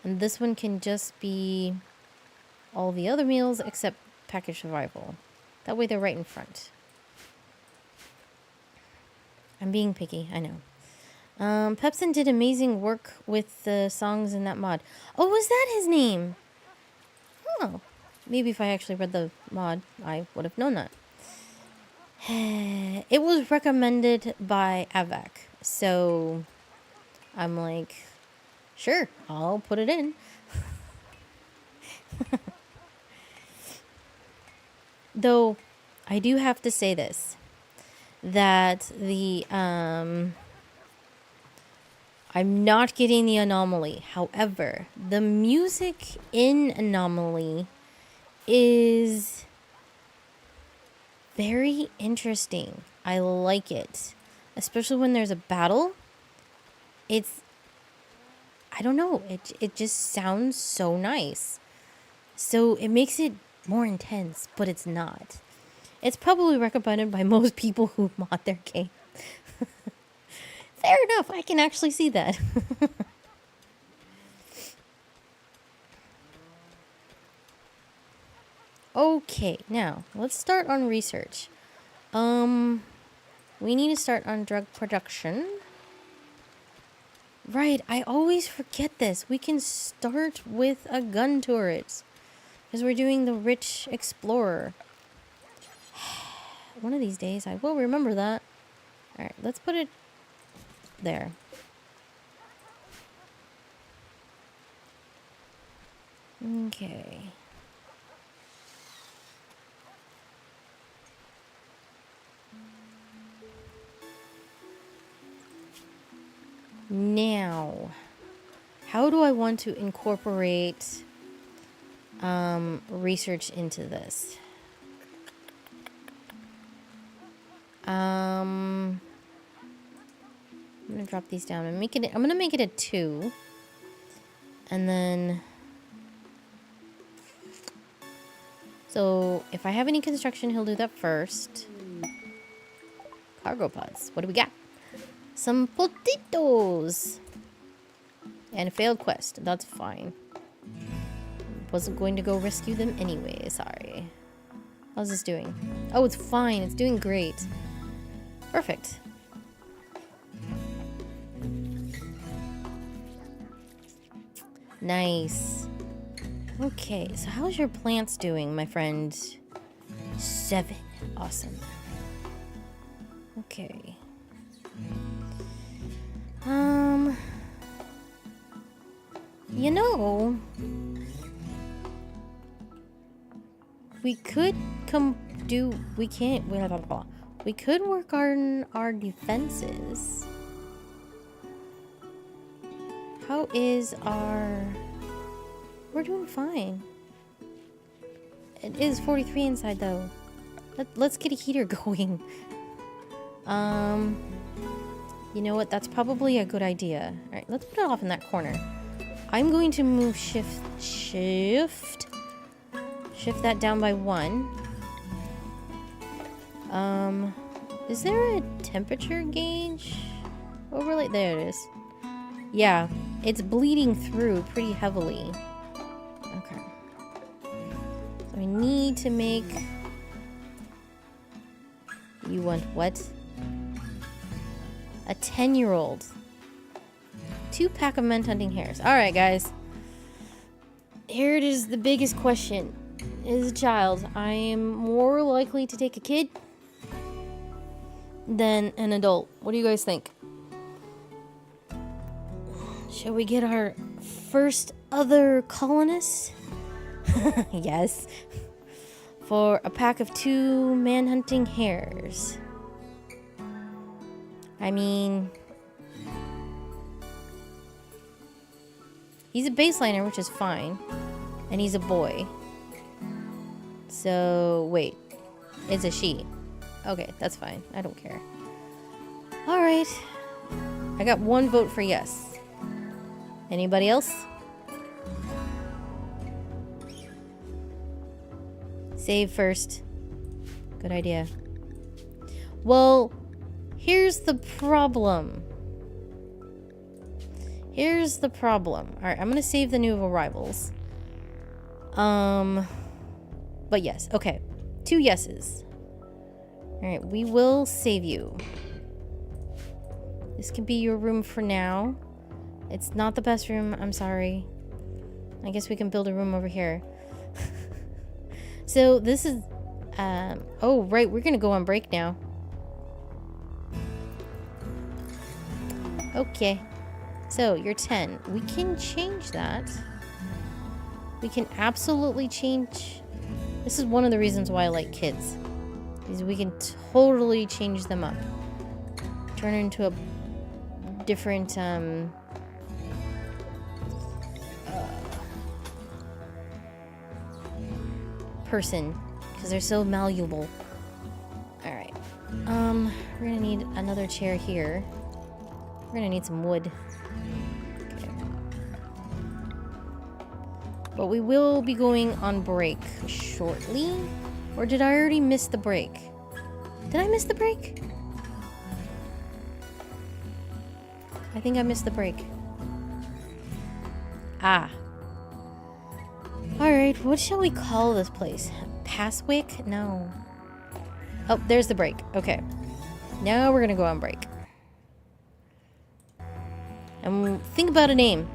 And this one can just be all the other meals except packaged survival. That way they're right in front. I'm being picky, I know. Pepsin did amazing work with the songs in that mod. Oh, was that his name? Oh, maybe if I actually read the mod, I would have known that. It was recommended by Avac, so I'm like, sure, I'll put it in. Though, I do have to say this, that the, I'm not getting the Anomaly. However, the music in Anomaly is very interesting. I like it. Especially when there's a battle. It's... I don't know. It just sounds so nice. So it makes it more intense, but it's not. It's probably recommended by most people who mod their game. Fair enough, I can actually see that. Okay, now let's start on research. We need to start on drug production. Right, I always forget this. We can start with a gun turret because we're doing the Rich Explorer. One of these days I will remember that. All right, let's put it there. Okay. Now, how do I want to incorporate research into this? I'm gonna drop these down and make it. I'm gonna make it a 2, and then. So if I have any construction, he'll do that first. Cargo pods. What do we got? Some potatoes. And a failed quest. That's fine. Wasn't going to go rescue them anyway. Sorry. How's this doing? Oh, it's fine. It's doing great. Perfect. Nice. Okay, so how's your plants doing, my friend? 7. Awesome. Okay. You know, we could we can't, blah, blah, blah. We could work on our defenses. How is our... We're doing fine. It is 43 inside, though. Let's get a heater going. You know what? That's probably a good idea. All right, let's put it off in that corner. I'm going to move shift that down by 1. Is there a temperature gauge overlay? There it is. Yeah, it's bleeding through pretty heavily. Okay. So we need to make... You want what? A 10-year-old. 2 pack of men hunting hares. Alright, guys. Here it is, the biggest question. As a child, I am more likely to take a kid than an adult. What do you guys think? Shall we get our first other colonists? Yes. For a pack of 2 man-hunting hares. I mean... He's a baseliner, which is fine. And he's a boy. So, wait. It's a she. Okay, that's fine. I don't care. Alright. I got one vote for yes. Anybody else? Save first. Good idea. Well, here's the problem. Here's the problem. Alright, I'm gonna save the new arrivals. But yes, okay. 2 yeses. Alright, we will save you. This can be your room for now. It's not the best room, I'm sorry. I guess we can build a room over here. So this is, oh right, we're gonna go on break now. Okay. So, you're 10. We can change that. We can absolutely change. This is one of the reasons why I like kids. Is we can totally change them up. Turn into a different, person. Because they're so malleable. Alright. We're gonna need another chair here. We're gonna need some wood. Okay. But we will be going on break shortly. Or did I already miss the break? Did I miss the break? I think I missed the break. Ah. Alright, what shall we call this place? Passwick? No. Oh, there's the break. Okay. Now we're gonna go on break. And think about a name.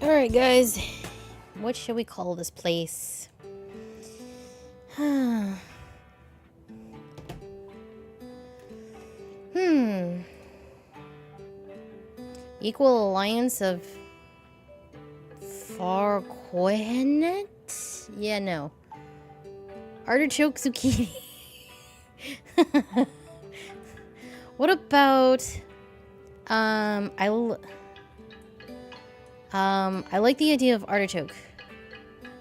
Alright, guys. What shall we call this place? Equal Alliance of Farquanet? Yeah, no. Artichoke zucchini. What about I like the idea of artichoke.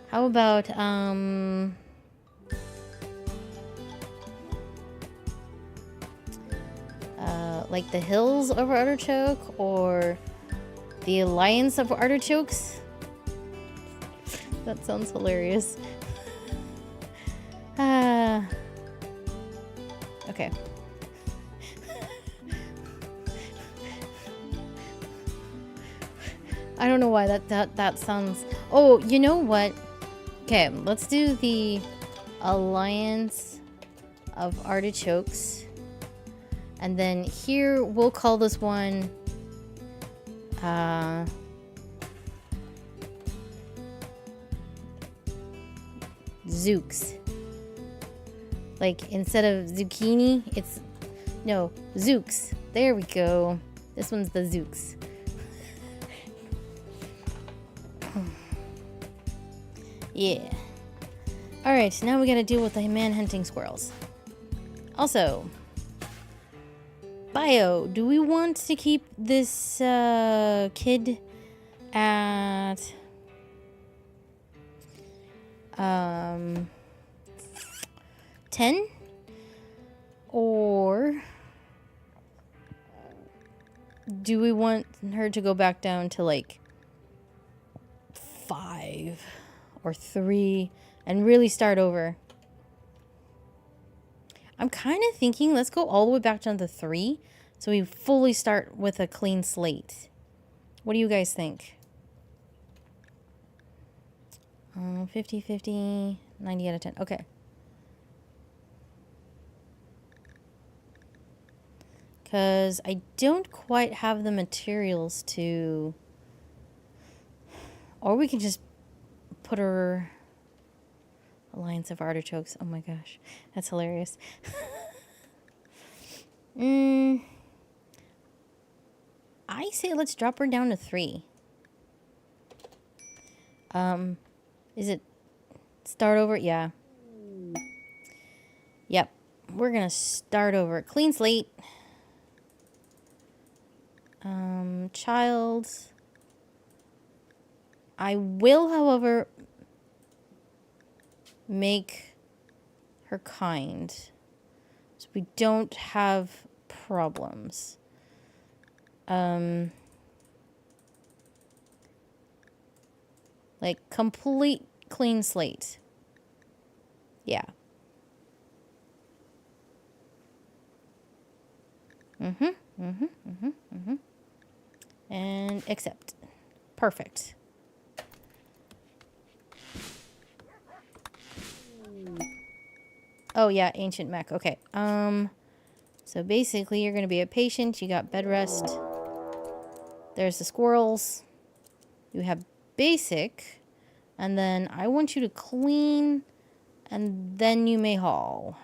How about like the Hills of Artichoke or the Alliance of Artichokes? That sounds hilarious. Okay. I don't know why that sounds... Oh, you know what? Okay, let's do the Alliance of Artichokes. And then here, we'll call this one... Zooks. Like, instead of zucchini, it's... No, Zooks. There we go. This one's the Zooks. Yeah. Alright, now we gotta deal with the man-hunting squirrels. Also, bio, do we want to keep this kid at 10? Or do we want her to go back down to like 5 or 3 and really start over? I'm kind of thinking let's go all the way back down to 3 so we fully start with a clean slate. What do you guys think? 50-50, 90 out of 10. Okay. Because I don't quite have the materials to... Or we can just put her... Alliance of Artichokes. Oh my gosh. That's hilarious. I say let's drop her down to 3. Is it start over? Yeah. Yep. We're gonna start over. Clean slate. Child. I will, however, make her kind so we don't have problems. Like complete clean slate. Yeah. And accept. Perfect. Oh yeah, ancient mech. Okay. So basically you're gonna be a patient. You got bed rest. There's the squirrels. You have basic. And then I want you to clean. And then you may haul.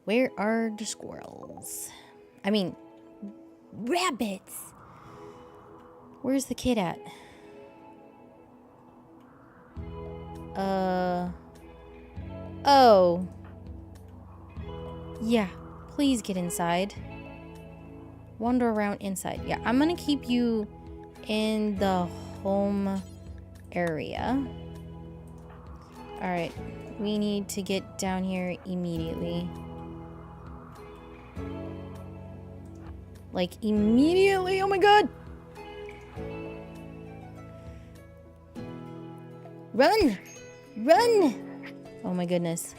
Where are the squirrels? I mean, rabbits. Where's the kid at? Oh. Yeah, please get inside. Wander around inside. Yeah, I'm gonna keep you in the home area. Alright, we need to get down here immediately. Like, immediately? Oh my god! Run! Run! Oh my goodness.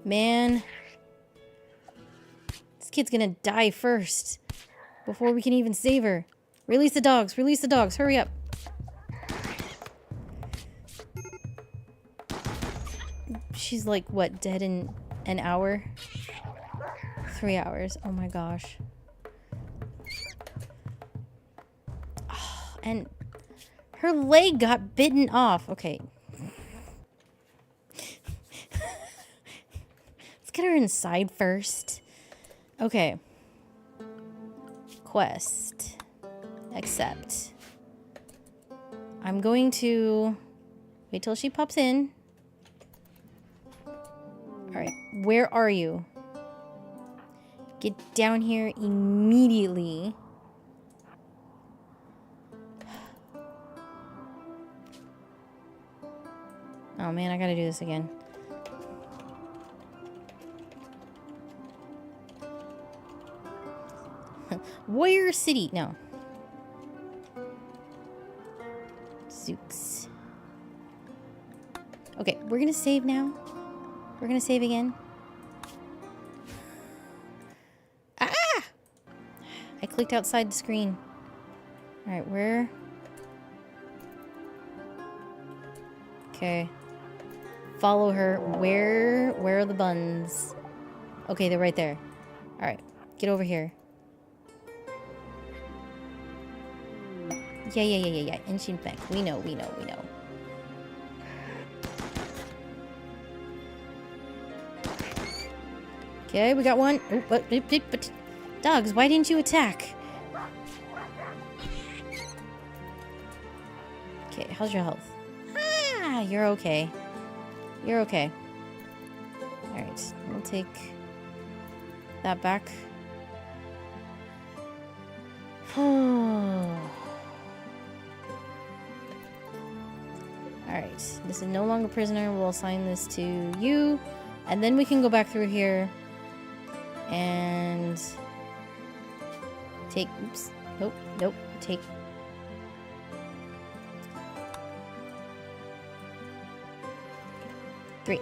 Man. This kid's gonna die first. Before we can even save her. Release the dogs. Release the dogs. Hurry up. She's like, what, dead in an hour? 3 hours. Oh my gosh. And her leg got bitten off. Okay. Let's get her inside first. Okay. Quest. Accept. I'm going to wait till she pops in. Alright, where are you? Get down here immediately. Oh man, I gotta do this again. Warrior City. No. Zooks. Okay, we're gonna save now. We're gonna save again. Ah! I clicked outside the screen. Alright, where? Okay. Follow her. Where are the buns? Okay, they're right there. Alright, get over here. Yeah. Ancient bank. We know. Okay, we got one. Oh, but dogs, why didn't you attack? Okay, how's your health? Ah, you're okay. You're okay. Alright, we'll take that back. Alright, this is no longer prisoner. We'll assign this to you. And then we can go back through here and take, oops, nope, take, three.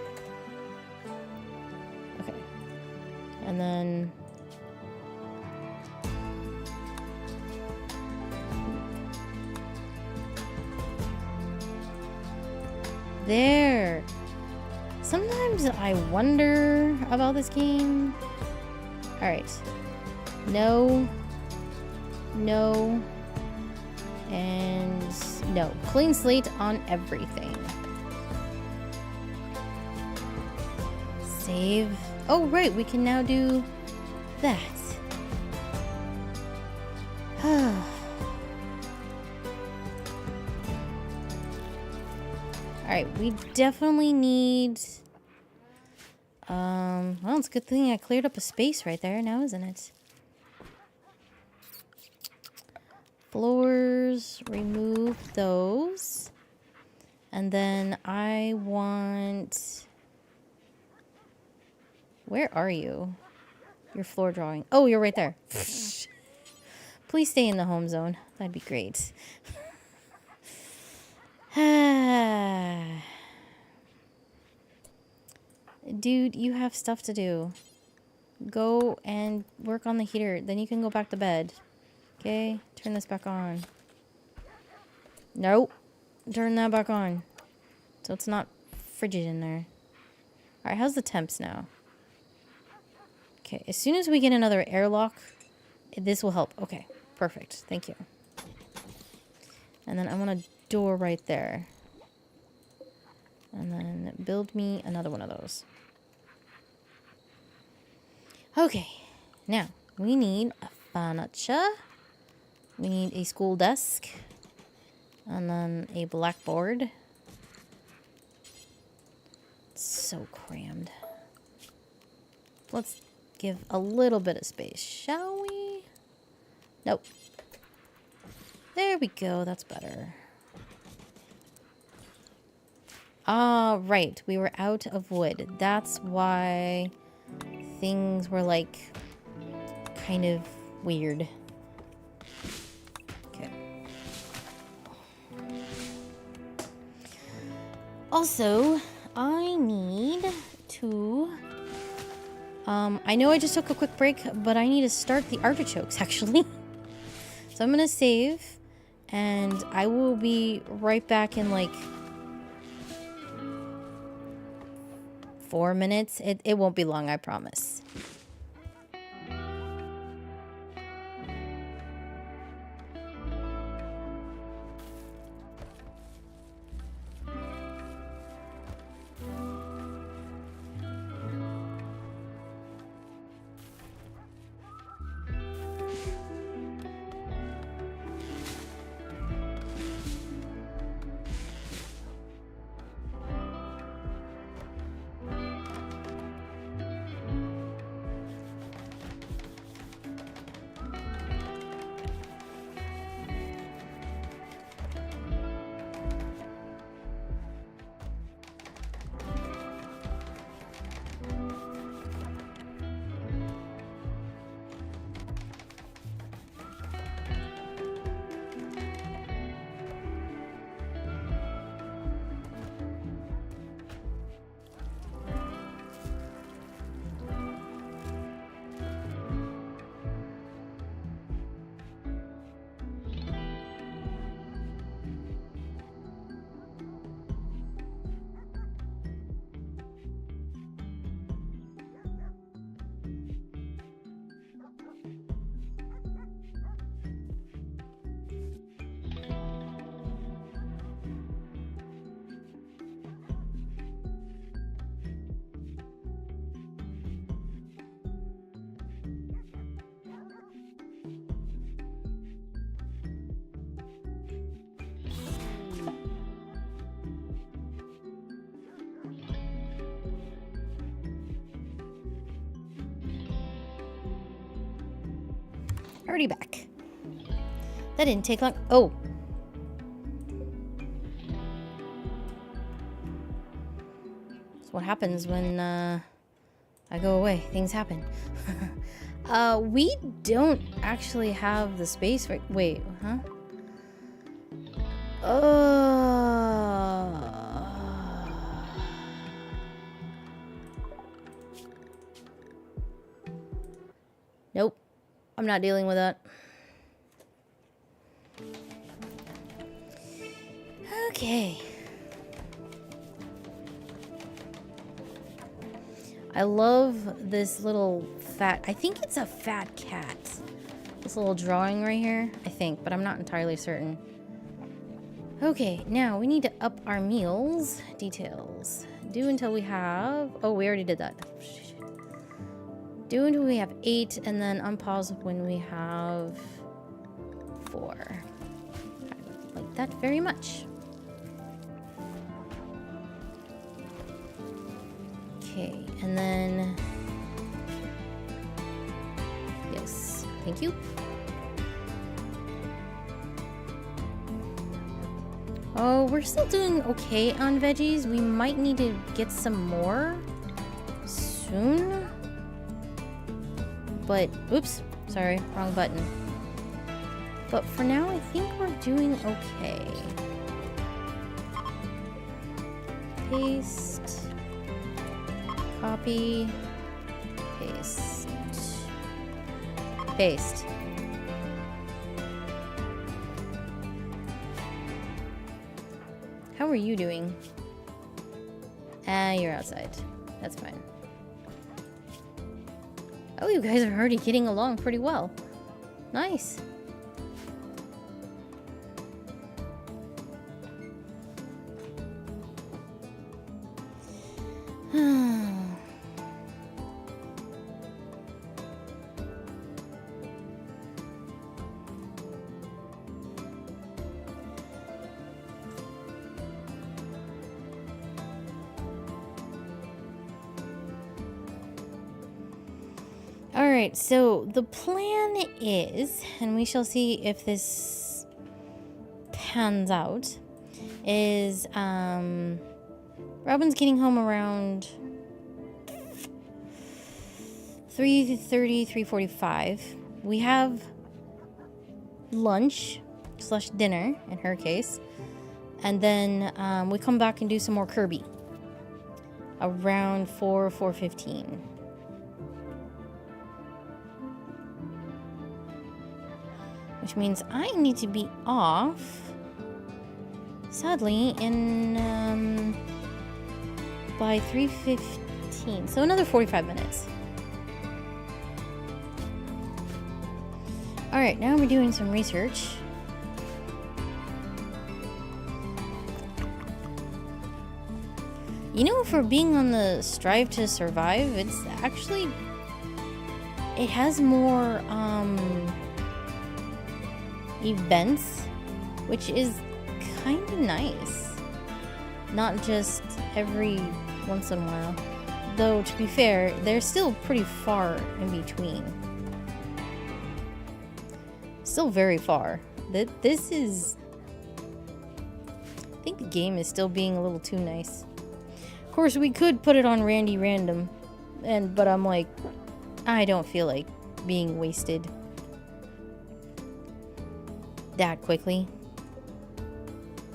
Okay. And then there. Sometimes I wonder about this game. Alright. No. And no. Clean slate on everything. Save. Oh, right. We can now do that. Alright, we definitely need... well, it's a good thing I cleared up a space right there now, isn't it? Floors, remove those. And then I want... Where are you? Your floor drawing. Oh, you're right there. Please stay in the home zone. That'd be great. Dude, you have stuff to do. Go and work on the heater. Then you can go back to bed. Okay? Turn this back on. Nope. Turn that back on. So it's not frigid in there. Alright, how's the temps now? Okay, as soon as we get another airlock, this will help. Okay, perfect. Thank you. And then I want a door right there. And then build me another one of those. Okay, now we need a furniture. We need a school desk. And then a blackboard. It's so crammed. Let's give a little bit of space, shall we? Nope. There we go, that's better. Ah, right. We were out of wood. That's why things were, like, kind of weird. Okay. Also, I need to... I know I just took a quick break, but I need to start the artichokes, actually. So I'm gonna save, and I will be right back in, like... 4 minutes. It won't be long, I promise. Already back. That didn't take long. Oh. That's what happens when I go away. Things happen. We don't actually have the space for... Wait, huh? Nope. I'm not dealing with that. Okay. I love this little fat... I think it's a fat cat. This little drawing right here. I think, but I'm not entirely certain. Okay, now we need to up our meals. Details. Do until we have... Oh, we already did that. Do until we have 8, and then unpause when we have 4. I like that very much. Okay, and then... Yes, thank you. Oh, we're still doing okay on veggies. We might need to get some more soon. But, oops, sorry, wrong button. But for now, I think we're doing okay. Paste. Copy. Paste. Paste. How are you doing? You're outside. That's fine. Oh, you guys are already getting along pretty well. Nice. Alright, so the plan is, and we shall see if this pans out, is Robin's getting home around 3:30, 3:45. We have lunch / dinner, in her case, and then we come back and do some more Kirby around 4:15. Which means I need to be off, sadly, in by 3:15. So another 45 minutes. Alright, now we're doing some research. You know, for being on the Strive to Survive, it's actually... It has more, events, which is kind of nice. Not just every once in a while. Though, to be fair, they're still pretty far in between. Still very far. This is... I think the game is still being a little too nice. Of course, we could put it on Randy Random, but I'm like, I don't feel like being wasted that quickly.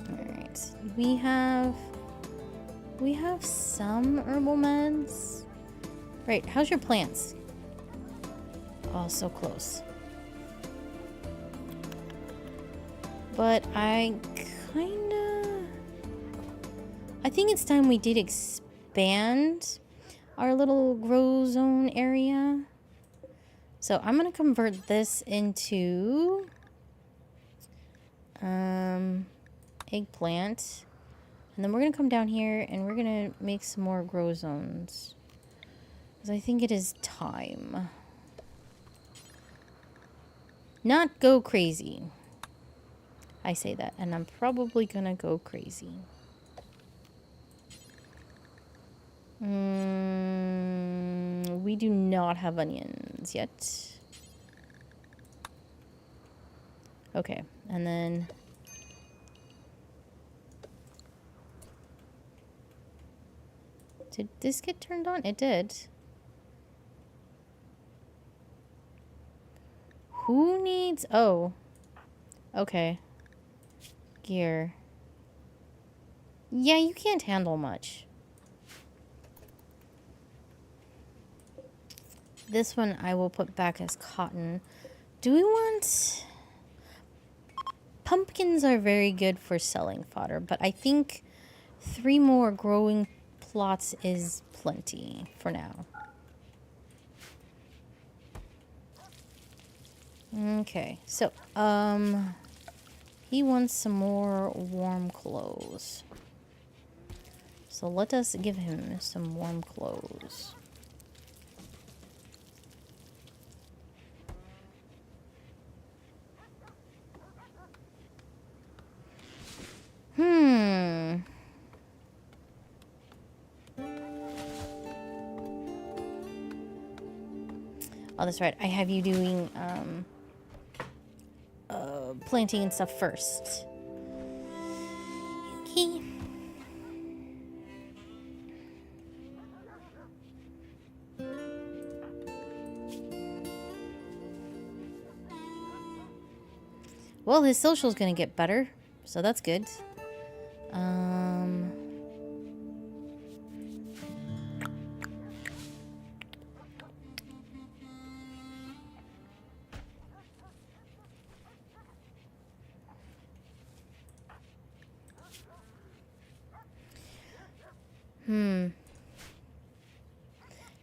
Alright. We have some herbal meds. Right, how's your plants? Oh, so close. But I think it's time we did expand our little grow zone area. So I'm gonna convert this into eggplant, and then we're gonna come down here and we're gonna make some more grow zones, because I think it is time. Not go crazy. I say that, and I'm probably gonna go crazy. We do not have onions yet. Okay, and then... Did this get turned on? It did. Who needs... Oh. Okay. Gear. Yeah, you can't handle much. This one I will put back as cotton. Do we want... Pumpkins are very good for selling fodder, but I think 3 more growing plots is plenty for now. Okay, so, he wants some more warm clothes. So let us give him some warm clothes. Oh, that's right. I have you doing, planting and stuff first. Okay. Well, his social's gonna get better, so that's good.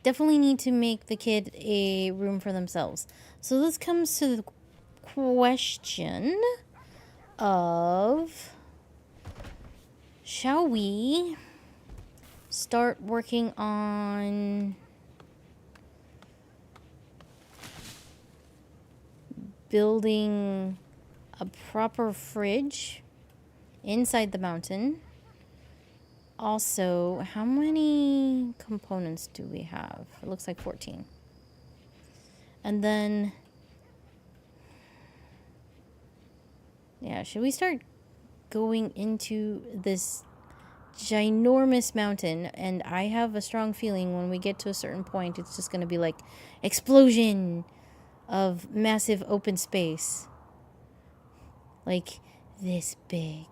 Definitely need to make the kid a room for themselves. So this comes to the question of, shall we start working on building a proper fridge inside the mountain? Also, how many components do we have? It looks like 14. And then, yeah, should we start going into this ginormous mountain? And I have a strong feeling when we get to a certain point, it's just going to be like explosion of massive open space. Like this big.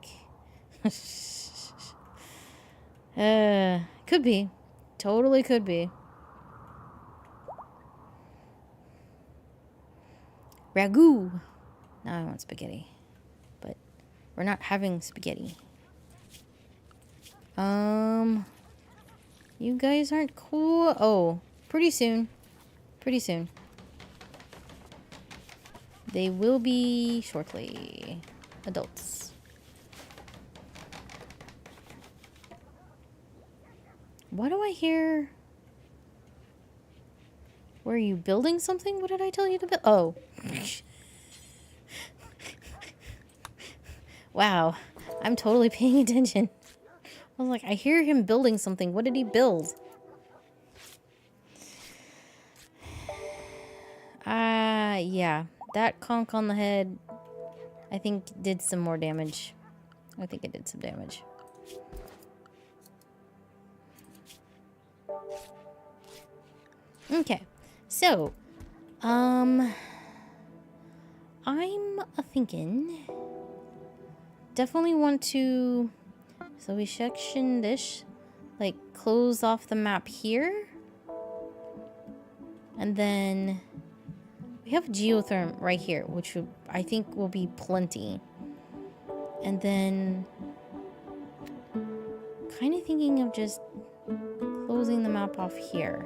Could be. Totally could be. Ragu. Now I want spaghetti. But we're not having spaghetti. You guys aren't cool. Oh, pretty soon. Pretty soon. They will be shortly. Adults. What do I hear? Were you building something? What did I tell you to build? Oh. Wow. I'm totally paying attention. I was like, I hear him building something. What did he build? Yeah. That conch on the head, I think, did some more damage. I think it did some damage. Okay. So, I'm thinking definitely want to, so we section this, like close off the map here, and then we have geotherm right here, which I think will be plenty, and then kind of thinking of just closing the map off here.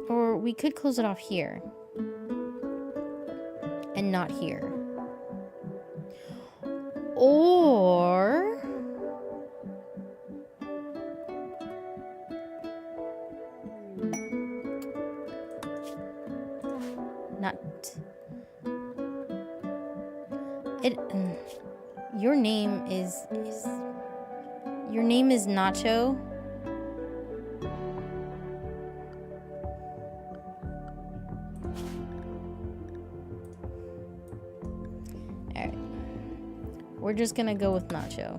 Or we could close it off here. And not here. Or... not... It... Your name is... Your name is Nacho? we're just gonna go with Nacho.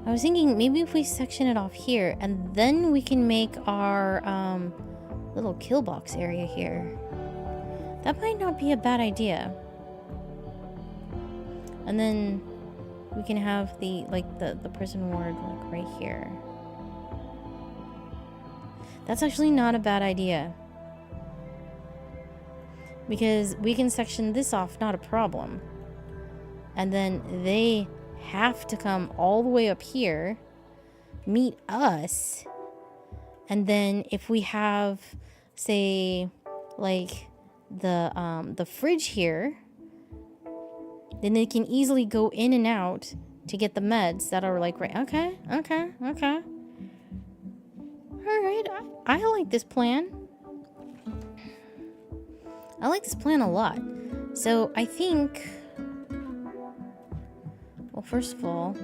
I was thinking maybe if we section it off here, and then we can make our little kill box area here. That might not be a bad idea. And then we can have the prison ward like right here. That's actually not a bad idea. Because we can section this off, not a problem. And then they have to come all the way up here, meet us, and then if we have, say, like the fridge here, then they can easily go in and out to get the meds that are like right. Okay. All right, I like this plan. I like this plan a lot. So I think, well, first of all,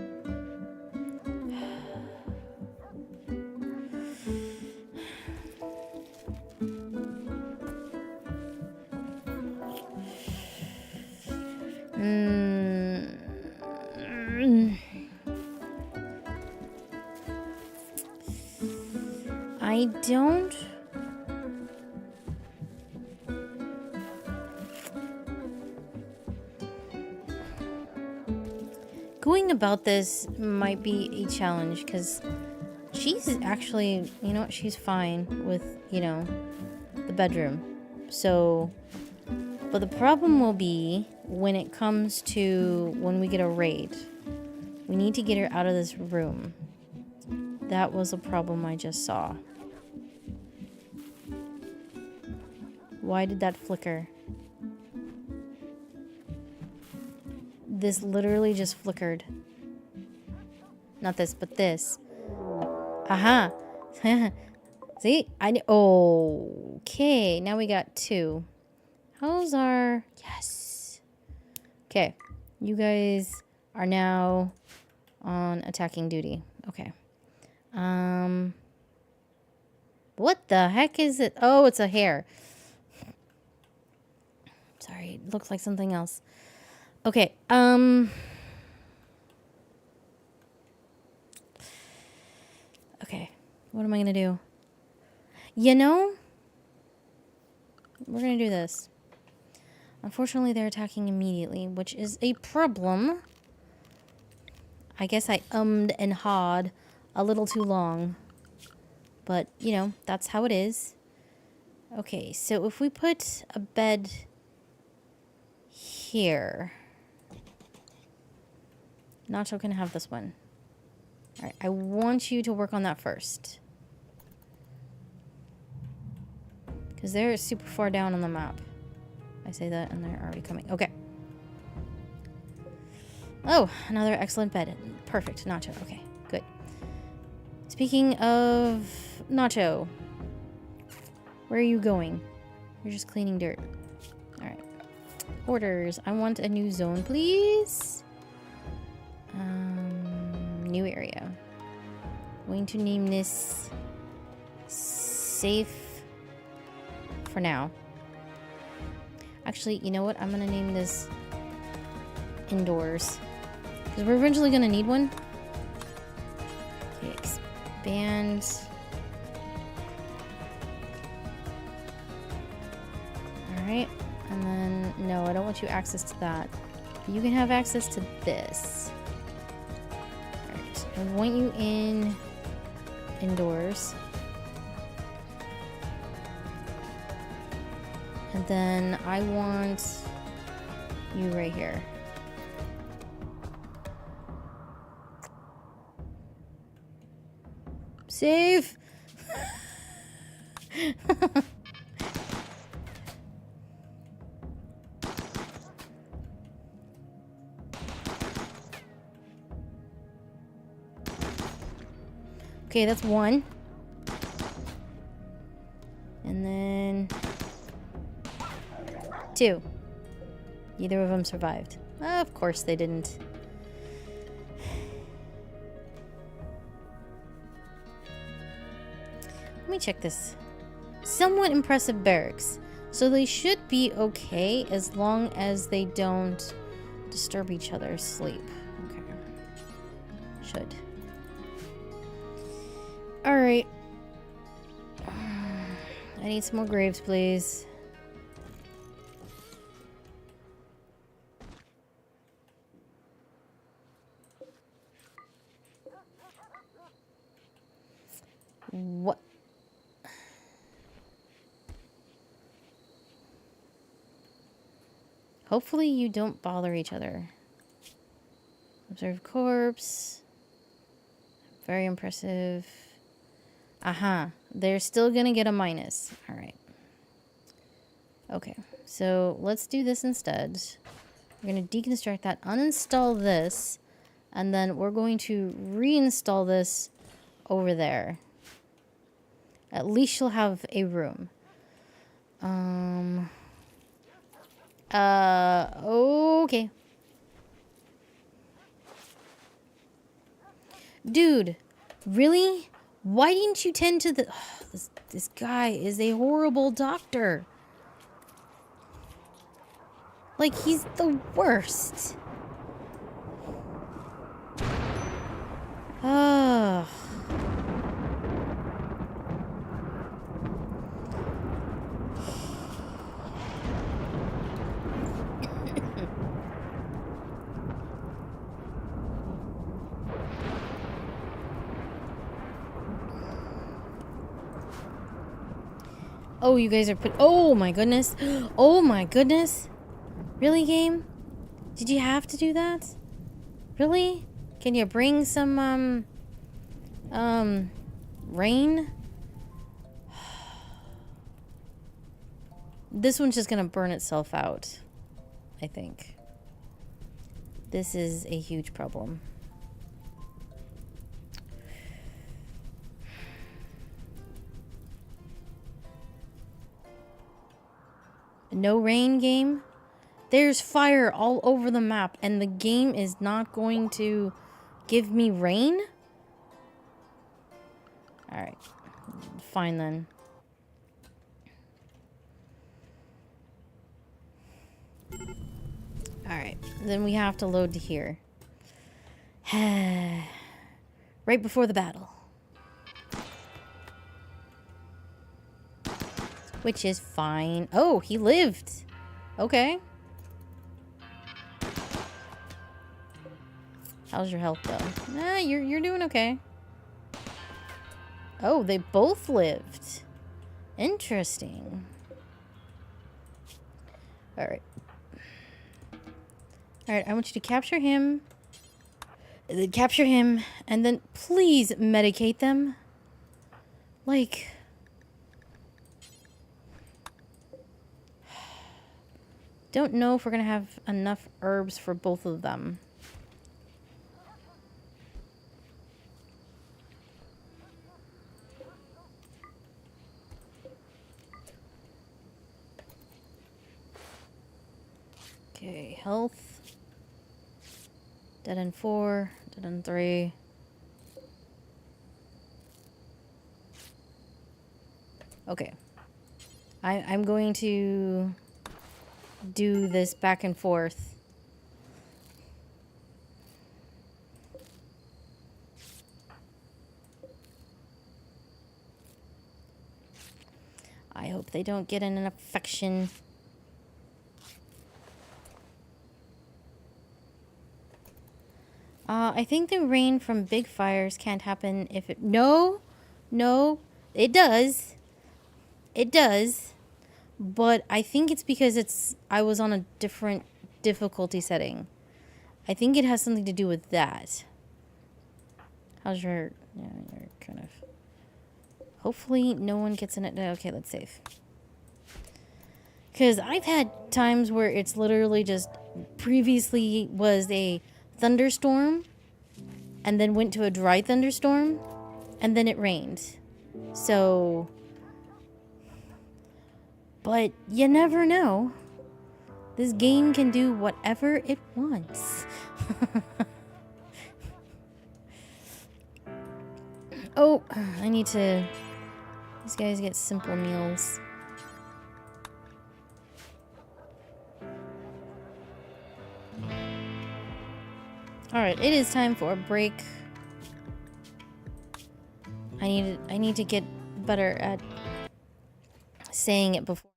I don't. Going about this might be a challenge because she's actually, you know what, she's fine with, you know, the bedroom. So, but the problem will be when it comes to when we get a raid. We need to get her out of this room. That was a problem I just saw. Why did that flicker? This literally just flickered. Not this, but this. Aha! See? Okay, now we got 2. How's our... Yes! Okay, you guys are now on attacking duty. Okay. What the heck is it? Oh, it's a hair. Sorry, it looks like something else. Okay, okay, what am I gonna do? You know, we're gonna do this. Unfortunately, they're attacking immediately, which is a problem. I guess I ummed and hawed a little too long. But, you know, that's how it is. Okay, so if we put a bed here... Nacho can have this one. Alright, I want you to work on that first. Because they're super far down on the map. I say that and they're already coming. Okay. Oh, another excellent bed. Perfect, Nacho. Okay, good. Speaking of Nacho, where are you going? You're just cleaning dirt. Alright. Orders. I want a new zone, please. New area. I'm going to name this safe for now. Actually, you know what? I'm going to name this indoors. Because we're eventually going to need one. Okay, expand. Alright. And then, no, I don't want you access to that. You can have access to this. Alright. I want you indoors. And then I want you right here. Save! Okay, that's one. And then... 2. Neither of them survived. Of course they didn't. Let me check this. Somewhat impressive barracks. So they should be okay as long as they don't disturb each other's sleep. Okay. Should. Alright. I need some more graves, please. What? Hopefully you don't bother each other. Observe corpse. Very impressive. Aha. They're still gonna get a minus. Alright. Okay. So let's do this instead. We're gonna deconstruct that, uninstall this, and then we're going to reinstall this over there. At least she'll have a room. Okay. Dude, really? Why didn't you tend to the... Oh, this guy is a horrible doctor. Like, he's the worst. Ugh. Oh, you guys are oh my goodness. Oh my goodness. Really, game? Did you have to do that? Really? Can you bring some, rain? This one's just gonna burn itself out, I think. This is a huge problem. No rain, game? There's fire all over the map, and the game is not going to give me rain? Alright. Fine then. Alright. Then we have to load to here. Right before the battle. Which is fine. Oh, he lived. Okay. How's your health though? Nah, you're doing okay. Oh, they both lived. Interesting. Alright. Alright, I want you to capture him. Capture him, and then please medicate them. Like... Don't know if we're gonna have enough herbs for both of them. Okay, health. Dead end 4, dead end 3. Okay. I'm going to do this back and forth. I hope they don't get an infection. I think the rain from big fires can't happen if it... No, it does. It does. But I think it's because I was on a different difficulty setting. I think it has something to do with that. How's your... Yeah, you're kind of... Hopefully no one gets in it. Okay, let's save. Because I've had times where it's literally just... Previously was a thunderstorm, and then went to a dry thunderstorm, and then it rained. So... But you never know. This game can do whatever it wants. Oh, I need to... These guys get simple meals. Alright, it is time for a break. I need to get better at saying it before.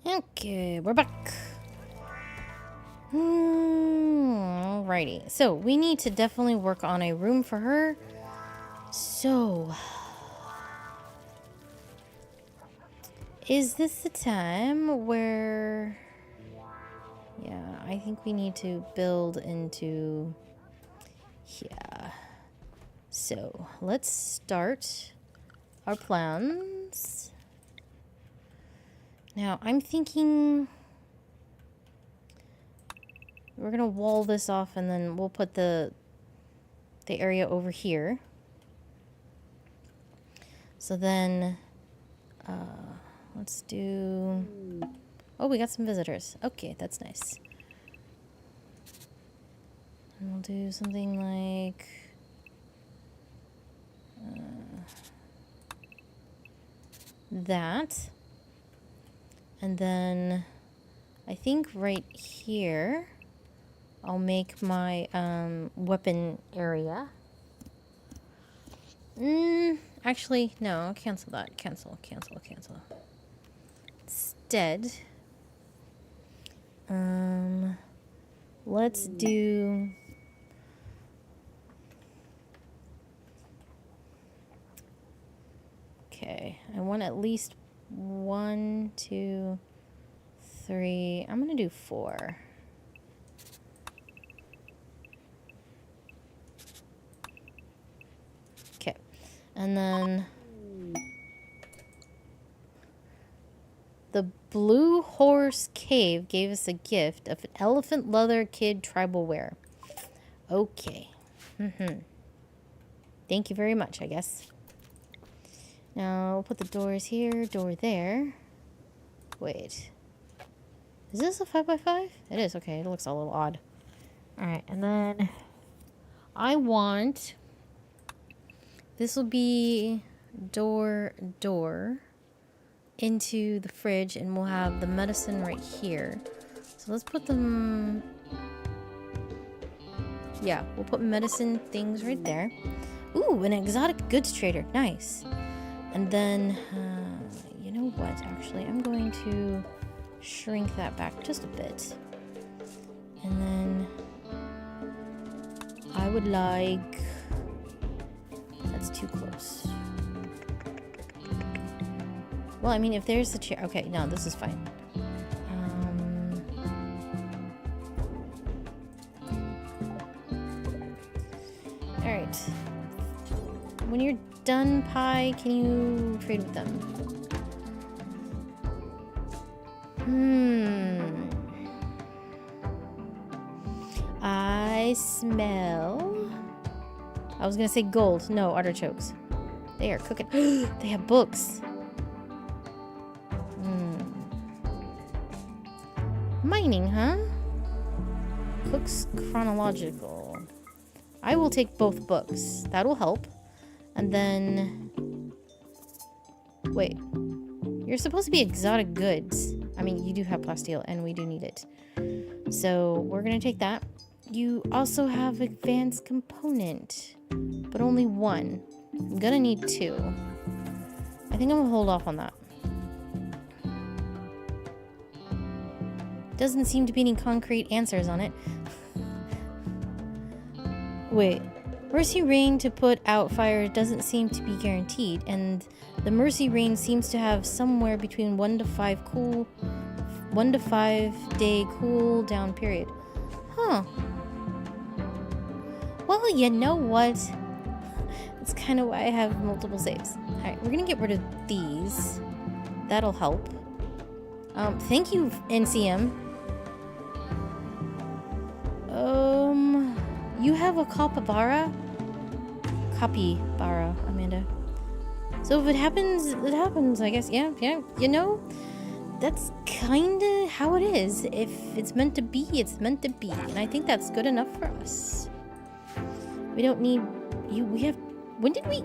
Okay, we're back. Alrighty. So, we need to definitely work on a room for her. So, is this the time where... Yeah, I think we need to build into... Yeah. So, let's start our plans. Now, I'm thinking... We're gonna wall this off and then we'll put the area over here. So then, let's do... Oh, we got some visitors. Okay, that's nice. And we'll do something like... that. And then, I think right here... I'll make my weapon area. Actually, no, I'll cancel that. Cancel. Instead, let's do... Okay, I want at least 1, 2, 3. I'm gonna do 4. And then the Blue Horse Cave gave us a gift of an elephant leather kid tribal wear. Okay. Thank you very much, I guess. Now, we'll put the doors here, door there. Wait. Is this a 5x5? It is, okay. It looks a little odd. Alright, and then I want... This will be door into the fridge, and we'll have the medicine right here. So let's put them... Yeah, we'll put medicine things right there. Ooh, an exotic goods trader. Nice. And then, you know what, actually, I'm going to shrink that back just a bit. And then I would like... That's too close. Well, I mean, if there's the chair... Okay, no, this is fine. Alright. When you're done, Pi, can you trade with them? I smell... I was gonna say gold. No, artichokes. They are cooking. They have books. Mining, huh? Cook's Chronological. I will take both books. That'll help. And then... Wait. You're supposed to be exotic goods. I mean, you do have plasteel, and we do need it. So, we're gonna take that. You also have advanced component. But only one. I'm gonna need two. I think I'm gonna hold off on that. Doesn't seem to be any concrete answers on it. Wait. Mercy Rain to put out fire doesn't seem to be guaranteed, and the Mercy Rain seems to have somewhere between 1 to 5 day cool down period. Huh. Well, you know what? That's kind of why I have multiple saves. Alright, we're gonna get rid of these. That'll help. Thank you, NCM. You have a capybara? Capybara, Amanda. So if it happens, it happens, I guess. Yeah, you know? That's kinda how it is. If it's meant to be, it's meant to be. And I think that's good enough for us. We don't need... we have... When did we...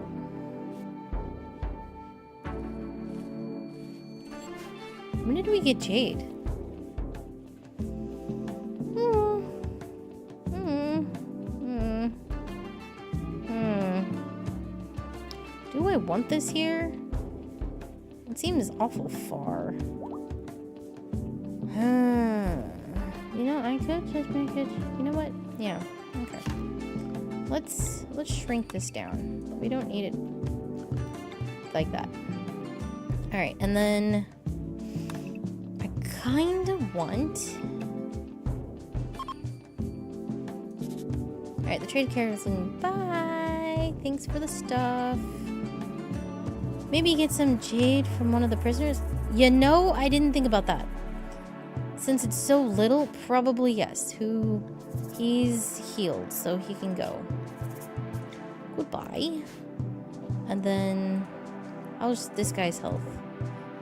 When did we get jade? Do I want this here? It seems awful far. You know, I could just make it... You know what? Yeah, okay. Let's shrink this down. We don't need it like that. Alright, and then I kind of want... Alright, the trade carrier is saying, bye! Thanks for the stuff. Maybe get some jade from one of the prisoners? You know, I didn't think about that. Since it's so little, probably yes. He's healed, so he can go. Goodbye. And then... how's this guy's health?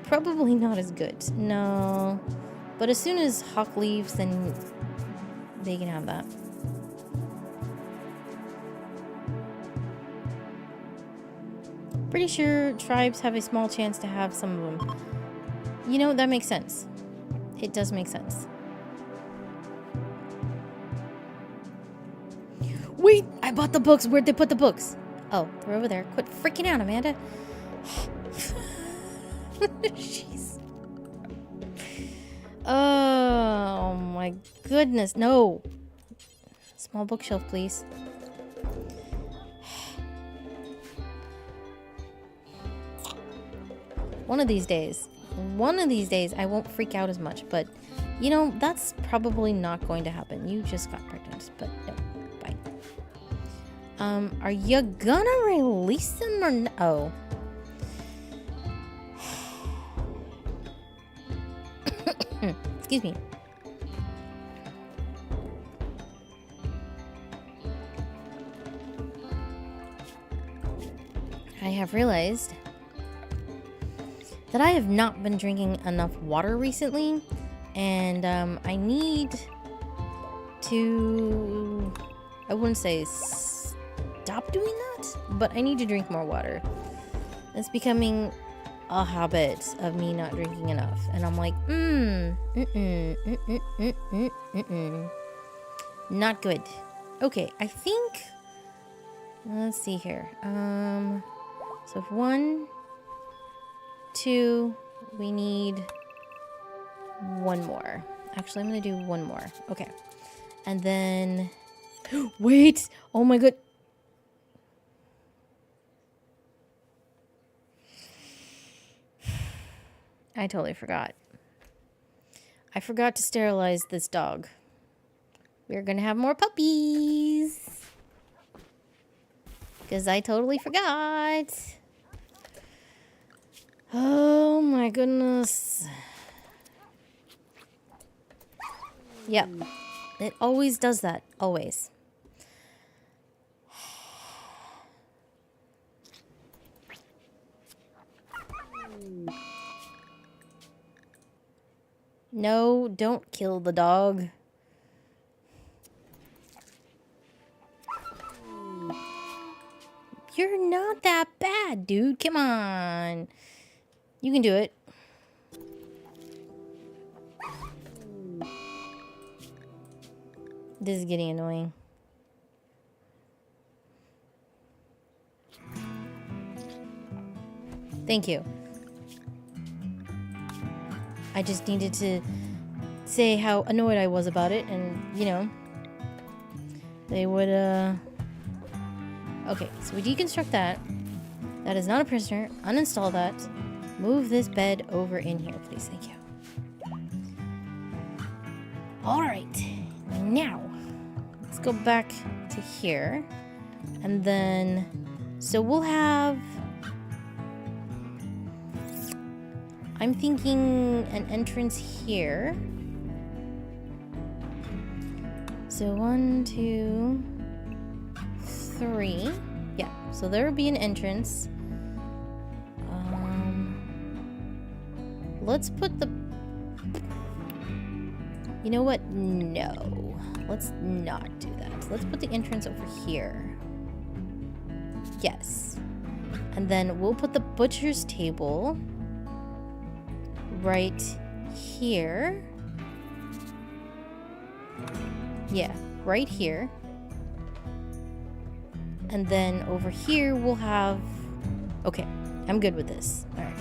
Probably not as good. No. But as soon as Hawk leaves, then they can have that. Pretty sure tribes have a small chance to have some of them. You know, that makes sense. It does make sense. Wait! I bought the books! Where'd they put the books? Oh, they're over there. Quit freaking out, Amanda. Jeez. Oh my goodness. No. Small bookshelf, please. One of these days, I won't freak out as much, but, you know, that's probably not going to happen. You just got pregnant, but no, bye. Are you gonna release them or no? Oh. Excuse me. I have realized that I have not been drinking enough water recently, and I need to, I wouldn't say stop doing that, but I need to drink more water. It's becoming a habit of me not drinking enough, and I'm like, not good. Okay, I think, let's see here. So if 1, 2, we need 1 more. Actually, I'm gonna do 1 more. Okay, and then wait. Oh my god. I totally forgot. I forgot to sterilize this dog. We're gonna have more puppies. Because I totally forgot. Oh my goodness. Yep. It always does that. Always. No, don't kill the dog. You're not that bad, dude. Come on. You can do it. This is getting annoying. Thank you. I just needed to say how annoyed I was about it, and, you know, they would, Okay, so we deconstruct that. That is not a prisoner. Uninstall that. Move this bed over in here, please. Thank you. Alright. Now, let's go back to here. And then, so we'll have, I'm thinking an entrance here. So 1, 2, 3. Yeah, so there will be an entrance. Let's put the... You know what? No. Let's not do that. Let's put the entrance over here. Yes. And then we'll put the butcher's table right here. Yeah, right here. And then over here we'll have... Okay, I'm good with this. Alright.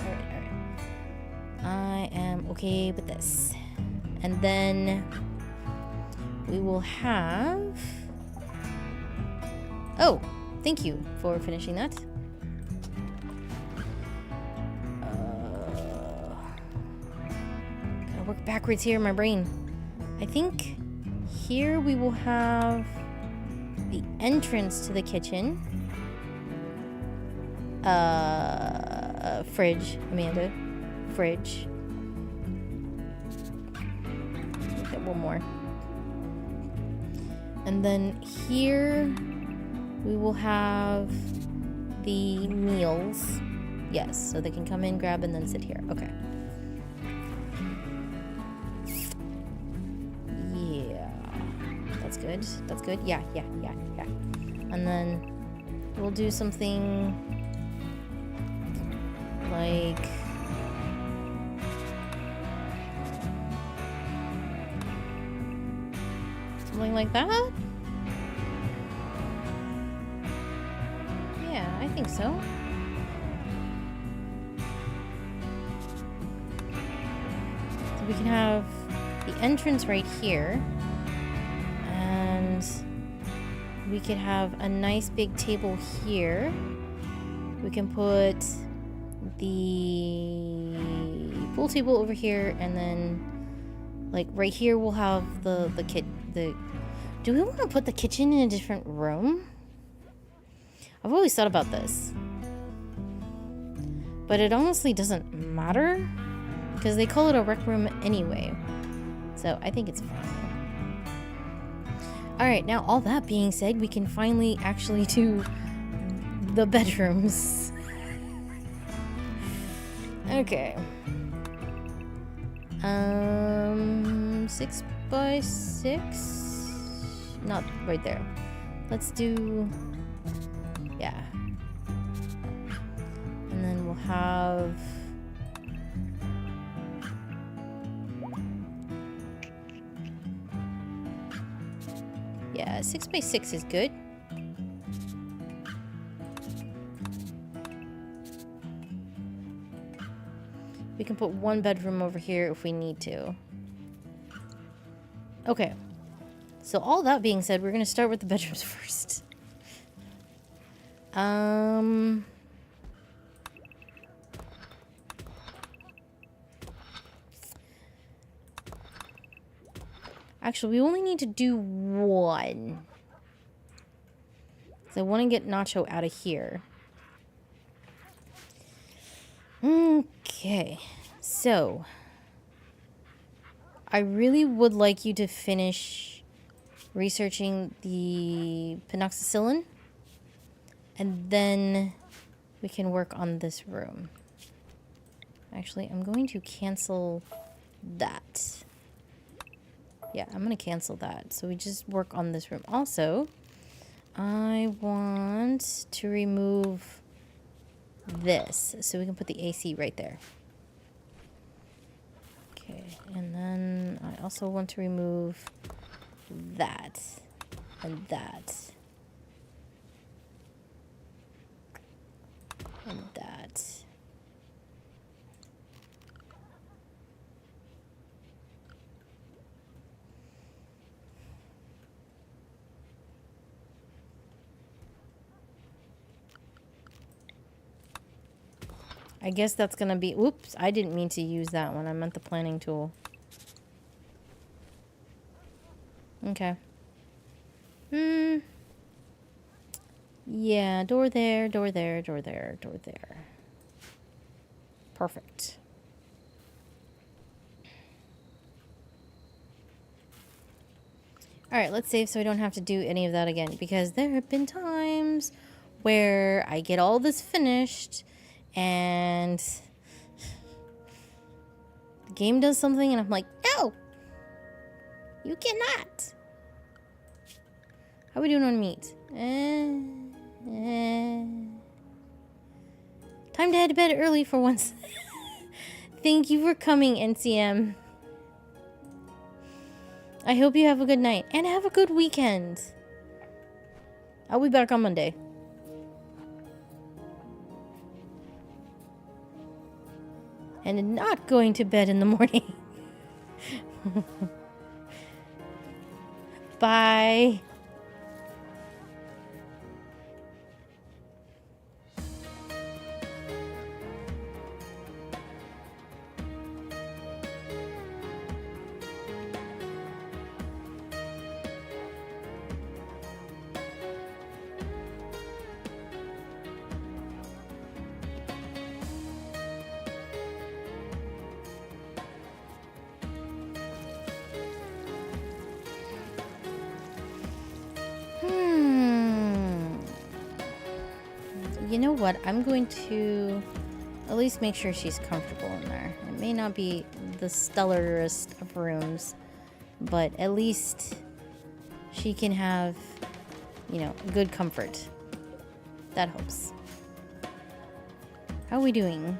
I am okay with this. And then we will have... Oh, thank you for finishing that. Gotta work backwards here in my brain. I think here we will have the entrance to the kitchen. Fridge, Amanda. Fridge. Okay, 1 more. And then here we will have the meals. Yes, so they can come in, grab, and then sit here. Okay. Yeah. That's good. That's good. Yeah. And then we'll do something like... Something like that? Yeah, I think so. So we can have the entrance right here. And we could have a nice big table here. We can put the pool table over here, and then like right here we'll have the do we want to put the kitchen in a different room? I've always thought about this, but it honestly doesn't matter because they call it a rec room anyway, so I think it's fine. Alright, now all that being said, we can finally actually do the bedrooms. Okay. 6 by 6? Not right there. Let's do... yeah. And then we'll have... yeah, 6 by 6 is good. We can put one bedroom over here if we need to. Okay. So all that being said, we're going to start with the bedrooms first. Actually, we only need to do one. So I want to get Nacho out of here. Okay. So I really would like you to finish researching the penoxycyllin, and then we can work on this room. Actually, I'm going to cancel that. Yeah, I'm going to cancel that. So we just work on this room. Also, I want to remove this so we can put the AC right there. Okay, and then I also want to remove that and that and that. I guess that's gonna be... oops, I didn't mean to use that one. I meant the planning tool. Okay. Yeah, door there, door there, door there, door there. Perfect. Alright, let's save so we don't have to do any of that again. Because there have been times where I get all this finished and the game does something and I'm like, no! You cannot! How are we doing on meat? Time to head to bed early for once. Thank you for coming, NCM. I hope you have a good night and have a good weekend. I'll be back on Monday. And not going to bed in the morning. Bye. You know what? I'm going to at least make sure she's comfortable in there. It may not be the stellarest of rooms, but at least she can have, you know, good comfort. That helps. How are we doing?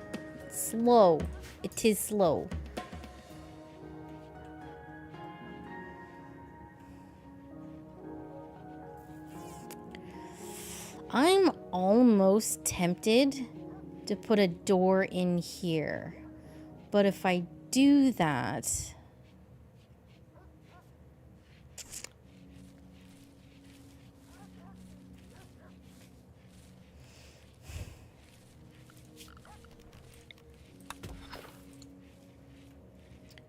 Slow. It is slow. I'm almost tempted to put a door in here. But if I do that...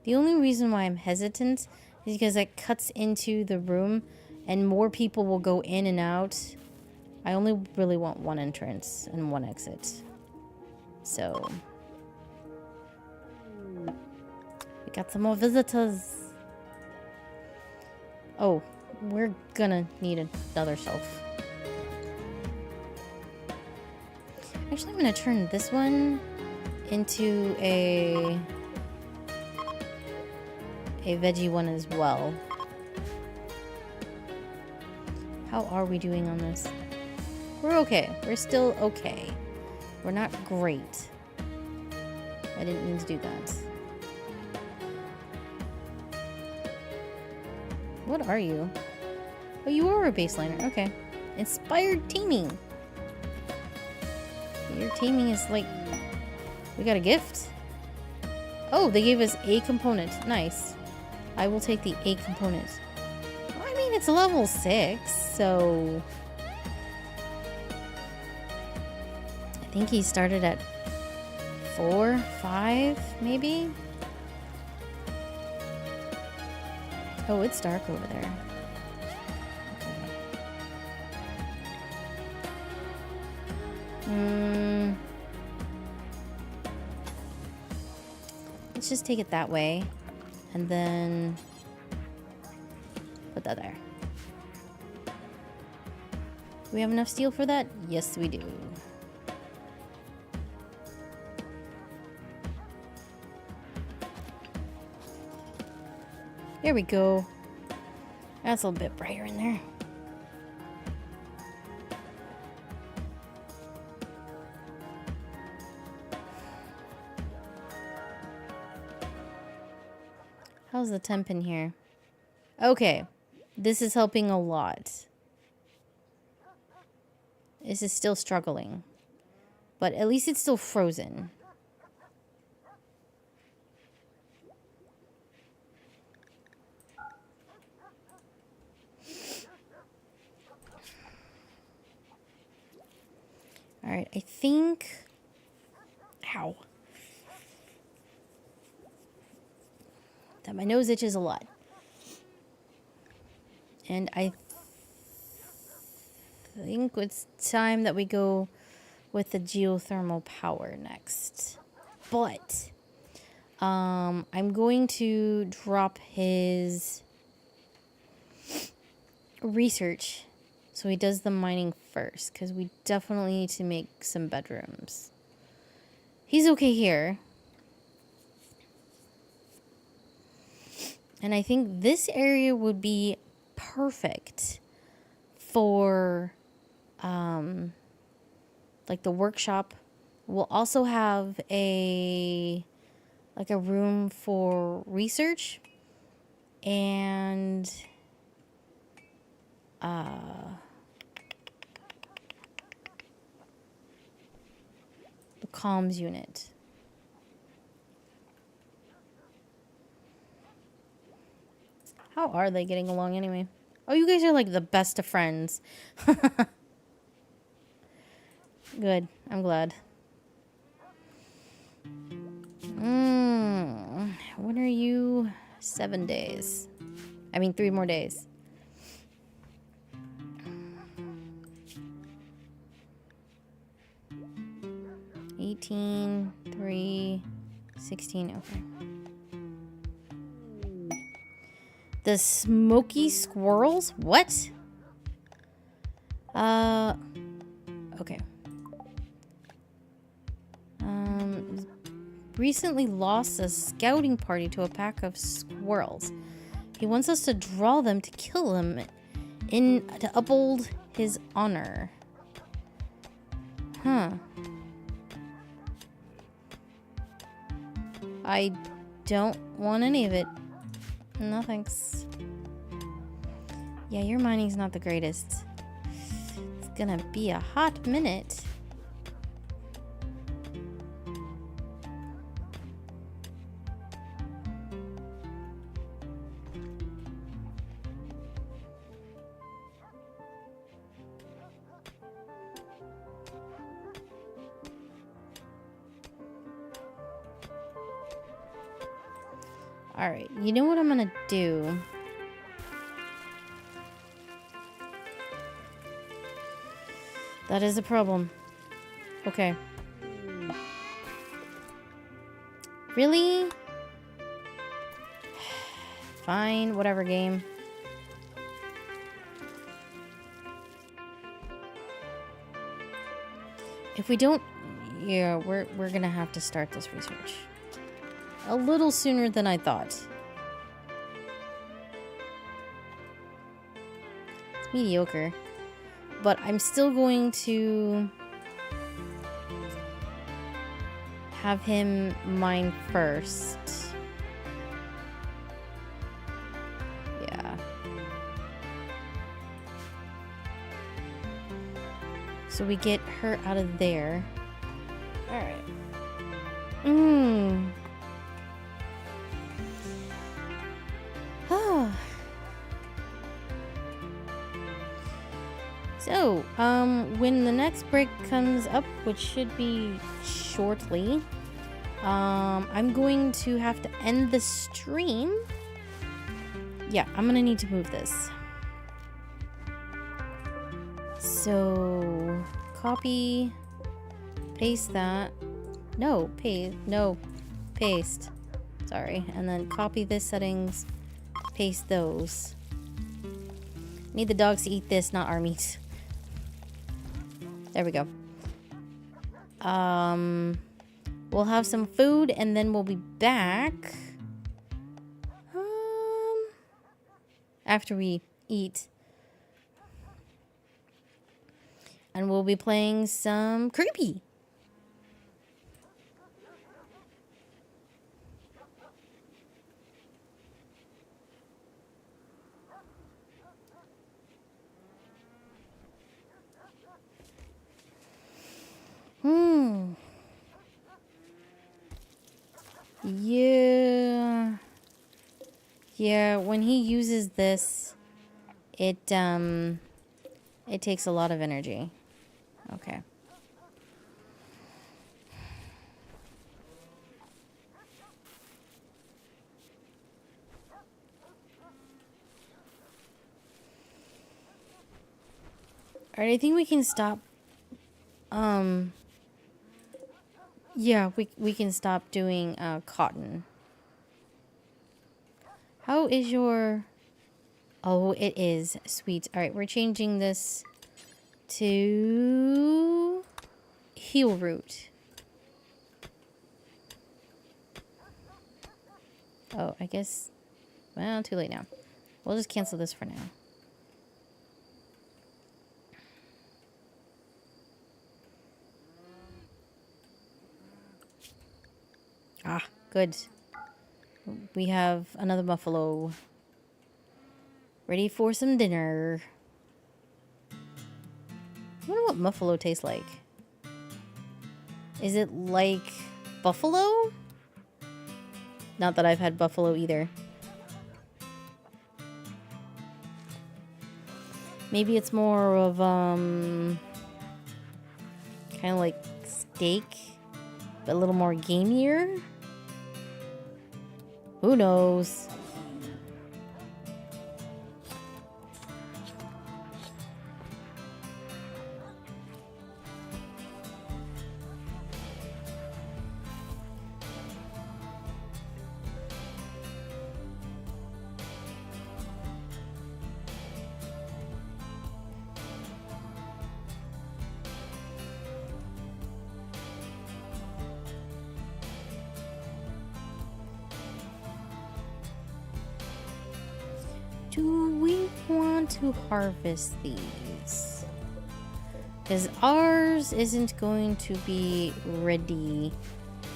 The only reason why I'm hesitant is because it cuts into the room and more people will go in and out. I only really want one entrance and one exit. So... we got some more visitors. Oh, we're gonna need another shelf. Actually, I'm gonna turn this one into a veggie one as well. How are we doing on this? We're okay. We're still okay. We're not great. I didn't mean to do that. What are you? Oh, you are a baseliner. Okay. Inspired teaming. Your teaming is like... We got a gift? Oh, they gave us a component. Nice. I will take the A component. Well, I mean, it's level 6, so... I think he started at 4, 5, maybe? Oh, it's dark over there. Okay. Let's just take it that way. And then put that there. Do we have enough steel for that? Yes, we do. There we go. That's a little bit brighter in there. How's the temp in here? Okay. This is helping a lot. This is still struggling. But at least it's still frozen. Alright, I think... Ow. That my nose itches a lot. And I think it's time that we go with the geothermal power next. But I'm going to drop his research so he does the mining first, because we definitely need to make some bedrooms. He's okay here. And I think this area would be perfect for like the workshop. We'll also have a room for research and the comms unit. How are they getting along anyway? Oh, you guys are like the best of friends. Good. I'm glad. When are you? 7 days. I mean, 3 more days. $18, 3, 16. Okay. The smoky squirrels? What? Okay. Recently lost a scouting party to a pack of squirrels. He wants us to draw them to kill him to uphold his honor. Huh. I don't want any of it. No thanks. Yeah, your mining's not the greatest. It's gonna be a hot minute. Alright, you know what I'm gonna do? That is a problem. Okay. Really? Fine, whatever, game. If we don't Yeah, we're gonna have to start this research a little sooner than I thought. It's mediocre, but I'm still going to have him mine first. Yeah. So we get her out of there. Alright. So, when the next break comes up, which should be shortly, I'm going to have to end the stream. Yeah, I'm gonna need to move this. So, copy, paste that. No, paste. Sorry. And then copy this settings, paste those. Need the dogs to eat this, not our meat. There we go. We'll have some food and then we'll be back. After we eat. And we'll be playing some Creepy. Yeah. Yeah, when he uses this, it takes a lot of energy. Okay. Alright, I think we can stop. Yeah, we can stop doing cotton. How is your... Oh, it is. Sweet. Alright, we're changing this to heel root. Oh, I guess... Well, too late now. We'll just cancel this for now. Ah, good. We have another buffalo. Ready for some dinner. I wonder what buffalo tastes like. Is it like buffalo? Not that I've had buffalo either. Maybe it's more of, kind of like steak, but a little more gamier? Who knows? Do we want to harvest these? Because ours isn't going to be ready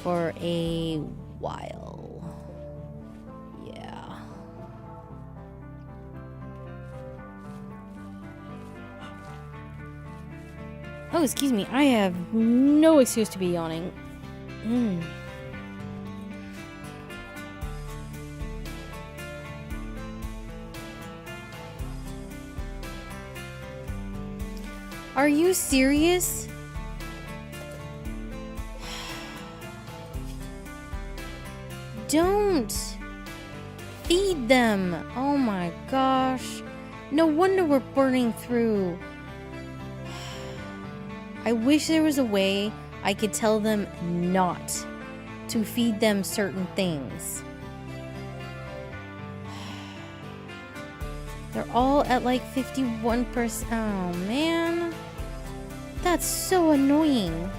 for a while. Yeah. Oh, excuse me. I have no excuse to be yawning. Are you serious? Don't feed them. Oh my gosh. No wonder we're burning through. I wish there was a way I could tell them not to feed them certain things. They're all at like 51%. Oh man. That's so annoying.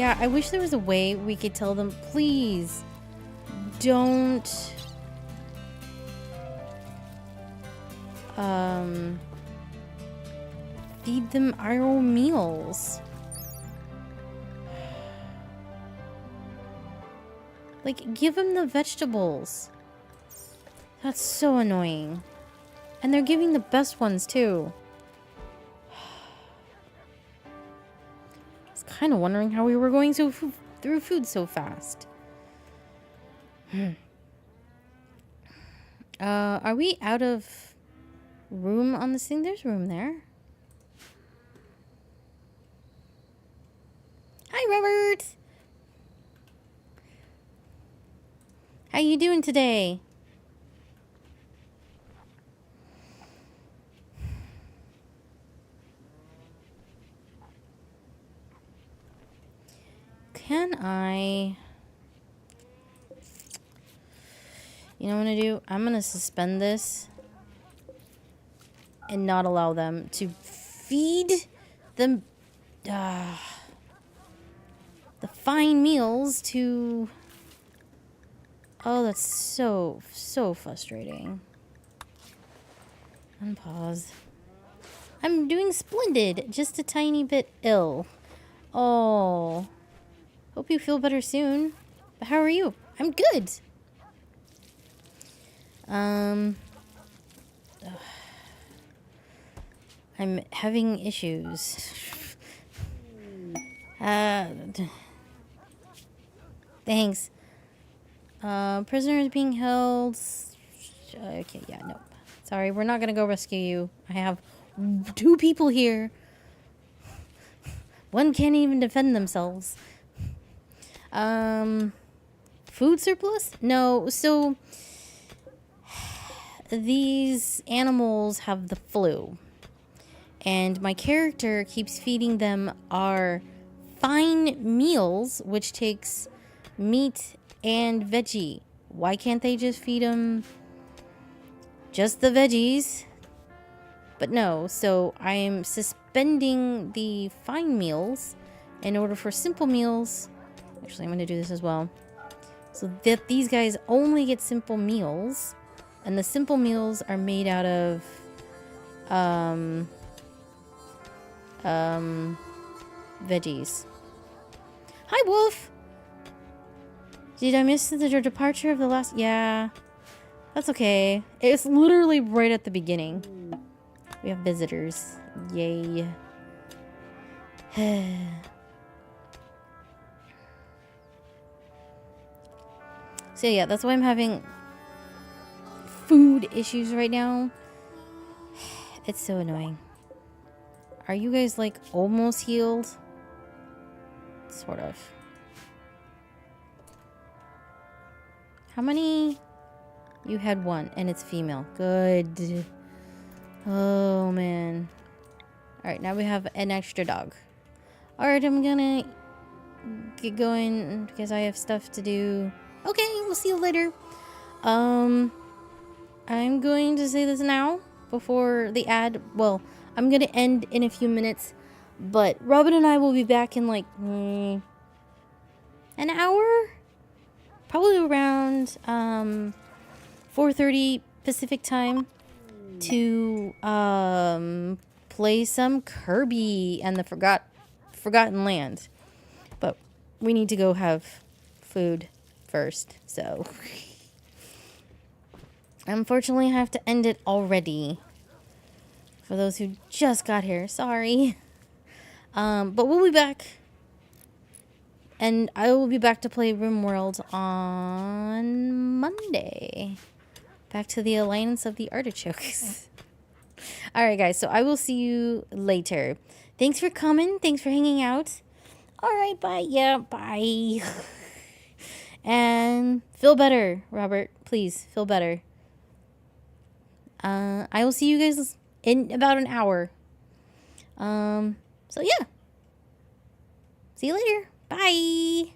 Yeah, I wish there was a way we could tell them, please, don't... feed them our meals. Like, give them the vegetables. That's so annoying. And they're giving the best ones, too. I was kind of wondering how we were going through food so fast. Are we out of room on this thing? There's room there. Hi, Robert! How you doing today? Can I... You know what I'm gonna do? I'm gonna suspend this and not allow them to feed them the fine meals to... Oh, that's so frustrating. Unpause. I'm doing splendid. Just a tiny bit ill. Oh. Hope you feel better soon. But how are you? I'm good. I'm having issues. Thanks. Prisoner is being held. Okay, yeah, nope. Sorry, we're not gonna go rescue you. I have 2 people here. One can't even defend themselves. Food surplus? No, so these animals have the flu. And my character keeps feeding them our fine meals, which takes meat and veggie. Why can't they just feed them just the veggies? But no, so I am suspending the fine meals in order for simple meals. Actually, I'm going to do this as well. So that these guys only get simple meals. And the simple meals are made out of veggies. Hi, Wolf! Did I miss the departure of the last... Yeah. That's okay. It's literally right at the beginning. We have visitors. Yay. So yeah, that's why I'm having food issues right now. It's so annoying. Are you guys like almost healed? Sort of. How many? You had 1 and it's female. Good. Oh man. Alright, now we have an extra dog. Alright, I'm gonna get going because I have stuff to do. Okay, we'll see you later. I'm going to say this now before the ad. Well, I'm gonna end in a few minutes, but Robin and I will be back in like an hour, probably around 4:30 Pacific time, to play some Kirby and the Forgotten Land. But we need to go have food first, so unfortunately I have to end it already. For those who just got here, sorry. But we'll be back. And I will be back to play RimWorld on Monday. Back to the Alliance of the Artichokes. Alright guys, so I will see you later. Thanks for coming. Thanks for hanging out. Alright, bye. Yeah, bye. And feel better, Robert. Please, feel better. I will see you guys in about an hour. So yeah. See you later. Bye.